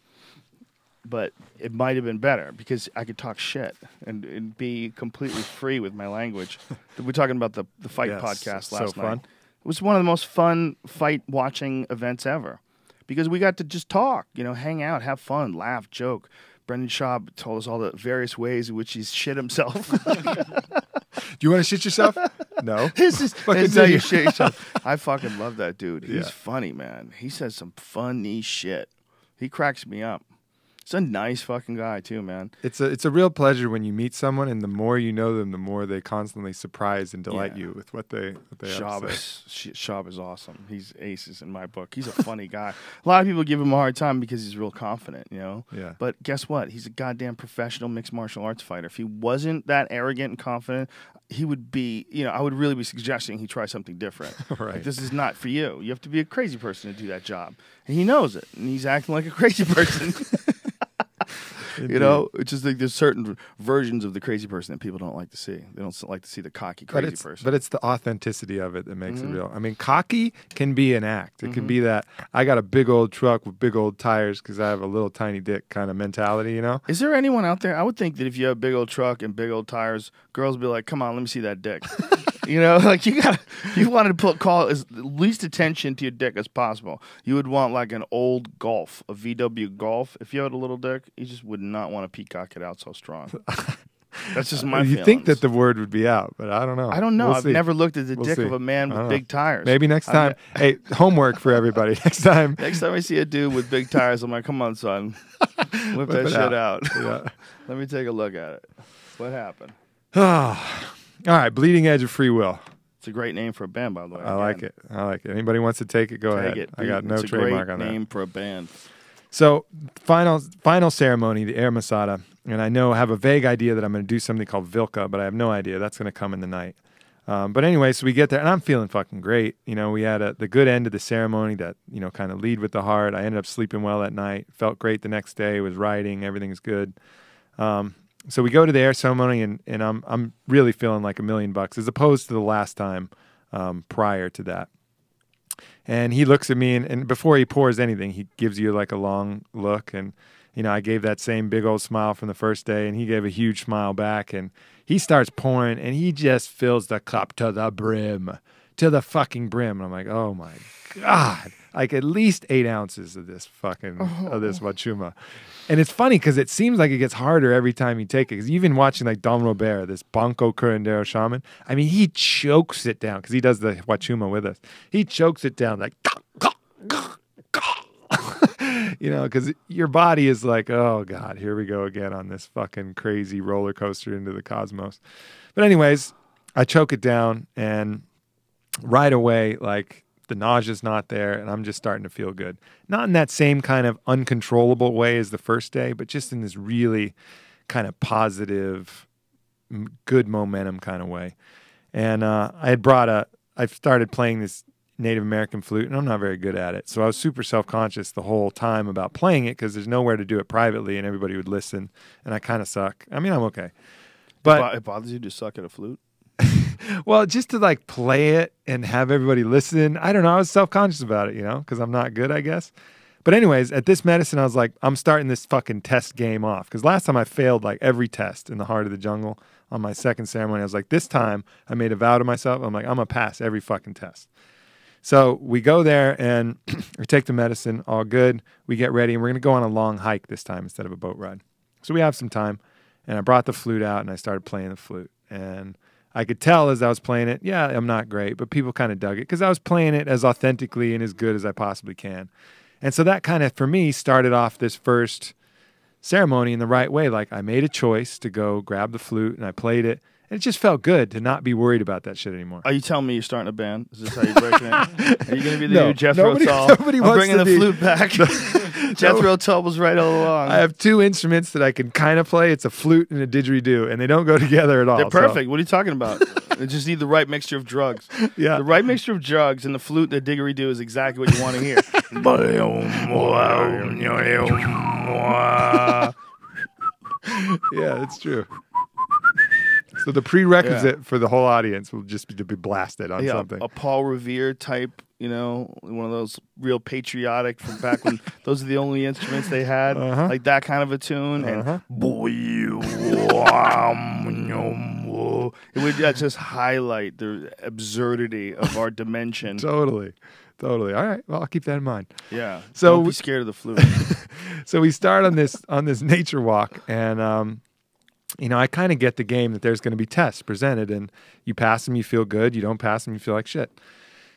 but it might have been better because I could talk shit and be completely free with my language. We're talking about the fight podcast last night. Fun. It was one of the most fun fight watching events ever because we got to just talk, hang out, have fun, laugh, joke. Brendan Schaub told us all the various ways in which he's shit himself. Do you want to shit yourself? No. This is how you shit yourself. I fucking love that dude. He's funny, man. He says some funny shit. He cracks me up. He's a nice fucking guy too, man. It's a real pleasure when you meet someone, and the more you know them, the more they constantly surprise and delight you with what they have to say. Schaub is awesome. He's aces in my book. He's a funny guy. A lot of people give him a hard time because he's real confident, Yeah. But guess what? He's a goddamn professional mixed martial arts fighter. If he wasn't that arrogant and confident, he would be, I would really be suggesting he try something different. Right. Like, this is not for you. You have to be a crazy person to do that job. And he knows it. And he's acting like a crazy person. It's just like there's certain versions of the crazy person that people don't like to see. They don't like to see the cocky, crazy person. But it's the authenticity of it that makes it real. I mean, cocky can be an act. It can be that I got a big old truck with big old tires because I have a little tiny dick kind of mentality, Is there anyone out there? I would think that if you have a big old truck and big old tires, girls would be like, come on, let me see that dick. Like you wanted to call as least attention to your dick as possible. You would want like an old Golf, a VW Golf. If you had a little dick, you just would not want to peacock it out so strong. That's just my feelings. You think that the word would be out, but I don't know. I don't know. We'll I've see. never looked at the dick see. of a man with big tires. Maybe next time. Hey, homework for everybody. Next time I see a dude with big tires, I'm like, come on, son. Whip that shit out. Yeah. Let me take a look at it. What happened? All right, Bleeding Edge of Free Will. It's a great name for a band, by the way. I like it. Anybody wants to take it, go ahead. I got no trademark on that. It's a great name for a band. So, final ceremony, the Air Masada, and I have a vague idea that I'm going to do something called Vilka, but I have no idea. That's going to come in the night. But anyway, so we get there, and I'm feeling fucking great. We had the good end of the ceremony that, kind of lead with the heart. I ended up sleeping well that night. Felt great the next day. Was riding. Everything was good. So we go to the air ceremony, and I'm really feeling like $1 million as opposed to the last time prior to that. And he looks at me, and before he pours anything, he gives you like a long look. And, I gave that same big old smile from the first day, and he gave a huge smile back. And he starts pouring, and he just fills the cup to the brim, to the fucking brim. And I'm like, oh my God, like at least 8 ounces of this of this Wachuma. And it's funny because it seems like it gets harder every time you take it. Because even watching like Dom Robert, this Banco Curandero shaman, I mean, he chokes it down because he does the Wachuma with us. He chokes it down like, because your body is like, oh God, here we go again on this fucking crazy roller coaster into the cosmos. But anyways, I choke it down, and right away, like, the nausea's not there, and I'm just starting to feel good. Not in that same kind of uncontrollable way as the first day, but just in this really kind of positive, good momentum kind of way. And I started playing this Native American flute, and I'm not very good at it. So I was super self-conscious the whole time about playing it because there's nowhere to do it privately, and everybody would listen, and I kind of suck. I mean, I'm okay. But it bothers you to suck at a flute? Well, just to like play it and have everybody listen. I don't know. I was self-conscious about it, because I'm not good, I guess. But anyways, at this medicine, I was like, I'm starting this fucking test game off. Because last time I failed like every test in the heart of the jungle on my second ceremony. I was like, this time I made a vow to myself. I'm like, I'm going to pass every fucking test. So we go there and we take the medicine, all good. We get ready, and we're going to go on a long hike this time instead of a boat ride. So we have some time. And I brought the flute out, and I started playing the flute. And I could tell as I was playing it, yeah, I'm not great, but people kind of dug it because I was playing it as authentically and as good as I possibly can. And so that kind of, for me, started off this first ceremony in the right way. Like, I made a choice to go grab the flute, and I played it. And it just felt good to not be worried about that shit anymore. Are you telling me you're starting a band? Is this how you're breaking it? Are you going to be the new Jethro Tull? Nobody I'm wants bringing to the flute back. Jethro Tull was right all along. I have two instruments that I can kind of play. It's a flute and a didgeridoo, and they don't go together at all. They're perfect. What are you talking about? They just need the right mixture of drugs. Yeah. The right mixture of drugs and the flute and the didgeridoo is exactly what you want to hear. Yeah, it's true. So the prerequisite for the whole audience will just be to be blasted on something. A Paul Revere type, one of those real patriotic from back when those are the only instruments they had, like that kind of a tune. And it would just highlight the absurdity of our dimension. Totally. All right. Well, I'll keep that in mind. Yeah. So don't be scared of the flute. So we start on this nature walk, and I kind of get the game that there's going to be tests presented, and you pass them, you feel good. You don't pass them, you feel like shit.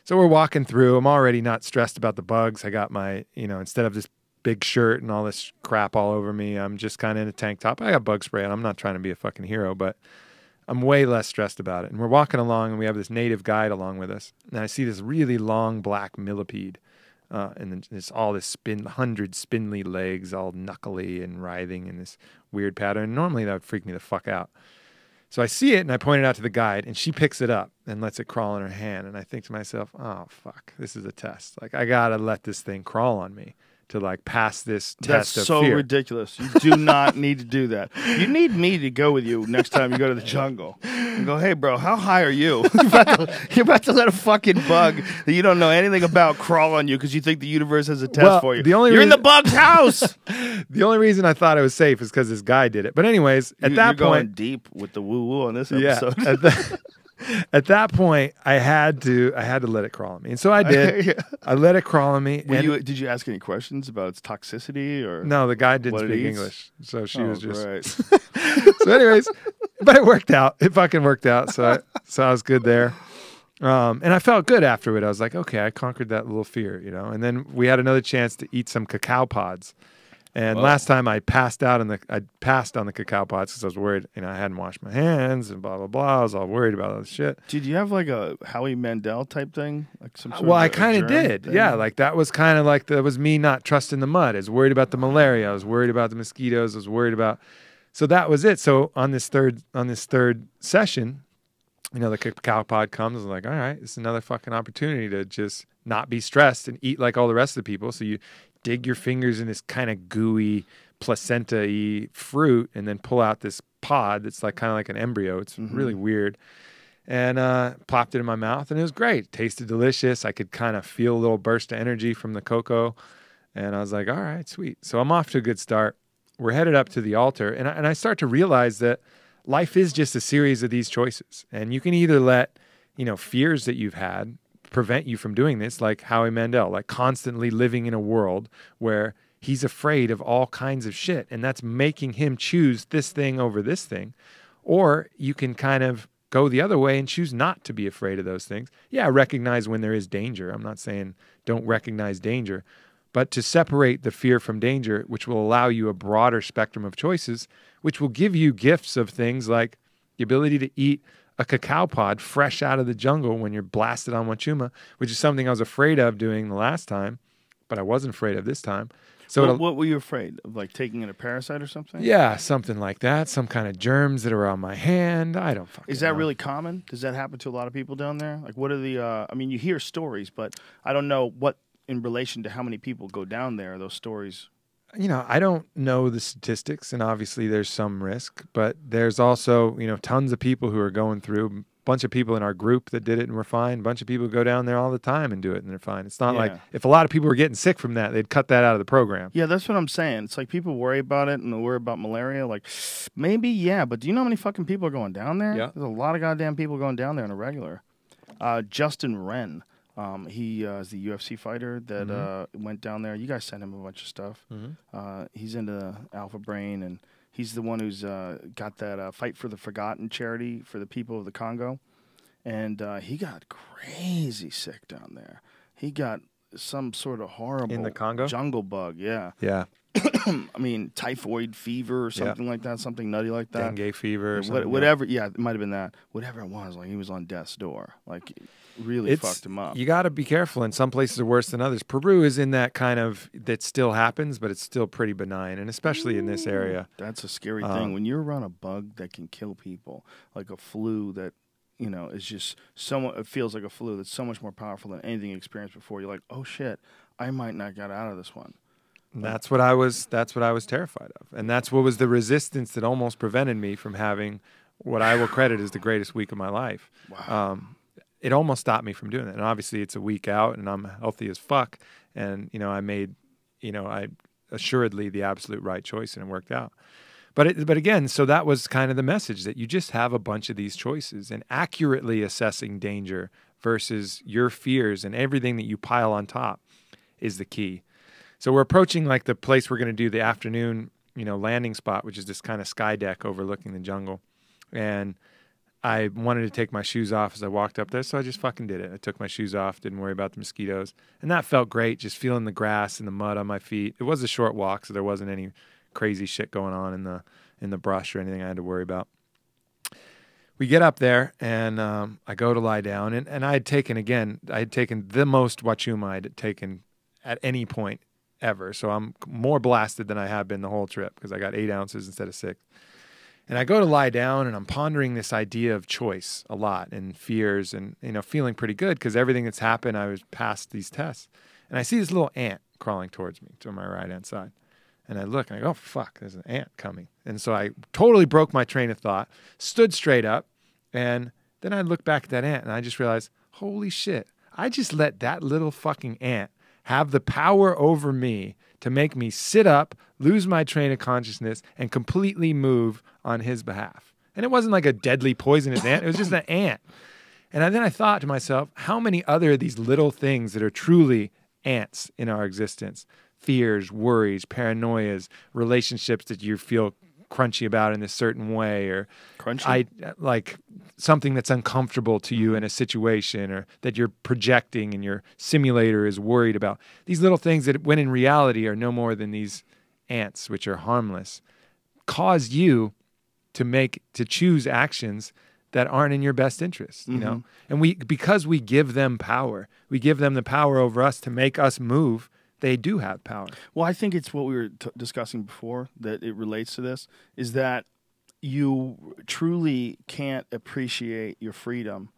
So we're walking through. I'm already not stressed about the bugs. I got my, instead of this big shirt and all this crap all over me, I'm just kind of in a tank top. I got bug spray, and I'm not trying to be a fucking hero, but I'm way less stressed about it. And we're walking along, and we have this native guide along with us. And I see this really long black millipede. And then there's all this 100 spindly legs, all knuckly and writhing in this weird pattern. Normally, that would freak me the fuck out. So I see it, and I point it out to the guide, and she picks it up and lets it crawl in her hand. And I think to myself, oh, fuck, this is a test. Like, I got to let this thing crawl on me to, like, pass this test of fear. That's so ridiculous. You do not need to do that. You need me to go with you next time you go to the jungle and go, hey, bro, how high are you? You're about to let a fucking bug that you don't know anything about crawl on you because you think the universe has a test for you. You're in the bug's house. The only reason I thought it was safe is because this guy did it. But anyways, at that point... You're going deep with the woo-woo on this episode. Yeah, at that point, I had to let it crawl on me, and so I did. Yeah. I let it crawl on me. Did you ask any questions about its toxicity or? No, the guy didn't speak English, so she was just. Right. So, anyways, but it worked out. It fucking worked out. So I was good there, and I felt good after it. I was like, okay, I conquered that little fear, And then we had another chance to eat some cacao pods. And last time I passed on the cacao pods because I was worried, I hadn't washed my hands and blah, blah, blah. I was all worried about all this shit. Did you have like a Howie Mandel type thing? Like some sort well, of I kind of did. Thing? Yeah, like that was kind of like, that was me not trusting the mud. I was worried about the malaria. I was worried about the mosquitoes. I was worried about, so that was it. So on this third session, the cacao pod comes. I was like, all right, it's another fucking opportunity to just not be stressed and eat like all the rest of the people. So you dig your fingers in this kind of gooey, placenta-y fruit and then pull out this pod that's like kind of like an embryo. It's really weird. And popped it in my mouth, and it was great. It tasted delicious. I could kind of feel a little burst of energy from the cocoa. And I was like, all right, sweet. So I'm off to a good start. We're headed up to the altar, and I start to realize that life is just a series of these choices. And you can either let, fears that you've had prevent you from doing this, like Howie Mandel, like constantly living in a world where he's afraid of all kinds of shit, and that's making him choose this thing over this thing. Or you can kind of go the other way and choose not to be afraid of those things. Yeah, recognize when there is danger. I'm not saying don't recognize danger, but to separate the fear from danger, which will allow you a broader spectrum of choices, which will give you gifts of things like the ability to eat a cacao pod fresh out of the jungle when you're blasted on Wachuma, which is something I was afraid of doing the last time, but I wasn't afraid of this time. So what were you afraid of, like taking in a parasite or something? Yeah, something like that. Some kind of germs that are on my hand. I don't fucking Is that know. really common? Does that happen to a lot of people down there? Like, what are the? You hear stories, but I don't know what in relation to how many people go down there. Those stories. I don't know the statistics, and obviously there's some risk, but there's also, tons of people who are going through, a bunch of people in our group that did it and were fine, a bunch of people who go down there all the time and do it and they're fine. It's not like if a lot of people were getting sick from that, they'd cut that out of the program. Yeah, that's what I'm saying. It's like people worry about it and they worry about malaria. Like, maybe, yeah, but do you know how many fucking people are going down there? Yeah. There's a lot of goddamn people going down there on a regular. Justin Wren. He is the UFC fighter that went down there. You guys sent him a bunch of stuff. He's into Alpha Brain, and he's the one who's got that Fight for the Forgotten charity for the people of the Congo. And he got crazy sick down there. He got some sort of horrible In the Congo? jungle bug, yeah. Yeah. Typhoid fever or something like that, something nutty like that. Dengue fever or something. Whatever, yeah, it might have been that. Whatever it was, like he was on death's door. Like, really fucked him up. You got to be careful. And some places are worse than others. Peru is in that kind of, that still happens, but it's still pretty benign. And especially in this area. That's a scary thing. When you're around a bug that can kill people, like a flu that, is just it feels like a flu that's so much more powerful than anything you experienced before. You're like, oh shit, I might not get out of this one. That's what I was terrified of. And that's what was the resistance that almost prevented me from having what I will credit as the greatest week of my life. Wow. It almost stopped me from doing that. And obviously it's a week out and I'm healthy as fuck. And, I made, I assuredly the absolute right choice and it worked out. But again, so that was kind of the message, that you just have a bunch of these choices, and accurately assessing danger versus your fears and everything that you pile on top is the key. So we're approaching like the place we're going to do the afternoon, landing spot, which is this kind of sky deck overlooking the jungle. And I wanted to take my shoes off as I walked up there, so I just fucking did it. I took my shoes off, didn't worry about the mosquitoes. And that felt great, just feeling the grass and the mud on my feet. It was a short walk, so there wasn't any crazy shit going on in the brush or anything I had to worry about. We get up there, and I go to lie down, and I had taken the most Wachuma I had taken at any point ever. So I'm more blasted than I have been the whole trip because I got 8 ounces instead of 6. And I go to lie down, and I'm pondering this idea of choice a lot and fears and, feeling pretty good because everything that's happened, I was past these tests. And I see this little ant crawling towards me to my right-hand side. And I look, and I go, oh, fuck, there's an ant coming. And so I totally broke my train of thought, stood straight up, and then I looked back at that ant, and I just realized, holy shit, I just let that little fucking ant have the power over me to make me sit up, lose my train of consciousness, and completely move on his behalf. And it wasn't like a deadly poisonous ant. It was just an ant. And then I thought to myself, how many other of these little things that are truly ants in our existence, fears, worries, paranoias, relationships that you feel crunchy about in a certain way, or like something that's uncomfortable to you in a situation, or that you're projecting and your simulator is worried about. These little things that, when in reality are no more than these ants, which are harmless, cause you to choose actions that aren't in your best interest, And because we give them power, we give them the power over us to make us move. They do have power. Well, I think it's what we were discussing before that it relates to this, is that you truly can't appreciate your freedom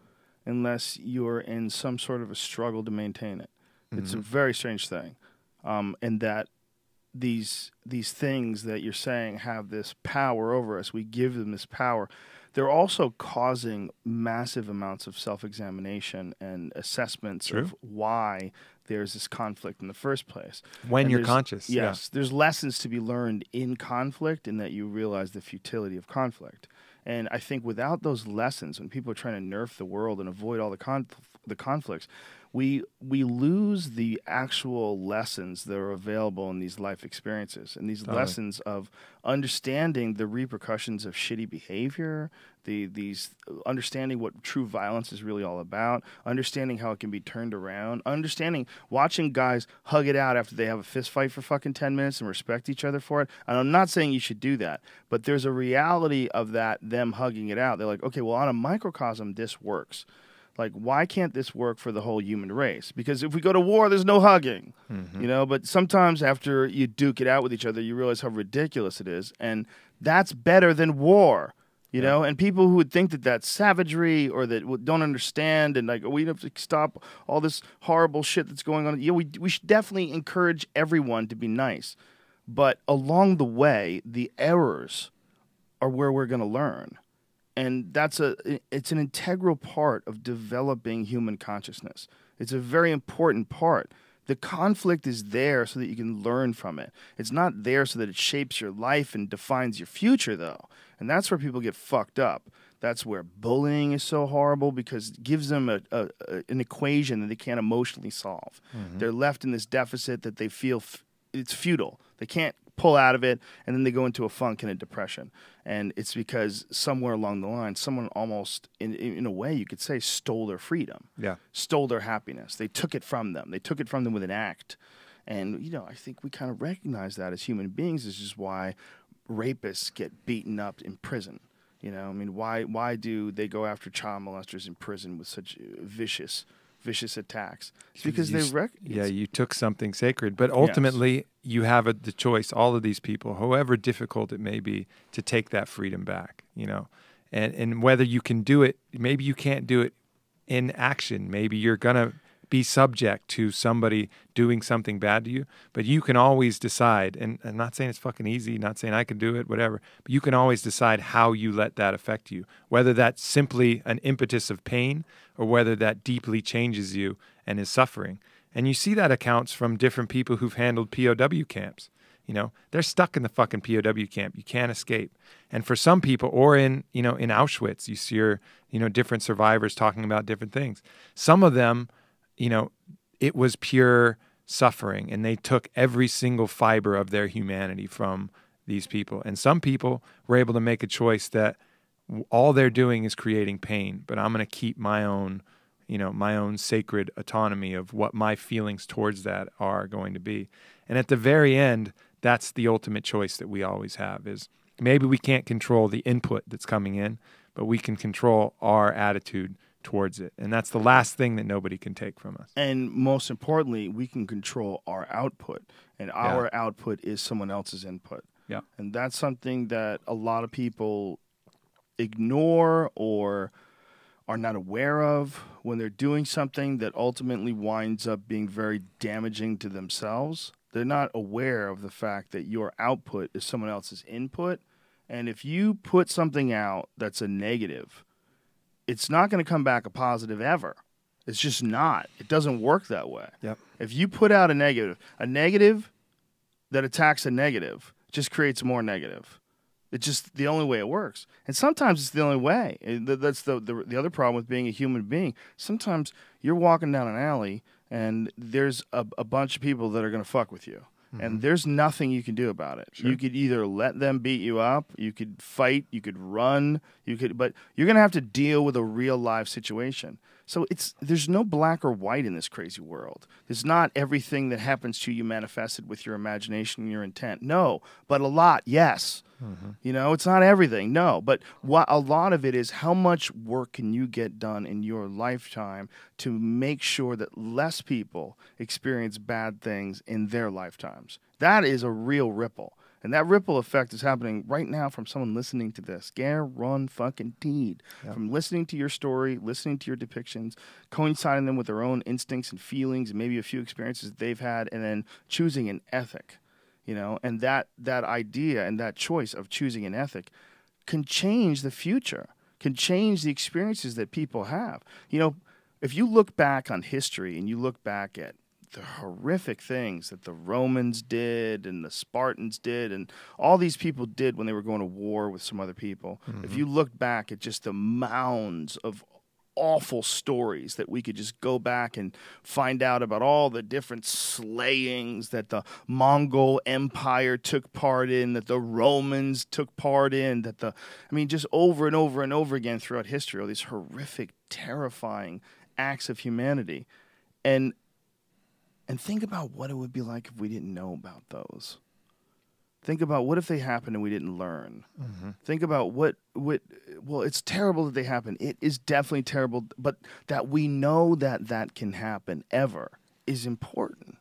unless you're in some sort of a struggle to maintain it. Mm-hmm. It's a very strange thing. And that these things that you're saying have this power over us, we give them this power. They're also causing massive amounts of self-examination and assessments of why there's this conflict in the first place. When you're conscious. Yes. Yeah. There's lessons to be learned in conflict, in that you realize the futility of conflict. And I think without those lessons, when people are trying to nerf the world and avoid all the conflicts, we lose the actual lessons that are available in these life experiences, and these lessons of understanding the repercussions of shitty behavior, these understanding what true violence is really all about, understanding how it can be turned around, watching guys hug it out after they have a fist fight for fucking 10 minutes and respect each other for it. And I'm not saying you should do that, but there's a reality of that, them hugging it out. They're like, okay, well, on a microcosm, this works. Like, why can't this work for the whole human race? Because if we go to war, there's no hugging, But sometimes after you duke it out with each other, you realize how ridiculous it is. And that's better than war, you know? And people who would think that that's savagery or that don't understand and like, we have to stop all this horrible shit that's going on. We should definitely encourage everyone to be nice. But along the way, the errors are where we're going to learn. And it's an integral part of developing human consciousness. It's a very important part. The conflict is there so that you can learn from it. It's not there so that it shapes your life and defines your future, though. And that's where people get fucked up. That's where bullying is so horrible, because it gives them an equation that they can't emotionally solve. They're left in this deficit that they feel it's futile. They can't pull out of it, and then they go into a funk and a depression. And it's because somewhere along the line, someone almost, in a way you could say, stole their freedom, stole their happiness. They took it from them. They took it from them with an act. And, I think we kind of recognize that as human beings. This is why rapists get beaten up in prison. You know, I mean, why do they go after child molesters in prison with such vicious attacks? It's because you took something sacred, but ultimately you have the choice, all of these people, however difficult it may be, to take that freedom back, you know, and whether you can do it, maybe you can't do it in action. Maybe you're going to be subject to somebody doing something bad to you, but you can always decide, and I'm not saying it's fucking easy, not saying I can do it, whatever, but you can always decide how you let that affect you, whether that's simply an impetus of pain or whether that deeply changes you and is suffering. And you see that accounts from different people who've handled POW camps. You know, they're stuck in the fucking POW camp. You can't escape. And for some people, or in Auschwitz, you see different survivors talking about different things. Some of them, you know, it was pure suffering, and they took every single fiber of their humanity from these people. And some people were able to make a choice that all they're doing is creating pain, but I'm going to keep my own sacred autonomy of what my feelings towards that are going to be. And at the very end, that's the ultimate choice that we always have, is maybe we can't control the input that's coming in, but we can control our attitude towards it. And that's the last thing that nobody can take from us. And most importantly, we can control our output, and our output is someone else's input. Yeah. And that's something that a lot of people ignore or are not aware of when they're doing something that ultimately winds up being very damaging to themselves. They're not aware of the fact that your output is someone else's input. And if you put something out that's a negative, it's not going to come back a positive ever. It's just not. It doesn't work that way. Yep. If you put out a negative that attacks a negative just creates more negative. It's just the only way it works. And sometimes it's the only way. That's the other problem with being a human being. Sometimes you're walking down an alley and there's a bunch of people that are going to fuck with you. And there's nothing you can do about it. Sure. You could either let them beat you up, you could fight, you could run, but you're going to have to deal with a real life situation. So there's no black or white in this crazy world. There's not everything that happens to you manifested with your imagination and your intent. No, but a lot, yes. You know, it's not everything, no. But a lot of it is how much work can you get done in your lifetime to make sure that less people experience bad things in their lifetimes. That is a real ripple. And that ripple effect is happening right now from someone listening to this. Guaranteed. Yep. From listening to your story, listening to your depictions, coinciding them with their own instincts and feelings and maybe a few experiences that they've had, and then choosing an ethic. You know, and that idea and that choice of choosing an ethic can change the future, can change the experiences that people have. You know, if you look back on history and you look back at the horrific things that the Romans did and the Spartans did and all these people did when they were going to war with some other people, if you look back at just the mounds of awful stories that we could just go back and find out about all the different slayings that the Mongol Empire took part in, that the Romans took part in, just over and over and over again throughout history, all these horrific, terrifying acts of humanity. And think about what it would be like if we didn't know about those. Think about what if they happened and we didn't learn. Think about well, it's terrible that they happen. It is definitely terrible, but that we know that can happen ever is important.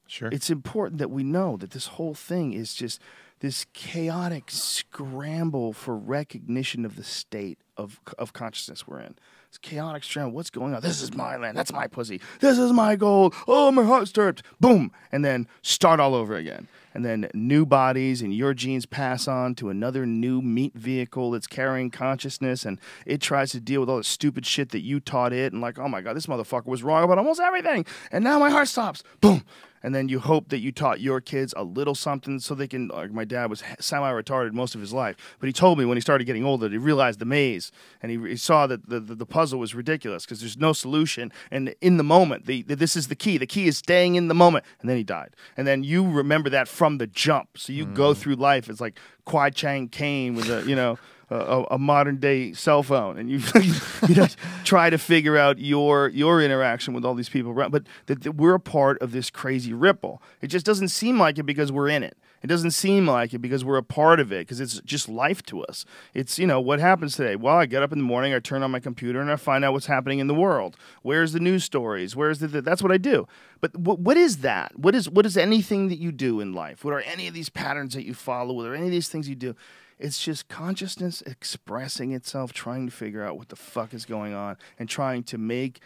Sure. It's important that we know that this whole thing is just this chaotic scramble for recognition of the state of consciousness we're in. It's chaotic scramble. What's going on? This is my land. That's my pussy. This is my gold. Oh, my heart disturbed. Boom. And then start all over again. And then new bodies and your genes pass on to another new meat vehicle that's carrying consciousness, and it tries to deal with all the stupid shit that you taught it, and like, oh my God, this motherfucker was wrong about almost everything, and now my heart stops. Boom. And then you hope that you taught your kids a little something so they can, like my dad was semi-retarded most of his life, but he told me when he started getting older that he realized the maze, and he saw that the puzzle was ridiculous because there's no solution, and in the moment, this is the key. The key is staying in the moment, and then he died. And then you remember that from the jump, so you go through life as like Kwai Chang Caine with a modern day cell phone, and you try to figure out your interaction with all these people around. But that we're a part of this crazy ripple. It just doesn't seem like it because we're in it. It doesn't seem like it because we're a part of it, because it's just life to us. It's, what happens today? Well, I get up in the morning, I turn on my computer, and I find out what's happening in the world. Where's the news stories? Where's that's what I do. But what is that? What is anything that you do in life? What are any of these patterns that you follow? What are any of these things you do? It's just consciousness expressing itself, trying to figure out what the fuck is going on, and trying to make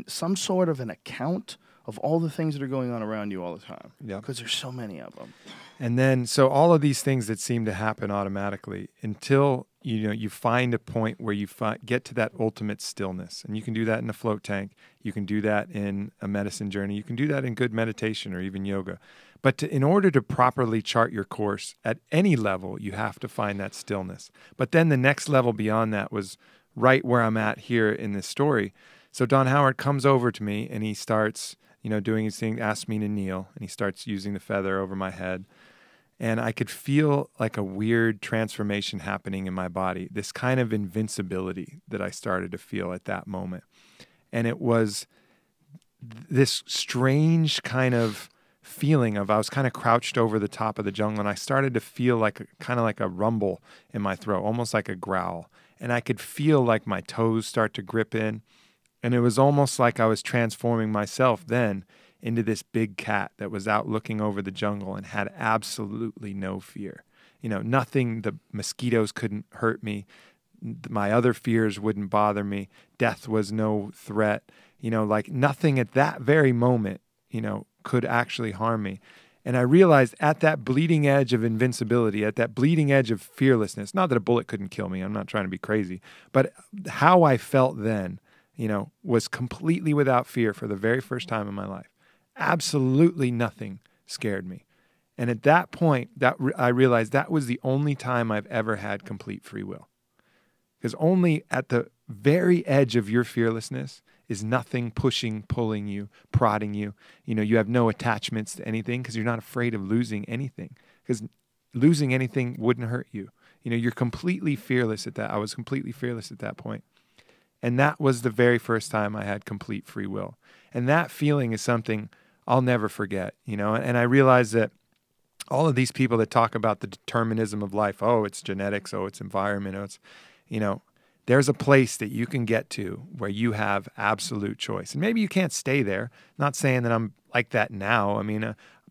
some sort of an account of all the things that are going on around you all the time. Yeah. Because there's so many of them. And then, so all of these things that seem to happen automatically until, you find a point where you get to that ultimate stillness. And you can do that in a float tank. You can do that in a medicine journey. You can do that in good meditation or even yoga. But in order to properly chart your course at any level, you have to find that stillness. But then the next level beyond that was right where I'm at here in this story. So Don Howard comes over to me and he starts, doing his thing, asks me to kneel, and he starts using the feather over my head. And I could feel like a weird transformation happening in my body, this kind of invincibility that I started to feel at that moment. And it was this strange kind of feeling of I was kind of crouched over the top of the jungle, and I started to feel kind of like a rumble in my throat, almost like a growl. And I could feel like my toes start to grip in. And it was almost like I was transforming myself then into this big cat that was out looking over the jungle and had absolutely no fear. Nothing, the mosquitoes couldn't hurt me. My other fears wouldn't bother me. Death was no threat. Like nothing at that very moment, could actually harm me. And I realized at that bleeding edge of invincibility, at that bleeding edge of fearlessness, not that a bullet couldn't kill me, I'm not trying to be crazy, but how I felt then, was completely without fear for the very first time in my life. Absolutely nothing scared me. And at that point, I realized that was the only time I've ever had complete free will. Because only at the very edge of your fearlessness is nothing pushing, pulling you, prodding you. You have no attachments to anything because you're not afraid of losing anything. Because losing anything wouldn't hurt you. You're completely fearless at that. I was completely fearless at that point. And that was the very first time I had complete free will. And that feeling is something I'll never forget, And I realized that all of these people that talk about the determinism of life, oh, it's genetics, oh, it's environment, oh, it's, there's a place that you can get to where you have absolute choice. And maybe you can't stay there. Not saying that I'm like that now.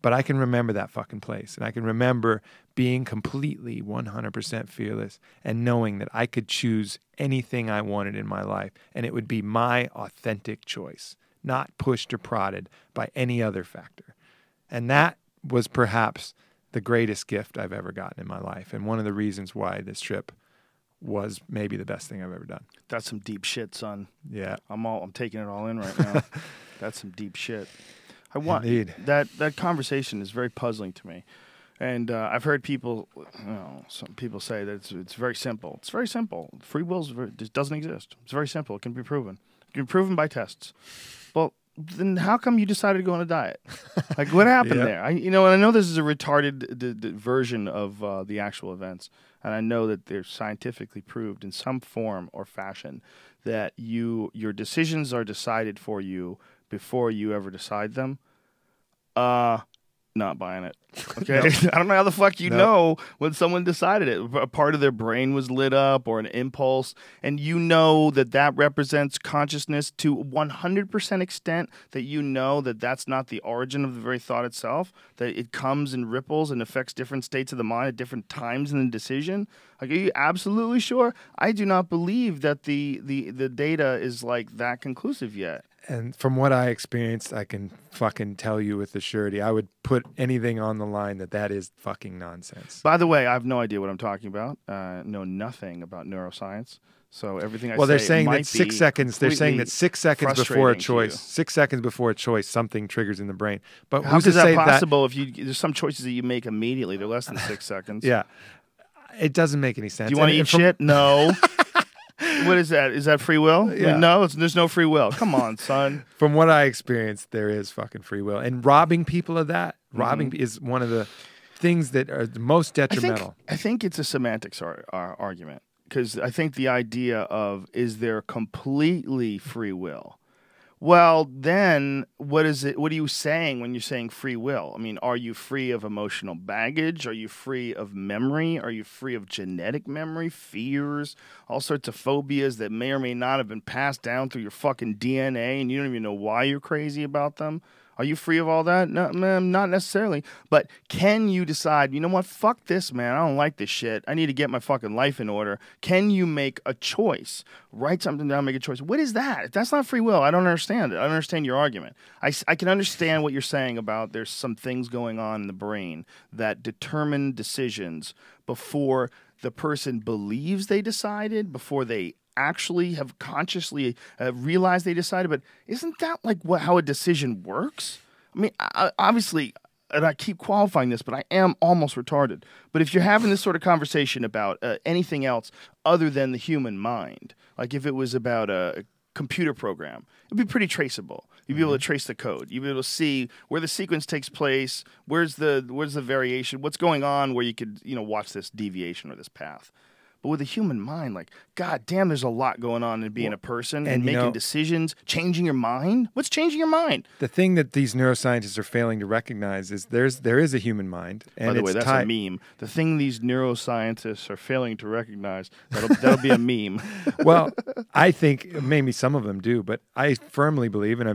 But I can remember that fucking place. And I can remember being completely 100% fearless and knowing that I could choose anything I wanted in my life. And it would be my authentic choice, not pushed or prodded by any other factor. And that was perhaps the greatest gift I've ever gotten in my life. And one of the reasons why this trip was maybe the best thing I've ever done. That's some deep shit, son. Yeah. I'm taking it all in right now. That's some deep shit. Indeed. That conversation is very puzzling to me. And I've heard people, some people say that it's very simple. It's very simple. Free will just doesn't exist. It's very simple. It can be proven. It can be proven by tests. Well, then how come you decided to go on a diet? Like, what happened there? And I know this is a retarded version of the actual events, and I know that they're scientifically proved in some form or fashion that your decisions are decided for you before you ever decide them. Not buying it. Okay, nope. I don't know how the fuck you know when someone decided it. A part of their brain was lit up or an impulse, and that represents consciousness to 100% extent, that that's not the origin of the very thought itself, that it comes and ripples and affects different states of the mind at different times in the decision. Like, are you absolutely sure? I do not believe that the data is like that conclusive yet. And from what I experienced, I can fucking tell you with surety, I would put anything on the line that is fucking nonsense. By the way, I have no idea what I'm talking about. Know nothing about neuroscience. So everything I say, they're saying that 6 seconds. They're saying that 6 seconds before a choice, 6 seconds before a choice, something triggers in the brain. But how is that possible? If there's some choices that you make immediately, they're less than 6 seconds. Yeah, it doesn't make any sense. Do you want to eat shit? No. What is that? Is that free will? Yeah. No, there's no free will. Come on, son. From what I experienced, there is fucking free will. And robbing people of that, robbing is one of the things that are the most detrimental. I think it's a semantics argument, because I think the idea of, is there completely free will? Well, then what is it? What are you saying when you're saying free will? I mean, are you free of emotional baggage? Are you free of memory? Are you free of genetic memory, fears, all sorts of phobias that may or may not have been passed down through your fucking DNA and you don't even know why you're crazy about them? Are you free of all that? No, man, not necessarily. But can you decide, you know what, fuck this, man. I don't like this shit. I need to get my fucking life in order. Can you make a choice? Write something down, make a choice. What is that? If that's not free will, I don't understand it. I don't understand your argument. I can understand what you're saying about there's some things going on in the brain that determine decisions before the person believes they decided, before they actually have consciously realized they decided. But isn't that like how a decision works? I mean, obviously, and I keep qualifying this, but I am almost retarded. But if you're having this sort of conversation about anything else other than the human mind, like if it was about a computer program, it'd be pretty traceable. You'd be able to trace the code. You'd be able to see where the sequence takes place, where's the variation, what's going on, where you could watch this deviation or this path. But with a human mind, like, god damn, there's a lot going on in being a person and making decisions, changing your mind. What's changing your mind? The thing that these neuroscientists are failing to recognize is there is a human mind. And by the way, that's a meme. The thing these neuroscientists are failing to recognize, that'll be a meme. Well, I think maybe some of them do, but I firmly believe, and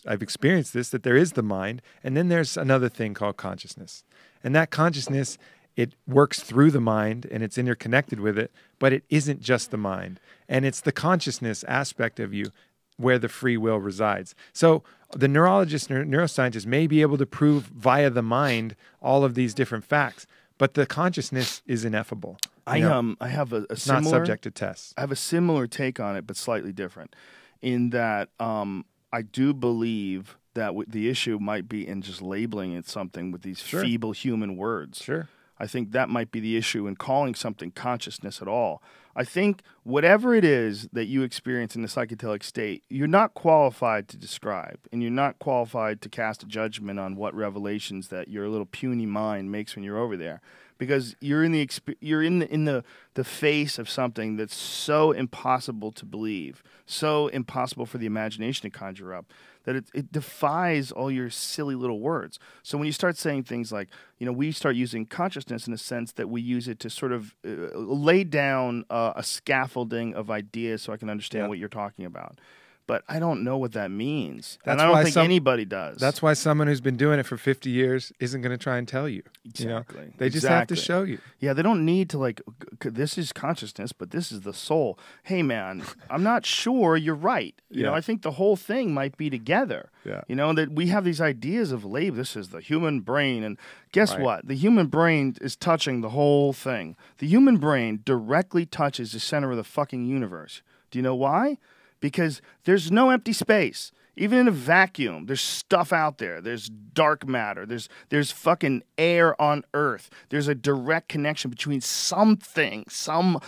I've experienced this, that there is the mind, and then there's another thing called consciousness. And that consciousness, it works through the mind and it's interconnected with it, but it isn't just the mind. And it's the consciousness aspect of you where the free will resides. So the neurologists, neuroscientists may be able to prove via the mind all of these different facts, but the consciousness is ineffable. I have a similar, not subject to tests. I have a similar take on it, but slightly different, in that I do believe that the issue might be in just labeling it something with these feeble human words. Sure. I think that might be the issue in calling something consciousness at all. I think whatever it is that you experience in the psychedelic state, you're not qualified to describe, and you're not qualified to cast a judgment on what revelations that your little puny mind makes when you're over there, because you're in the face of something that's so impossible to believe, so impossible for the imagination to conjure up, that it defies all your silly little words. So when you start saying things like, we start using consciousness in a sense that we use it to sort of lay down a scaffolding of ideas so I can understand what you're talking about. But I don't know what that means. And I don't think anybody does. That's why someone who's been doing it for 50 years isn't going to try and tell you. Exactly. They just have to show you. Yeah, they don't need to this is consciousness, but this is the soul. Hey, man, I'm not sure you're right. You know, I think the whole thing might be together. Yeah. That we have these ideas of labor. This is the human brain. And guess what? The human brain is touching the whole thing. The human brain directly touches the center of the fucking universe. Do you know why? Because there's no empty space. Even in a vacuum, there's stuff out there. There's dark matter. There's fucking air on Earth. There's a direct connection between something, some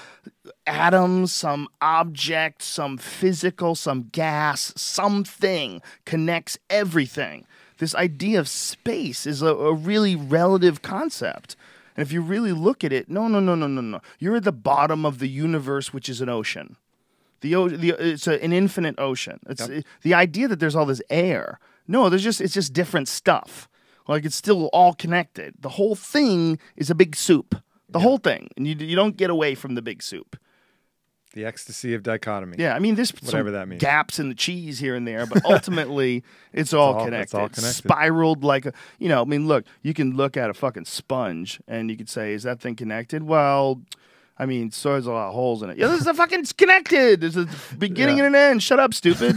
atom, some object, some physical, some gas, something connects everything. This idea of space is a really relative concept. And if you really look at it, no. You're at the bottom of the universe, which is an ocean. It's an infinite ocean. It's the idea that there's all this air. No, it's just different stuff. Like it's still all connected. The whole thing is a big soup. The whole thing, and you don't get away from the big soup. The ecstasy of dichotomy. Yeah, I mean, there's whatever that means. Gaps in the cheese here and there, but ultimately, it's all connected. It's all connected. Spiraled like I mean, look, you can look at a fucking sponge and you could say, is that thing connected? Well, I mean, so there's a lot of holes in it. Yeah, this is it's connected. There's a beginning and an end. Shut up, stupid.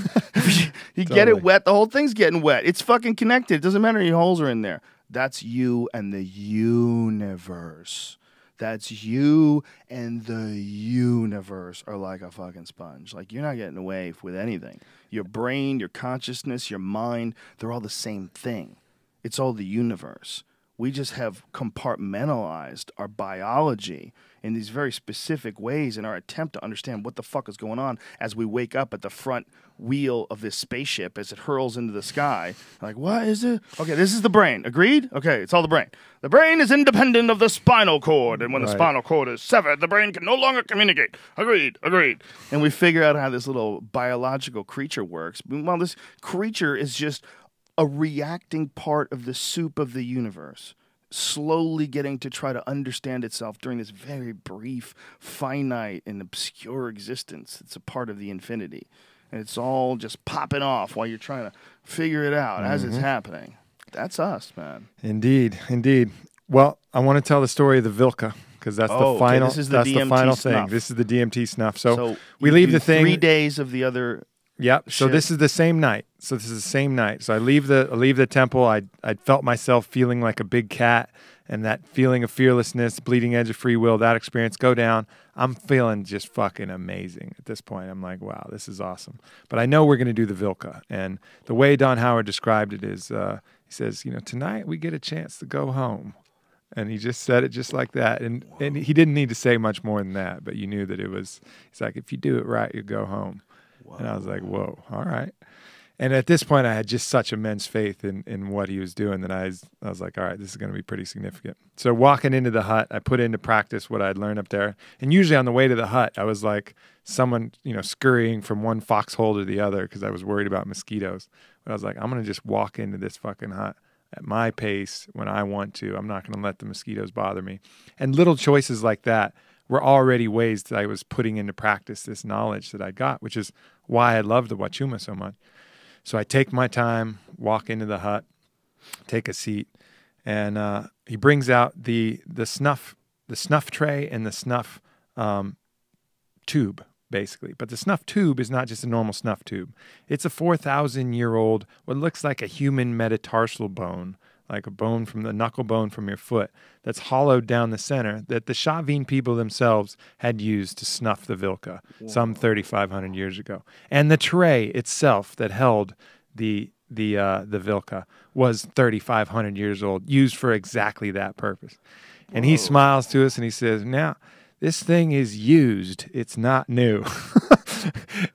You get it wet, the whole thing's getting wet. It's fucking connected. It doesn't matter any holes are in there. That's you and the universe. That's you and the universe are like a fucking sponge. Like, you're not getting away with anything. Your brain, your consciousness, your mind, they're all the same thing. It's all the universe. We just have compartmentalized our biology in these very specific ways in our attempt to understand what the fuck is going on as we wake up at the front wheel of this spaceship as it hurls into the sky. Like, what is it? Okay, this is the brain. Agreed? Okay, it's all the brain. The brain is independent of the spinal cord, and when the spinal cord is severed, the brain can no longer communicate. Agreed, agreed. And we figure out how this little biological creature works. Well, this creature is just a reacting part of the soup of the universe, slowly getting to try to understand itself during this very brief, finite, and obscure existence. It's a part of the infinity. And it's all just popping off while you're trying to figure it out as it's happening. That's us, man. Indeed, indeed. Well, I want to tell the story of the Vilka, because that's the final. This is the that's DMT the final snuff. thing. This is the DMT snuff. So we you leave do the thing. 3 days of the other. Yep. So shit. this is the same night. So I leave the temple. I felt myself feeling like a big cat, and that feeling of fearlessness, bleeding edge of free will, that experience go down. I'm feeling just fucking amazing at this point. I'm like, wow, this is awesome. But I know we're going to do the Vilka, and the way Don Howard described it is, he says, tonight we get a chance to go home. And he just said it just like that. And he didn't need to say much more than that, but you knew that it's like, if you do it right, you go home. Whoa. And I was like, whoa, all right. And at this point, I had just such immense faith in what he was doing that I was like, all right, this is going to be pretty significant. So walking into the hut, I put into practice what I'd learned up there. And usually on the way to the hut, I was like someone, scurrying from one foxhole to the other because I was worried about mosquitoes. But I was like, I'm going to just walk into this fucking hut at my pace when I want to. I'm not going to let the mosquitoes bother me. And little choices like that were already ways that I was putting into practice this knowledge that I got, which is why I love the Wachuma so much. So I take my time, walk into the hut, take a seat, and he brings out the snuff tray and the snuff tube, basically. But the snuff tube is not just a normal snuff tube. It's a 4,000-year-old, what looks like a human metatarsal bone, like a bone from the knuckle bone from your foot, that's hollowed down the center, that the Chavin people themselves had used to snuff the Vilka some 3,500 years ago. And the tray itself that held the Vilka was 3,500 years old, used for exactly that purpose. And he smiles to us and he says, now, this thing is used. It's not new.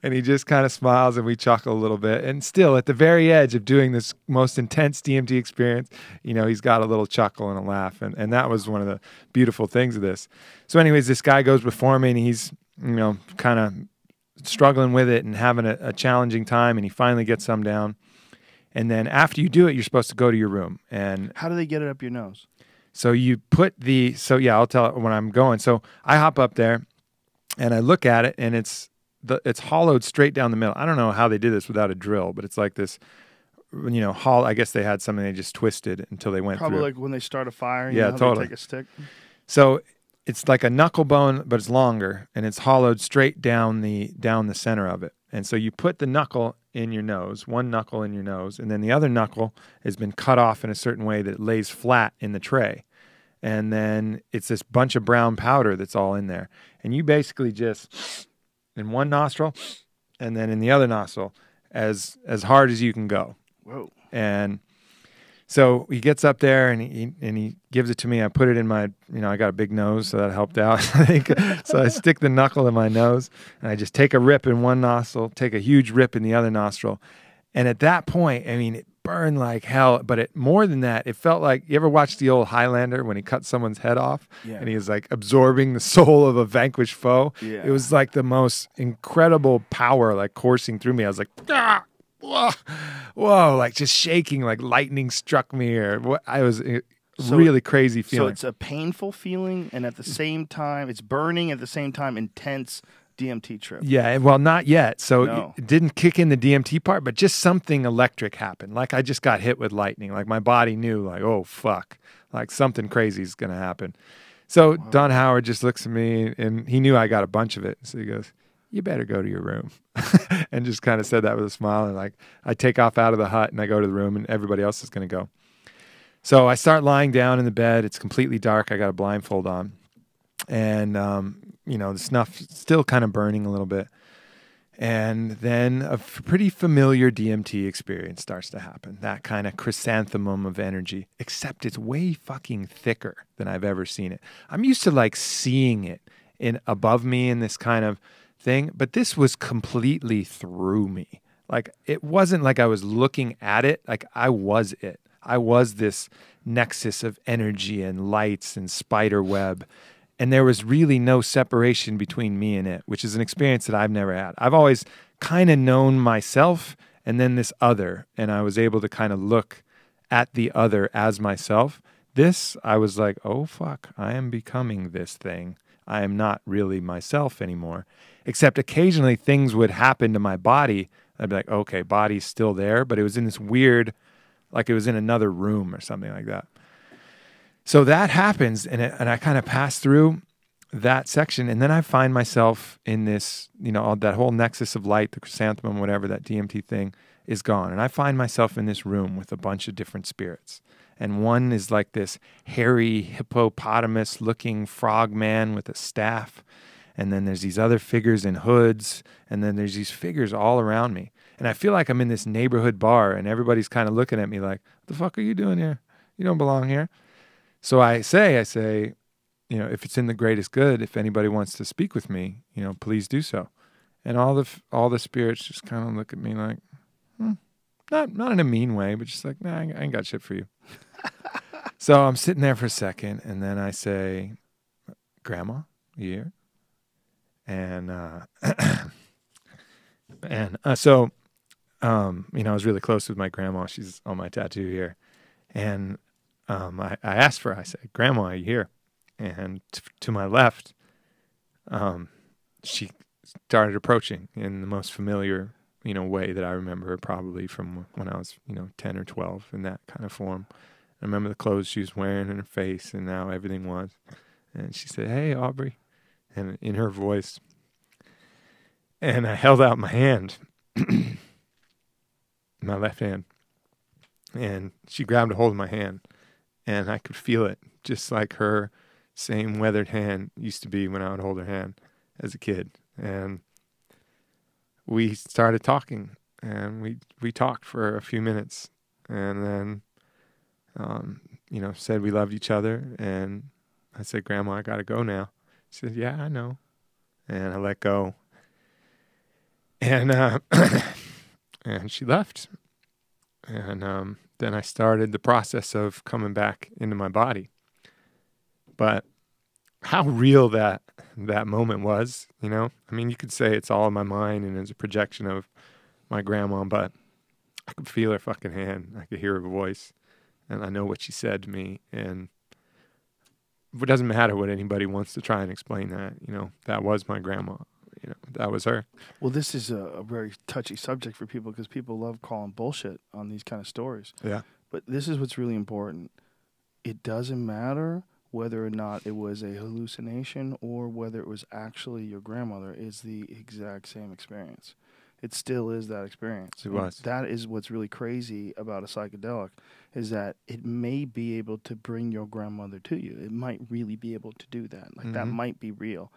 And he just kind of smiles and we chuckle a little bit. And still, at the very edge of doing this most intense DMT experience, he's got a little chuckle and a laugh. And that was one of the beautiful things of this. So anyways, this guy goes before me and he's, kind of struggling with it and having a challenging time. And he finally gets some down. And then after you do it, you're supposed to go to your room. And how do they get it up your nose? So you put I'll tell it when I'm going. So I hop up there and I look at it and it's hollowed straight down the middle. I don't know how they did this without a drill, but it's like this, I guess they had something they just twisted until they went through. Probably like when they start a fire, yeah, totally. They take a stick. So it's like a knuckle bone, but it's longer and it's hollowed straight down the center of it. And so you put the knuckle in your nose, one knuckle in your nose, and then the other knuckle has been cut off in a certain way that it lays flat in the tray. And then it's this bunch of brown powder that's all in there. And you basically just, in one nostril, and then in the other nostril, as hard as you can go. Whoa. And so he gets up there and he gives it to me. I put it in my, I got a big nose, so that helped out, I think. So I stick the knuckle in my nose and I just take a rip in one nostril, take a huge rip in the other nostril. And at that point, it burned like hell. But more than that, it felt like, you ever watched the old Highlander when he cut someone's head off? Yeah. And he was like absorbing the soul of a vanquished foe? Yeah. It was like the most incredible power like coursing through me. I was like, ah! Whoa, like just shaking, like lightning struck me, I was really crazy feeling. So it's a painful feeling, and at the same time, it's burning, at the same time, intense DMT trip. Yeah, well, not yet. So it didn't kick in the DMT part, but just something electric happened. Like I just got hit with lightning. Like my body knew, like, oh, fuck, like something crazy is going to happen. So Don Howard just looks at me, and he knew I got a bunch of it. So he goes, you better go to your room. And just kind of said that with a smile. And like, I take off out of the hut and I go to the room and everybody else is going to go. So I start lying down in the bed. It's completely dark. I got a blindfold on. And, the snuff still kind of burning a little bit. And then a pretty familiar DMT experience starts to happen. That kind of chrysanthemum of energy, except it's way fucking thicker than I've ever seen it. I'm used to like seeing it above me in this kind of thing, but this was completely through me. Like it wasn't like I was looking at it, like I was it. I was this nexus of energy and lights and spider web. And there was really no separation between me and it, which is an experience that I've never had. I've always kind of known myself and then this other, and I was able to kind of look at the other as myself. This, I was like, oh, fuck, I am becoming this thing. I am not really myself anymore, except occasionally things would happen to my body. I'd be like, okay, body's still there, but it was in this weird, like it was in another room or something like that. So that happens, and I kind of pass through that section, and then I find myself in this, that whole nexus of light, the chrysanthemum, whatever, that DMT thing is gone. And I find myself in this room with a bunch of different spirits. And one is like this hairy hippopotamus-looking frog man with a staff. And then there's these other figures in hoods, and then there's these figures all around me. And I feel like I'm in this neighborhood bar, and everybody's kind of looking at me like, what the fuck are you doing here? You don't belong here. So I say, if it's in the greatest good, if anybody wants to speak with me, please do so. And all the spirits just kind of look at me like, not in a mean way, but just like, nah, I ain't got shit for you. So I'm sitting there for a second, and then I say, Grandma, you here? And so I was really close with my grandma. She's on my tattoo here, and I asked for her. I said, Grandma, are you here? And to my left, she started approaching in the most familiar, way that I remember her, probably from when I was, 10 or 12, in that kind of form. I remember the clothes she was wearing and her face and how everything was. And she said, hey, Aubrey, and in her voice. And I held out my hand, my left hand, and she grabbed a hold of my hand. And I could feel it, just like her same weathered hand used to be when I would hold her hand as a kid. And we started talking, and we talked for a few minutes, and then, said we loved each other. And I said, Grandma, I got to go now. She said, yeah, I know. And I let go. And and she left. And then I started the process of coming back into my body. But how real that moment was, I mean, you could say it's all in my mind and it's a projection of my grandma, but I could feel her fucking hand. I could hear her voice, and I know what she said to me. And it doesn't matter what anybody wants to try and explain that, that was my grandma. That was her. Well, this is a very touchy subject for people because people love calling bullshit on these kind of stories. Yeah. But this is what's really important. It doesn't matter whether or not it was a hallucination or whether it was actually your grandmother. It's the exact same experience. It still is that experience. It was. That is what's really crazy about a psychedelic, is that it may be able to bring your grandmother to you. It might really be able to do that. Like, that might be real.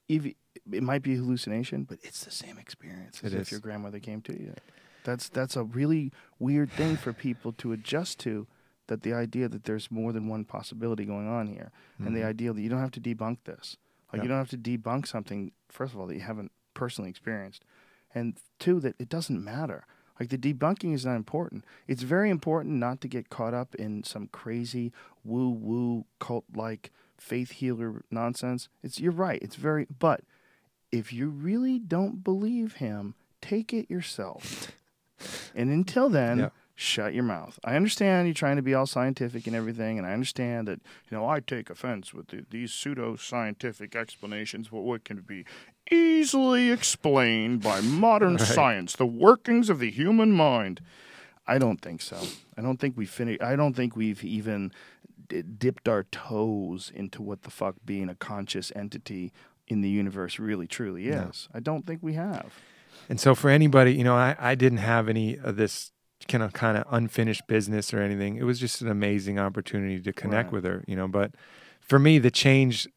It might be a hallucination, but it's the same experience as if your grandmother came to you. That's a really weird thing for people to adjust to, that the idea that there's more than one possibility going on here, and the idea that you don't have to debunk this. Like, you don't have to debunk something, first of all, that you haven't personally experienced, and two, that it doesn't matter. Like, the debunking is not important. It's very important not to get caught up in some crazy woo-woo cult-like faith healer nonsense. You're right. But if you really don't believe him, take it yourself. And until then, shut your mouth. I understand you're trying to be all scientific and everything, and I understand that, I take offense with these pseudo-scientific explanations, but what can be easily explained by modern science, the workings of the human mind. I don't think so. I don't think we've even dipped our toes into what the fuck being a conscious entity in the universe really truly is. No. I don't think we have. And so for anybody, I didn't have any of this kind of unfinished business or anything. It was just an amazing opportunity to connect with her, but for me, the change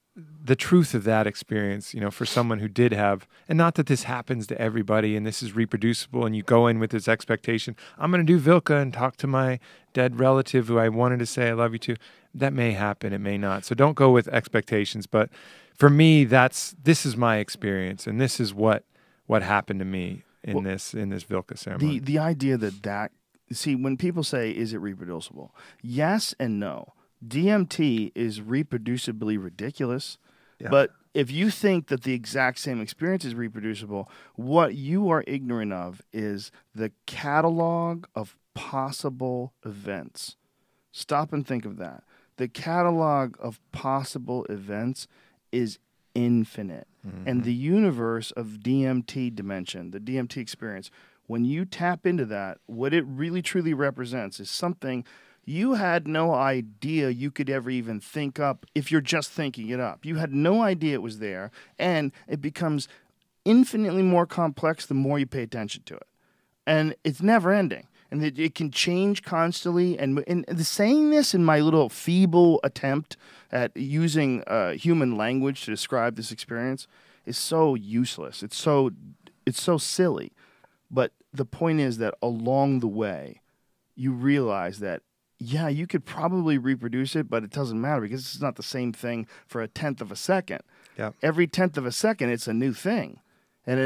the truth of that experience, for someone who did have, and not that this happens to everybody and this is reproducible and you go in with this expectation, I'm going to do Vilka and talk to my dead relative who I wanted to say I love you to. That may happen, it may not. So don't go with expectations. But for me, this is my experience, and this is what happened to me in this Vilka ceremony. The idea that see, when people say, is it reproducible? Yes and no. DMT is reproducibly ridiculous, but if you think that the exact same experience is reproducible, what you are ignorant of is the catalog of possible events. Stop and think of that. The catalog of possible events is infinite. Mm-hmm. And the universe of DMT dimension, the DMT experience, when you tap into that, what it really truly represents is something you had no idea you could ever even think up if you're just thinking it up. You had no idea it was there, and it becomes infinitely more complex the more you pay attention to it. And it's never ending. And it can change constantly. And saying this in my little feeble attempt at using human language to describe this experience is so useless. It's so silly. But the point is that along the way, you realize that, yeah, you could probably reproduce it, but it doesn't matter because it's not the same thing for a tenth of a second. Yeah. Every tenth of a second, it's a new thing. And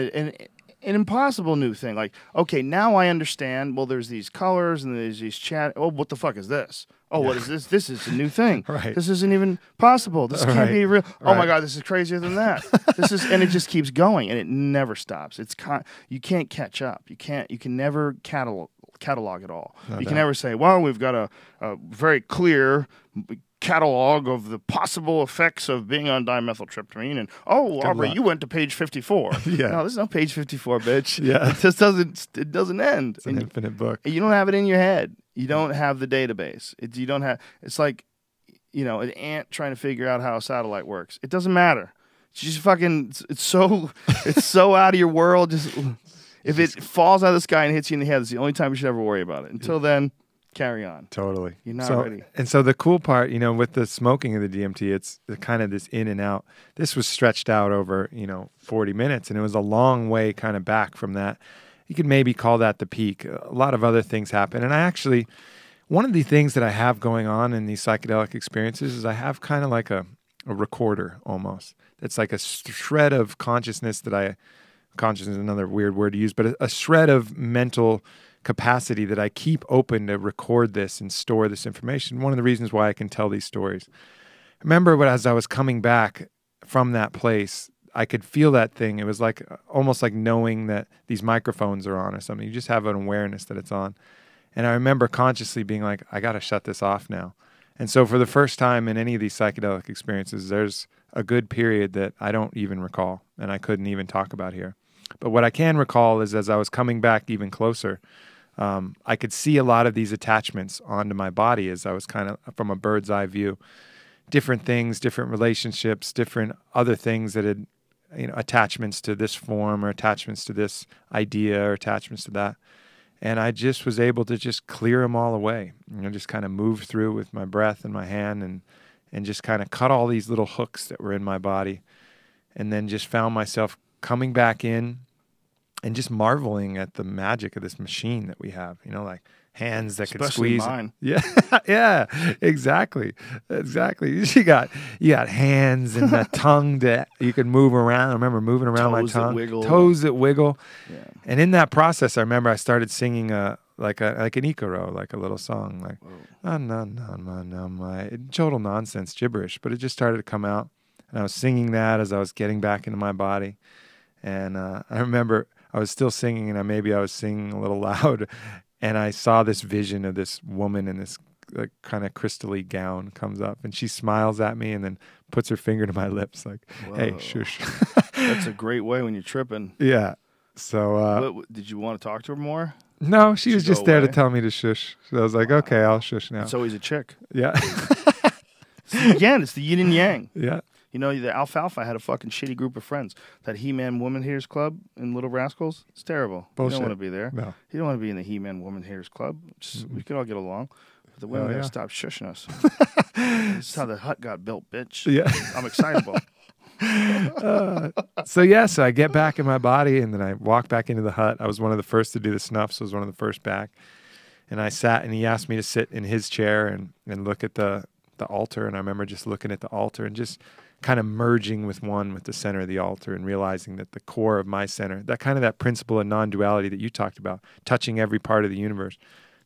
an impossible new thing. Like, okay, now I understand. Well, there's these colors and there's these chat. Oh, what the fuck is this? Oh, what is this? This is a new thing. Right. This isn't even possible. This can't be real. Oh my God, this is crazier than that. And it just keeps going and it never stops. You can't catch up. You can never catalog it all. You can never say, well, we've got a very clear catalog of the possible effects of being on dimethyltryptamine, and Aubrey, you went to page 54. Yeah. No, there's no page 54, bitch. Yeah. It just doesn't end. It's an infinite book. You don't have it in your head. You don't have the database. It's like, an ant trying to figure out how a satellite works. It doesn't matter. It's just fucking, it's so out of your world. Just if it falls out of the sky and hits you in the head, it's the only time you should ever worry about it. Until then, carry on. Totally. You're not ready. And so the cool part, with the smoking of the DMT, it's kind of this in and out. This was stretched out over, 40 minutes, and it was a long way kind of back from that. You could maybe call that the peak. A lot of other things happen. And one of the things that I have going on in these psychedelic experiences is I have kind of like a recorder almost. It's like a shred of consciousness consciousness is another weird word to use, but a shred of mental capacity that I keep open to record this and store this information. One of the reasons why I can tell these stories. I remember as I was coming back from that place, I could feel that thing. It was like almost like knowing that these microphones are on or something. You just have an awareness that it's on. And I remember consciously being like, I got to shut this off now. And so for the first time in any of these psychedelic experiences, there's a good period that I don't even recall and I couldn't even talk about here. But what I can recall is as I was coming back even closer, I could see a lot of these attachments onto my body as I was kind of from a bird's eye view. Different things, different relationships, different other things that had, attachments to this form or attachments to this idea or attachments to that. And I just was able to just clear them all away. Just kind of move through with my breath and my hand and just kind of cut all these little hooks that were in my body. And then just found myself coming back in and just marveling at the magic of this machine that we have, like hands that could squeeze. Mine. Yeah, yeah, exactly. You got hands and a tongue that you could move around. I remember moving around my tongue, toes that wiggle. Yeah. And in that process, I remember I started singing like an ikaro, like a little song, like total nonsense, gibberish, but it just started to come out, and I was singing that as I was getting back into my body, and I remember I was still singing, and maybe I was singing a little loud. And I saw this vision of this woman in this kind of crystally gown comes up, and she smiles at me and then puts her finger to my lips like, whoa. Hey, shush. That's a great way when you're tripping. Yeah. So did you want to talk to her more? No, she was just there to tell me to shush. So I was like, okay, I'll shush now. It's always a chick. Yeah. Again, it's the yin and yang. Yeah. The Alfalfa had a fucking shitty group of friends. That He-Man Woman Haters Club in Little Rascals, it's terrible. Bullshit. You don't want to be there. No. You don't want to be in the He-Man Woman Haters Club. We could all get along. The women Oh, gotta yeah. stop shushing us. This is how the hut got built, bitch. Yeah. I'm excitable. So I get back in my body, and then I walk back into the hut. I was one of the first to do the snuff, so I was one of the first back. And I sat, and he asked me to sit in his chair and look at the altar. And I remember just looking at the altar and just kind of merging with the center of the altar, and realizing that the core of my center, that principle of non-duality that you talked about, touching every part of the universe,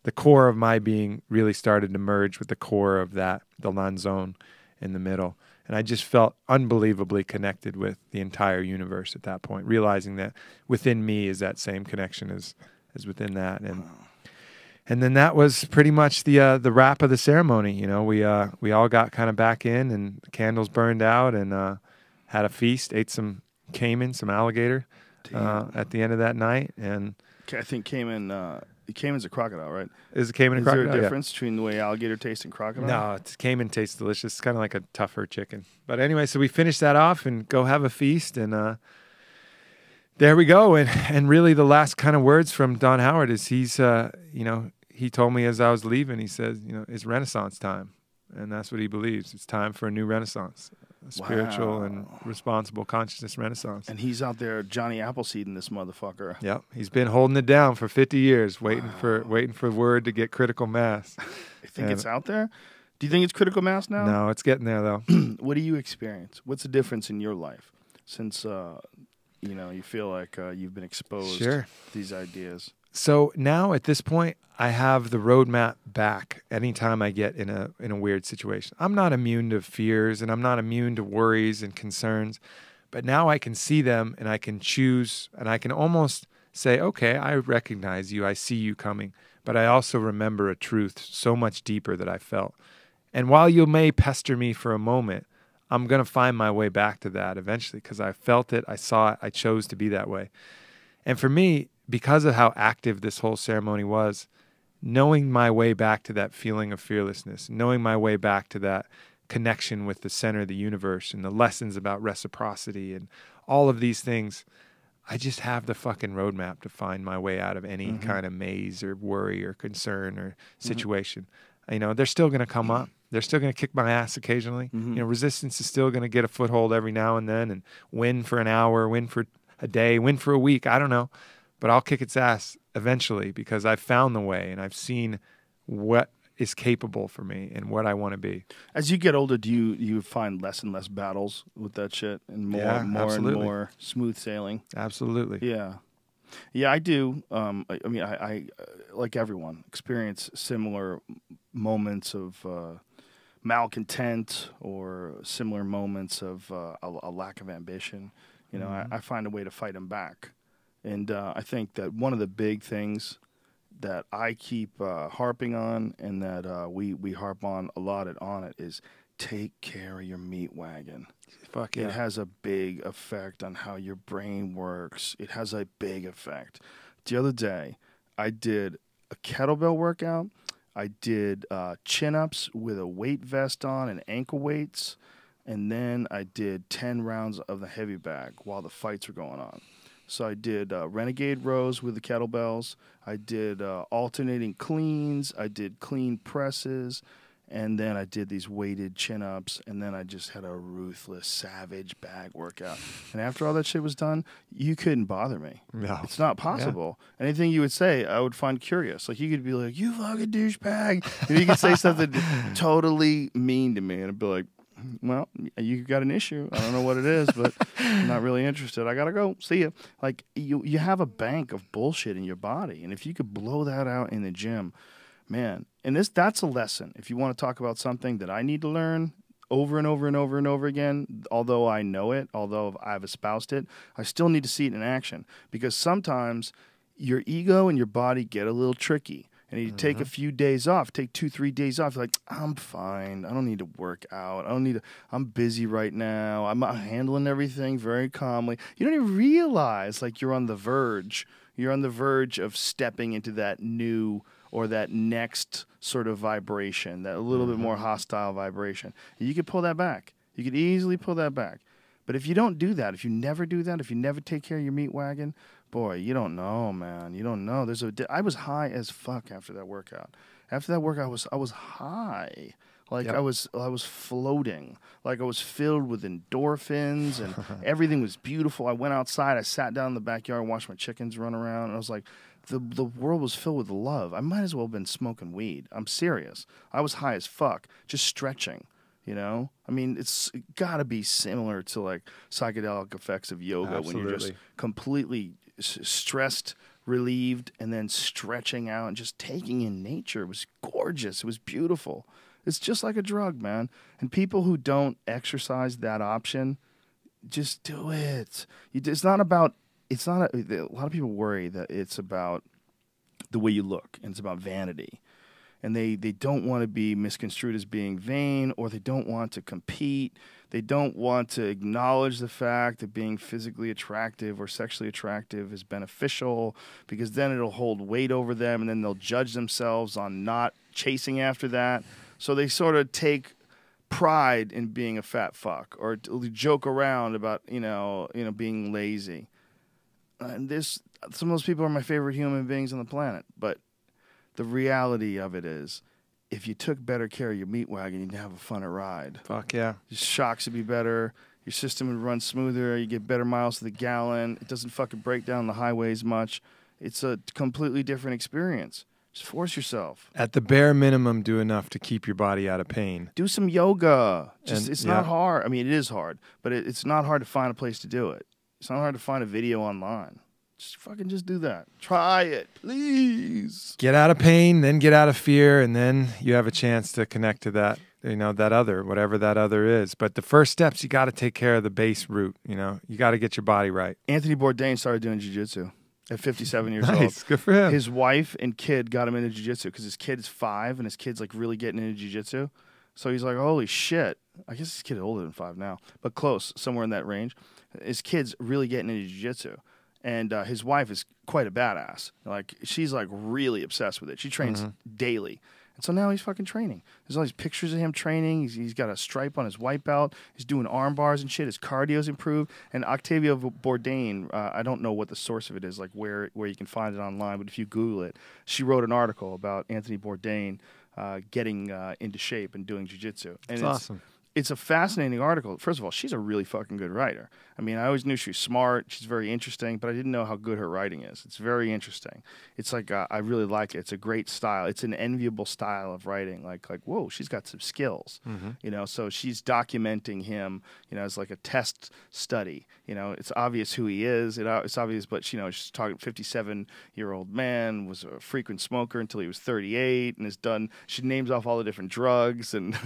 the core of my being really started to merge with the core of the non-zone in the middle. And I just felt unbelievably connected with the entire universe at that point, realizing that within me is that same connection as within that. And then that was pretty much the wrap of the ceremony. You know, we all got kind of back in, and the candles burned out, and had a feast, ate some caiman, some alligator at the end of that night. And I think caiman's a crocodile, right? is a caiman a Is crocodile? there a Yeah. difference between the way alligator tastes and crocodile? No, caiman tastes delicious. It's kind of like a tougher chicken. But anyway, so we finished that off and go have a feast, and there we go. And really, the last kind of words from Don Howard is he told me as I was leaving, he says, it's Renaissance time, and that's what he believes. It's time for a new Renaissance, a spiritual and responsible consciousness Renaissance. And he's out there Johnny Appleseed in this motherfucker. Yep, he's been holding it down for 50 years, waiting for word to get critical mass. You think it's out there? Do you think it's critical mass now? No, it's getting there though. What do you experience? What's the difference in your life since you feel like you've been exposed to these ideas? So now at this point, I have the roadmap back anytime I get in a weird situation. I'm not immune to fears, and I'm not immune to worries and concerns, but now I can see them, and I can choose, and I can almost say, okay, I recognize you, I see you coming, but I also remember a truth so much deeper that I felt. And while you may pester me for a moment, I'm going to find my way back to that eventually, because I felt it, I saw it, I chose to be that way. And for me, because of how active this whole ceremony was, knowing my way back to that feeling of fearlessness, knowing my way back to that connection with the center of the universe and the lessons about reciprocity and all of these things, I just have the fucking roadmap to find my way out of any kind of maze or worry or concern or situation. They're still going to come up. They're still going to kick my ass occasionally. Resistance is still going to get a foothold every now and then and win for an hour, win for a day, win for a week. I don't know. But I'll kick its ass eventually, because I've found the way and I've seen what is capable for me and what I want to be. As you get older, do you find less and less battles with that shit and more and more smooth sailing? Absolutely. Yeah. Yeah, I do. I like everyone, experience similar moments of malcontent or similar moments of a lack of ambition. I find a way to fight them back. And I think that one of the big things that I keep harping on, and that we harp on a lot on it, is take care of your meat wagon. Fuck yeah. It has a big effect on how your brain works. It has a big effect. The other day, I did a kettlebell workout. I did chin-ups with a weight vest on and ankle weights. And then I did 10 rounds of the heavy bag while the fights were going on. So I did renegade rows with the kettlebells. I did alternating cleans. I did clean presses. And then I did these weighted chin-ups. And then I just had a ruthless, savage bag workout. And after all that shit was done, you couldn't bother me. No. It's not possible. Yeah. Anything you would say, I would find curious. Like, you could be like, you fucking douchebag. And you could say something totally mean to me. And I'd be like, well, you got an issue. I don't know what it is, but I'm not really interested. I got to go. See ya. Like, you have a bank of bullshit in your body. And if you could blow that out in the gym, man, and that's a lesson. If you want to talk about something that I need to learn over and over and over and over again, although I know it, although I've espoused it, I still need to see it in action. Because sometimes your ego and your body get a little tricky. And you take a few days off, take 2-3 days off. You're like, I'm fine. I don't need to work out. I'm busy right now. I'm handling everything very calmly. You don't even realize, like, you're on the verge. You're on the verge of stepping into that new or that next sort of vibration, that a little bit more hostile vibration. And you could pull that back. You could easily pull that back. But if you don't do that, if you never do that, if you never take care of your meat wagon, Boy, you don't know, man. You don't know. I was high as fuck after that workout. After that workout, I was high. Like Yep. I was floating. Like I was filled with endorphins and everything was beautiful. I went outside. I sat down in the backyard and watched my chickens run around. And I was like, the world was filled with love. I might as well have been smoking weed. I'm serious. I was high as fuck, just stretching. You know, I mean, it's got to be similar to like psychedelic effects of yoga when you're just Absolutely. completely stressed, relieved, and then stretching out and just taking in nature. It was gorgeous. It was beautiful. It's just like a drug, man. And people who don't exercise that option, just do it. It's not about. It's not. A lot of people worry that it's about the way you look and it's about vanity. And they don't want to be misconstrued as being vain, or they don't want to compete. They don't want to acknowledge the fact that being physically attractive or sexually attractive is beneficial, because then it'll hold weight over them, and then they'll judge themselves on not chasing after that. So they sort of take pride in being a fat fuck, or joke around about being lazy. And some of those people are my favorite human beings on the planet, but the reality of it is, if you took better care of your meat wagon, you'd have a funner ride. Fuck yeah. Your shocks would be better. Your system would run smoother. You get better miles to the gallon. It doesn't fucking break down the highways much. It's a completely different experience. Just force yourself. At the bare minimum, do enough to keep your body out of pain. Do some yoga. And- It's yeah. not hard. I mean, it is hard, but it's not hard to find a place to do it. It's not hard to find a video online. Just do that. Try it, please. Get out of pain, then get out of fear, and then you have a chance to connect to that, that other, whatever that other is. But the first steps, you got to take care of the base root. You got to get your body right. Anthony Bourdain started doing jiu-jitsu at 57 years old. Nice, good for him. His wife and kid got him into jiu-jitsu because his kid is 5 and his kid's like really getting into jiu-jitsu. So he's like, holy shit. I guess his kid is older than 5 now, but close, somewhere in that range. His kid's really getting into jiu-jitsu. And his wife is quite a badass. Like, she's like really obsessed with it. She trains daily. And so now he's fucking training. There's all these pictures of him training. He's got a stripe on his white belt. He's doing arm bars and shit. His cardio's improved. And Octavia Bourdain, I don't know what the source of it is, like where you can find it online, but if you Google it, she wrote an article about Anthony Bourdain getting into shape and doing jiu-jitsu. And It's awesome. It's a fascinating article. First of all, she's a really fucking good writer. I mean, I always knew she was smart. She's very interesting, but I didn't know how good her writing is. It's very interesting. It's like, I really like it. It's a great style. It's an enviable style of writing. Like whoa, she's got some skills. So she's documenting him, as like a test study. It's obvious who he is. It's obvious, but she's talking 57-year-old man, was a frequent smoker until he was 38, and she names off all the different drugs and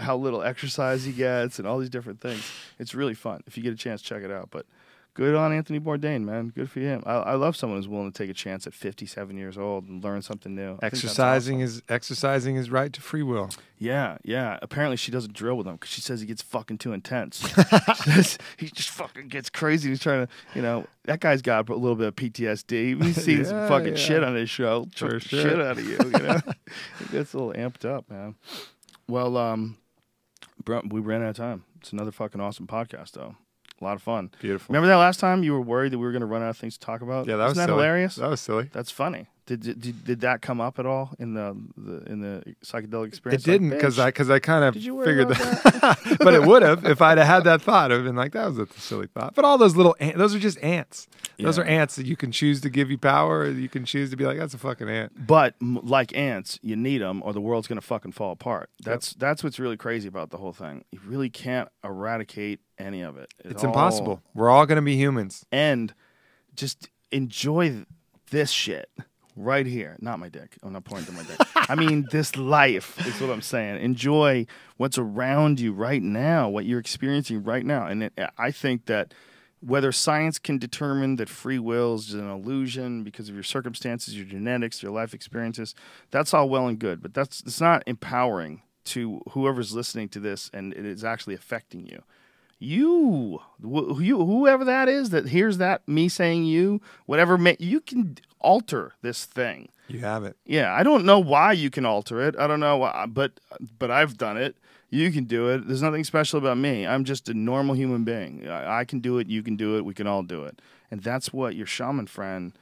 how little exercise he gets and all these different things. It's really fun. If you get a chance, check it out. But good on Anthony Bourdain, man. Good for him. I love someone who's willing to take a chance at 57 years old and learn something new. I think that's Exercising awesome. exercising is right to free will. Yeah. Apparently she doesn't drill with him because she says he gets fucking too intense. She says he just fucking gets crazy. He's trying to, that guy's got a little bit of PTSD. He's seen some fucking shit on his show. For Choke the sure. shit out of you. He gets a little amped up, man. Well, bro, we ran out of time. It's another fucking awesome podcast, though. A lot of fun. Beautiful. Remember that last time you were worried that we were going to run out of things to talk about? Yeah, that was Isn't that silly. hilarious? That was silly. That's funny. Did that come up at all in the psychedelic experience? It didn't Like, because bitch, I kind of did you worry figured about that, but it would have if I'd have had that thought. I'd have been like, that was a silly thought. But all those little those are just ants. Those Yeah. are ants that you can choose to give you power, or you can choose to be like, that's a fucking ant. But like ants, you need them, or the world's going to fucking fall apart. That's what's really crazy about the whole thing. You really can't eradicate any of it. It's impossible. We're all going to be humans. And just enjoy this shit right here. Not my dick. I'm not pointing to my dick. I mean, this life is what I'm saying. Enjoy what's around you right now, what you're experiencing right now. And I think that whether science can determine that free will is an illusion because of your circumstances, your genetics, your life experiences, that's all well and good. But it's not empowering to whoever's listening to this and it is actually affecting you. Whoever that is that hears that, me saying you, whatever, you can alter this thing. You have it. Yeah, I don't know why you can alter it. I don't know why, but I've done it. You can do it. There's nothing special about me. I'm just a normal human being. I can do it. You can do it. We can all do it. And that's what your shaman friend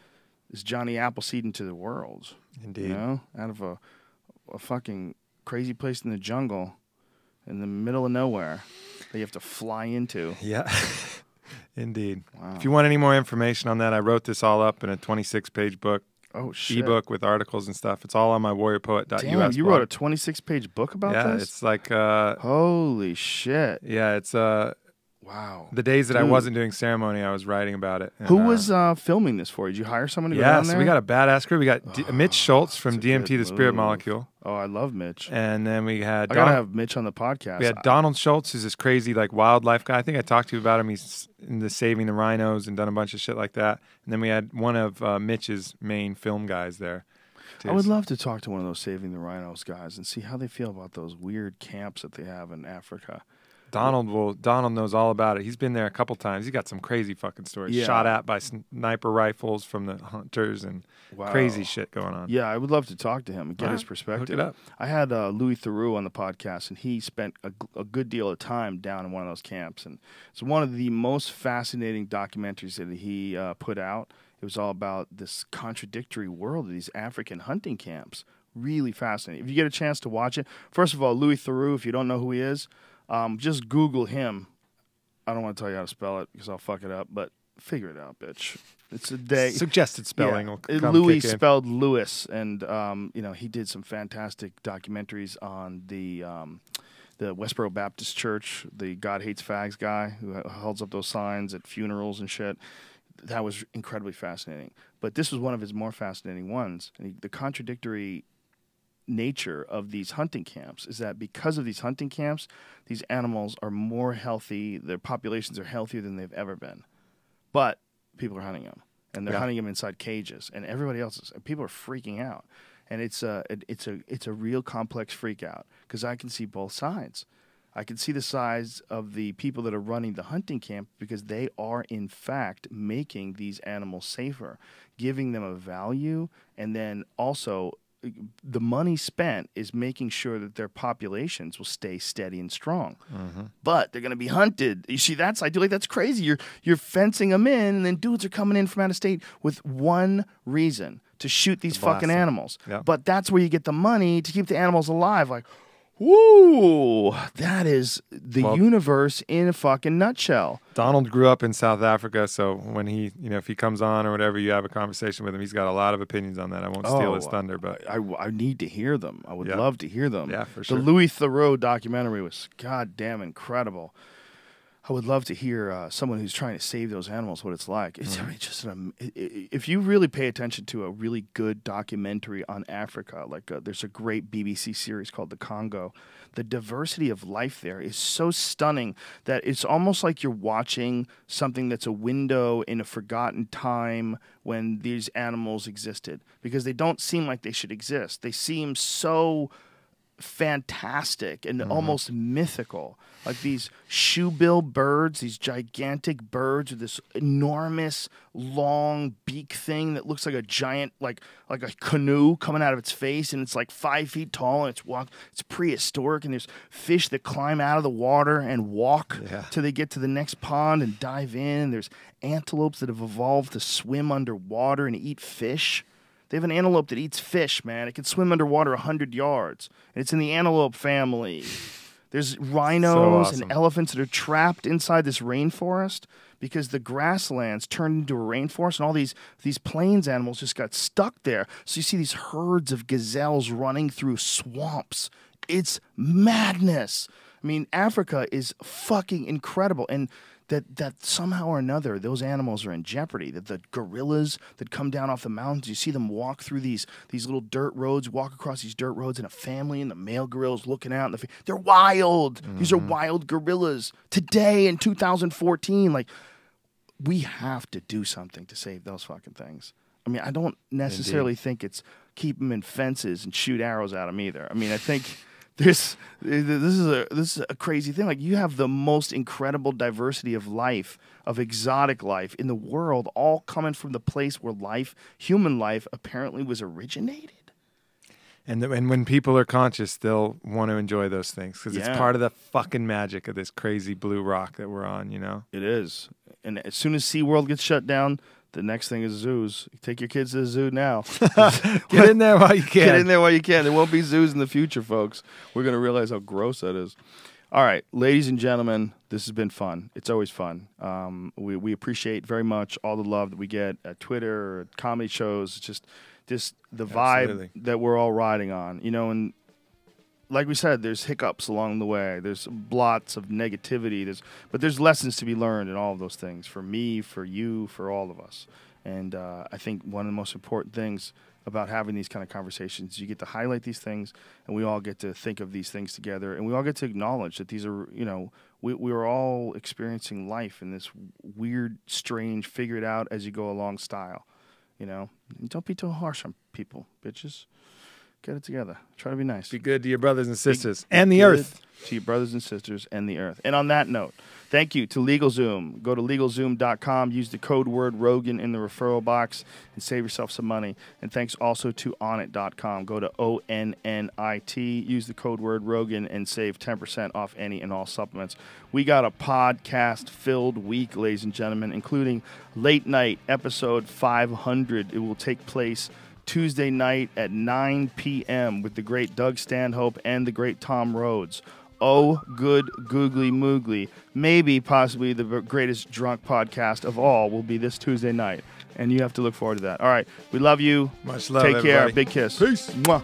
is, Johnny Appleseed into the world. Indeed. You know, out of a fucking crazy place in the jungle, in the middle of nowhere, that you have to fly into. Yeah. Indeed. Wow. If you want any more information on that, I wrote this all up in a 26-page book. Oh, shit. Ebook with articles and stuff. It's all on my warriorpoet.us. Damn, you wrote a 26-page book about this? Yeah, it's like holy shit. yeah, it's Wow. the days that I Dude. wasn't doing ceremony, I was writing about it. And, Who was filming this for you? Did you hire someone to go down so there? we got a badass crew. We got Mitch Schultz from that's a DMT, good the Spirit move. Molecule. Oh, I love Mitch. And then we had I got to have Mitch on the podcast. we had Donald Schultz, who's this crazy like wildlife guy. I think I talked to you about him. He's in the Saving the Rhinos and done a bunch of shit like that. And then we had one of Mitch's main film guys there. I would love to talk to one of those Saving the Rhinos guys and see how they feel about those weird camps that they have in Africa. Donald knows all about it. He's been there a couple times. He's got some crazy fucking stories. Yeah. Shot at by sniper rifles from the hunters and Wow. crazy shit going on. Yeah, I would love to talk to him and get All his right, perspective. hook it up. I had Louis Theroux on the podcast, and he spent a good deal of time down in one of those camps. And it's one of the most fascinating documentaries that he put out. It was all about this contradictory world of these African hunting camps. Really fascinating. If you get a chance to watch it, first of all, Louis Theroux, if you don't know who he is, just Google him. I don't want to tell you how to spell it because I'll fuck it up, but figure it out, bitch. It's a day. Suggested spelling will come Louis kick in. spelled Lewis, and he did some fantastic documentaries on the Westboro Baptist Church, the God Hates Fags guy who holds up those signs at funerals and shit. That was incredibly fascinating. But this was one of his more fascinating ones. And the contradictory nature of these hunting camps is that because of these hunting camps, these animals are more healthy, their populations are healthier than they've ever been. But people are hunting them, and they're hunting them inside cages, and everybody else is. And people are freaking out, and it's a real complex freak out because I can see both sides. I can see the sides of the people that are running the hunting camp because they are in fact making these animals safer, giving them a value, and then also the money spent is making sure that their populations will stay steady and strong. Mm-hmm. But they're going to be hunted. You see, that's crazy. You're fencing them in, and then dudes are coming in from out of state with one reason: to shoot these fucking animals. Yep. But that's where you get the money to keep the animals alive. Like, woo! That is the universe in a fucking nutshell. Donald grew up in South Africa, so when he, if he comes on or whatever, you have a conversation with him, he's got a lot of opinions on that. I won't steal his thunder, but I need to hear them. I would love to hear them. Yeah, for sure. The Louis Theroux documentary was goddamn incredible. I would love to hear someone who's trying to save those animals what it's like. It's just if you really pay attention to a really good documentary on Africa, like there's a great BBC series called The Congo. The diversity of life there is so stunning that it's almost like you're watching something that's a window in a forgotten time when these animals existed, because they don't seem like they should exist. They seem so fantastic and almost mythical, like these shoebill birds, these gigantic birds with this enormous long beak thing that looks like a giant, like a canoe coming out of its face, and it's like 5 feet tall, and it's prehistoric, and there's fish that climb out of the water and walk till they get to the next pond and dive in. There's antelopes that have evolved to swim underwater and eat fish. They have an antelope that eats fish, man. It can swim underwater 100 yards. And it's in the antelope family. There's rhinos and elephants that are trapped inside this rainforest because the grasslands turned into a rainforest, and all these plains animals just got stuck there. So you see these herds of gazelles running through swamps. It's madness. I mean, Africa is fucking incredible. And that somehow or another those animals are in jeopardy. That the gorillas that come down off the mountains, you see them walk through these little dirt roads, walk across these dirt roads in a family, and the male gorillas looking out. They're wild. These are wild gorillas. Today in 2014, like, we have to do something to save those fucking things. I mean, I don't necessarily think it's keep them in fences and shoot arrows at them either. I mean, I think this is a crazy thing. Like, you have the most incredible diversity of life, of exotic life in the world, all coming from the place where human life apparently was originated. And when people are conscious, they'll want to enjoy those things because it's part of the fucking magic of this crazy blue rock that we're on, you know? It is. And as soon as SeaWorld gets shut down, the next thing is zoos. Take your kids to the zoo now. Get in there while you can. Get in there while you can. There won't be zoos in the future, folks. We're going to realize how gross that is. All right, ladies and gentlemen, this has been fun. It's always fun. We appreciate very much all the love that we get at Twitter or at comedy shows. It's just the vibe that we're all riding on. You know, and like we said, there's hiccups along the way. There's blots of negativity. But there's lessons to be learned in all of those things, for me, for you, for all of us. And I think one of the most important things about having these kind of conversations, you get to highlight these things, and we all get to think of these things together, and we all get to acknowledge that these are, you know, we're all experiencing life in this weird, strange, figure it out as you go along style, you know. And don't be too harsh on people, bitches. Get it together. Try to be nice. Be good to your brothers and sisters and the earth. To your brothers and sisters and the earth. And on that note, thank you to LegalZoom. Go to LegalZoom.com. Use the code word Rogan in the referral box and save yourself some money. And thanks also to Onnit.com. Go to ONNIT. Use the code word Rogan and save 10% off any and all supplements. We got a podcast-filled week, ladies and gentlemen, including Late Night, episode 500. It will take place Tuesday night at 9 p.m. with the great Doug Stanhope and the great Tom Rhodes. Oh, good googly moogly. Maybe, possibly, the greatest drunk podcast of all will be this Tuesday night. And you have to look forward to that. All right. We love you. Much love, Take care. everybody. Big kiss. Peace. Mwah.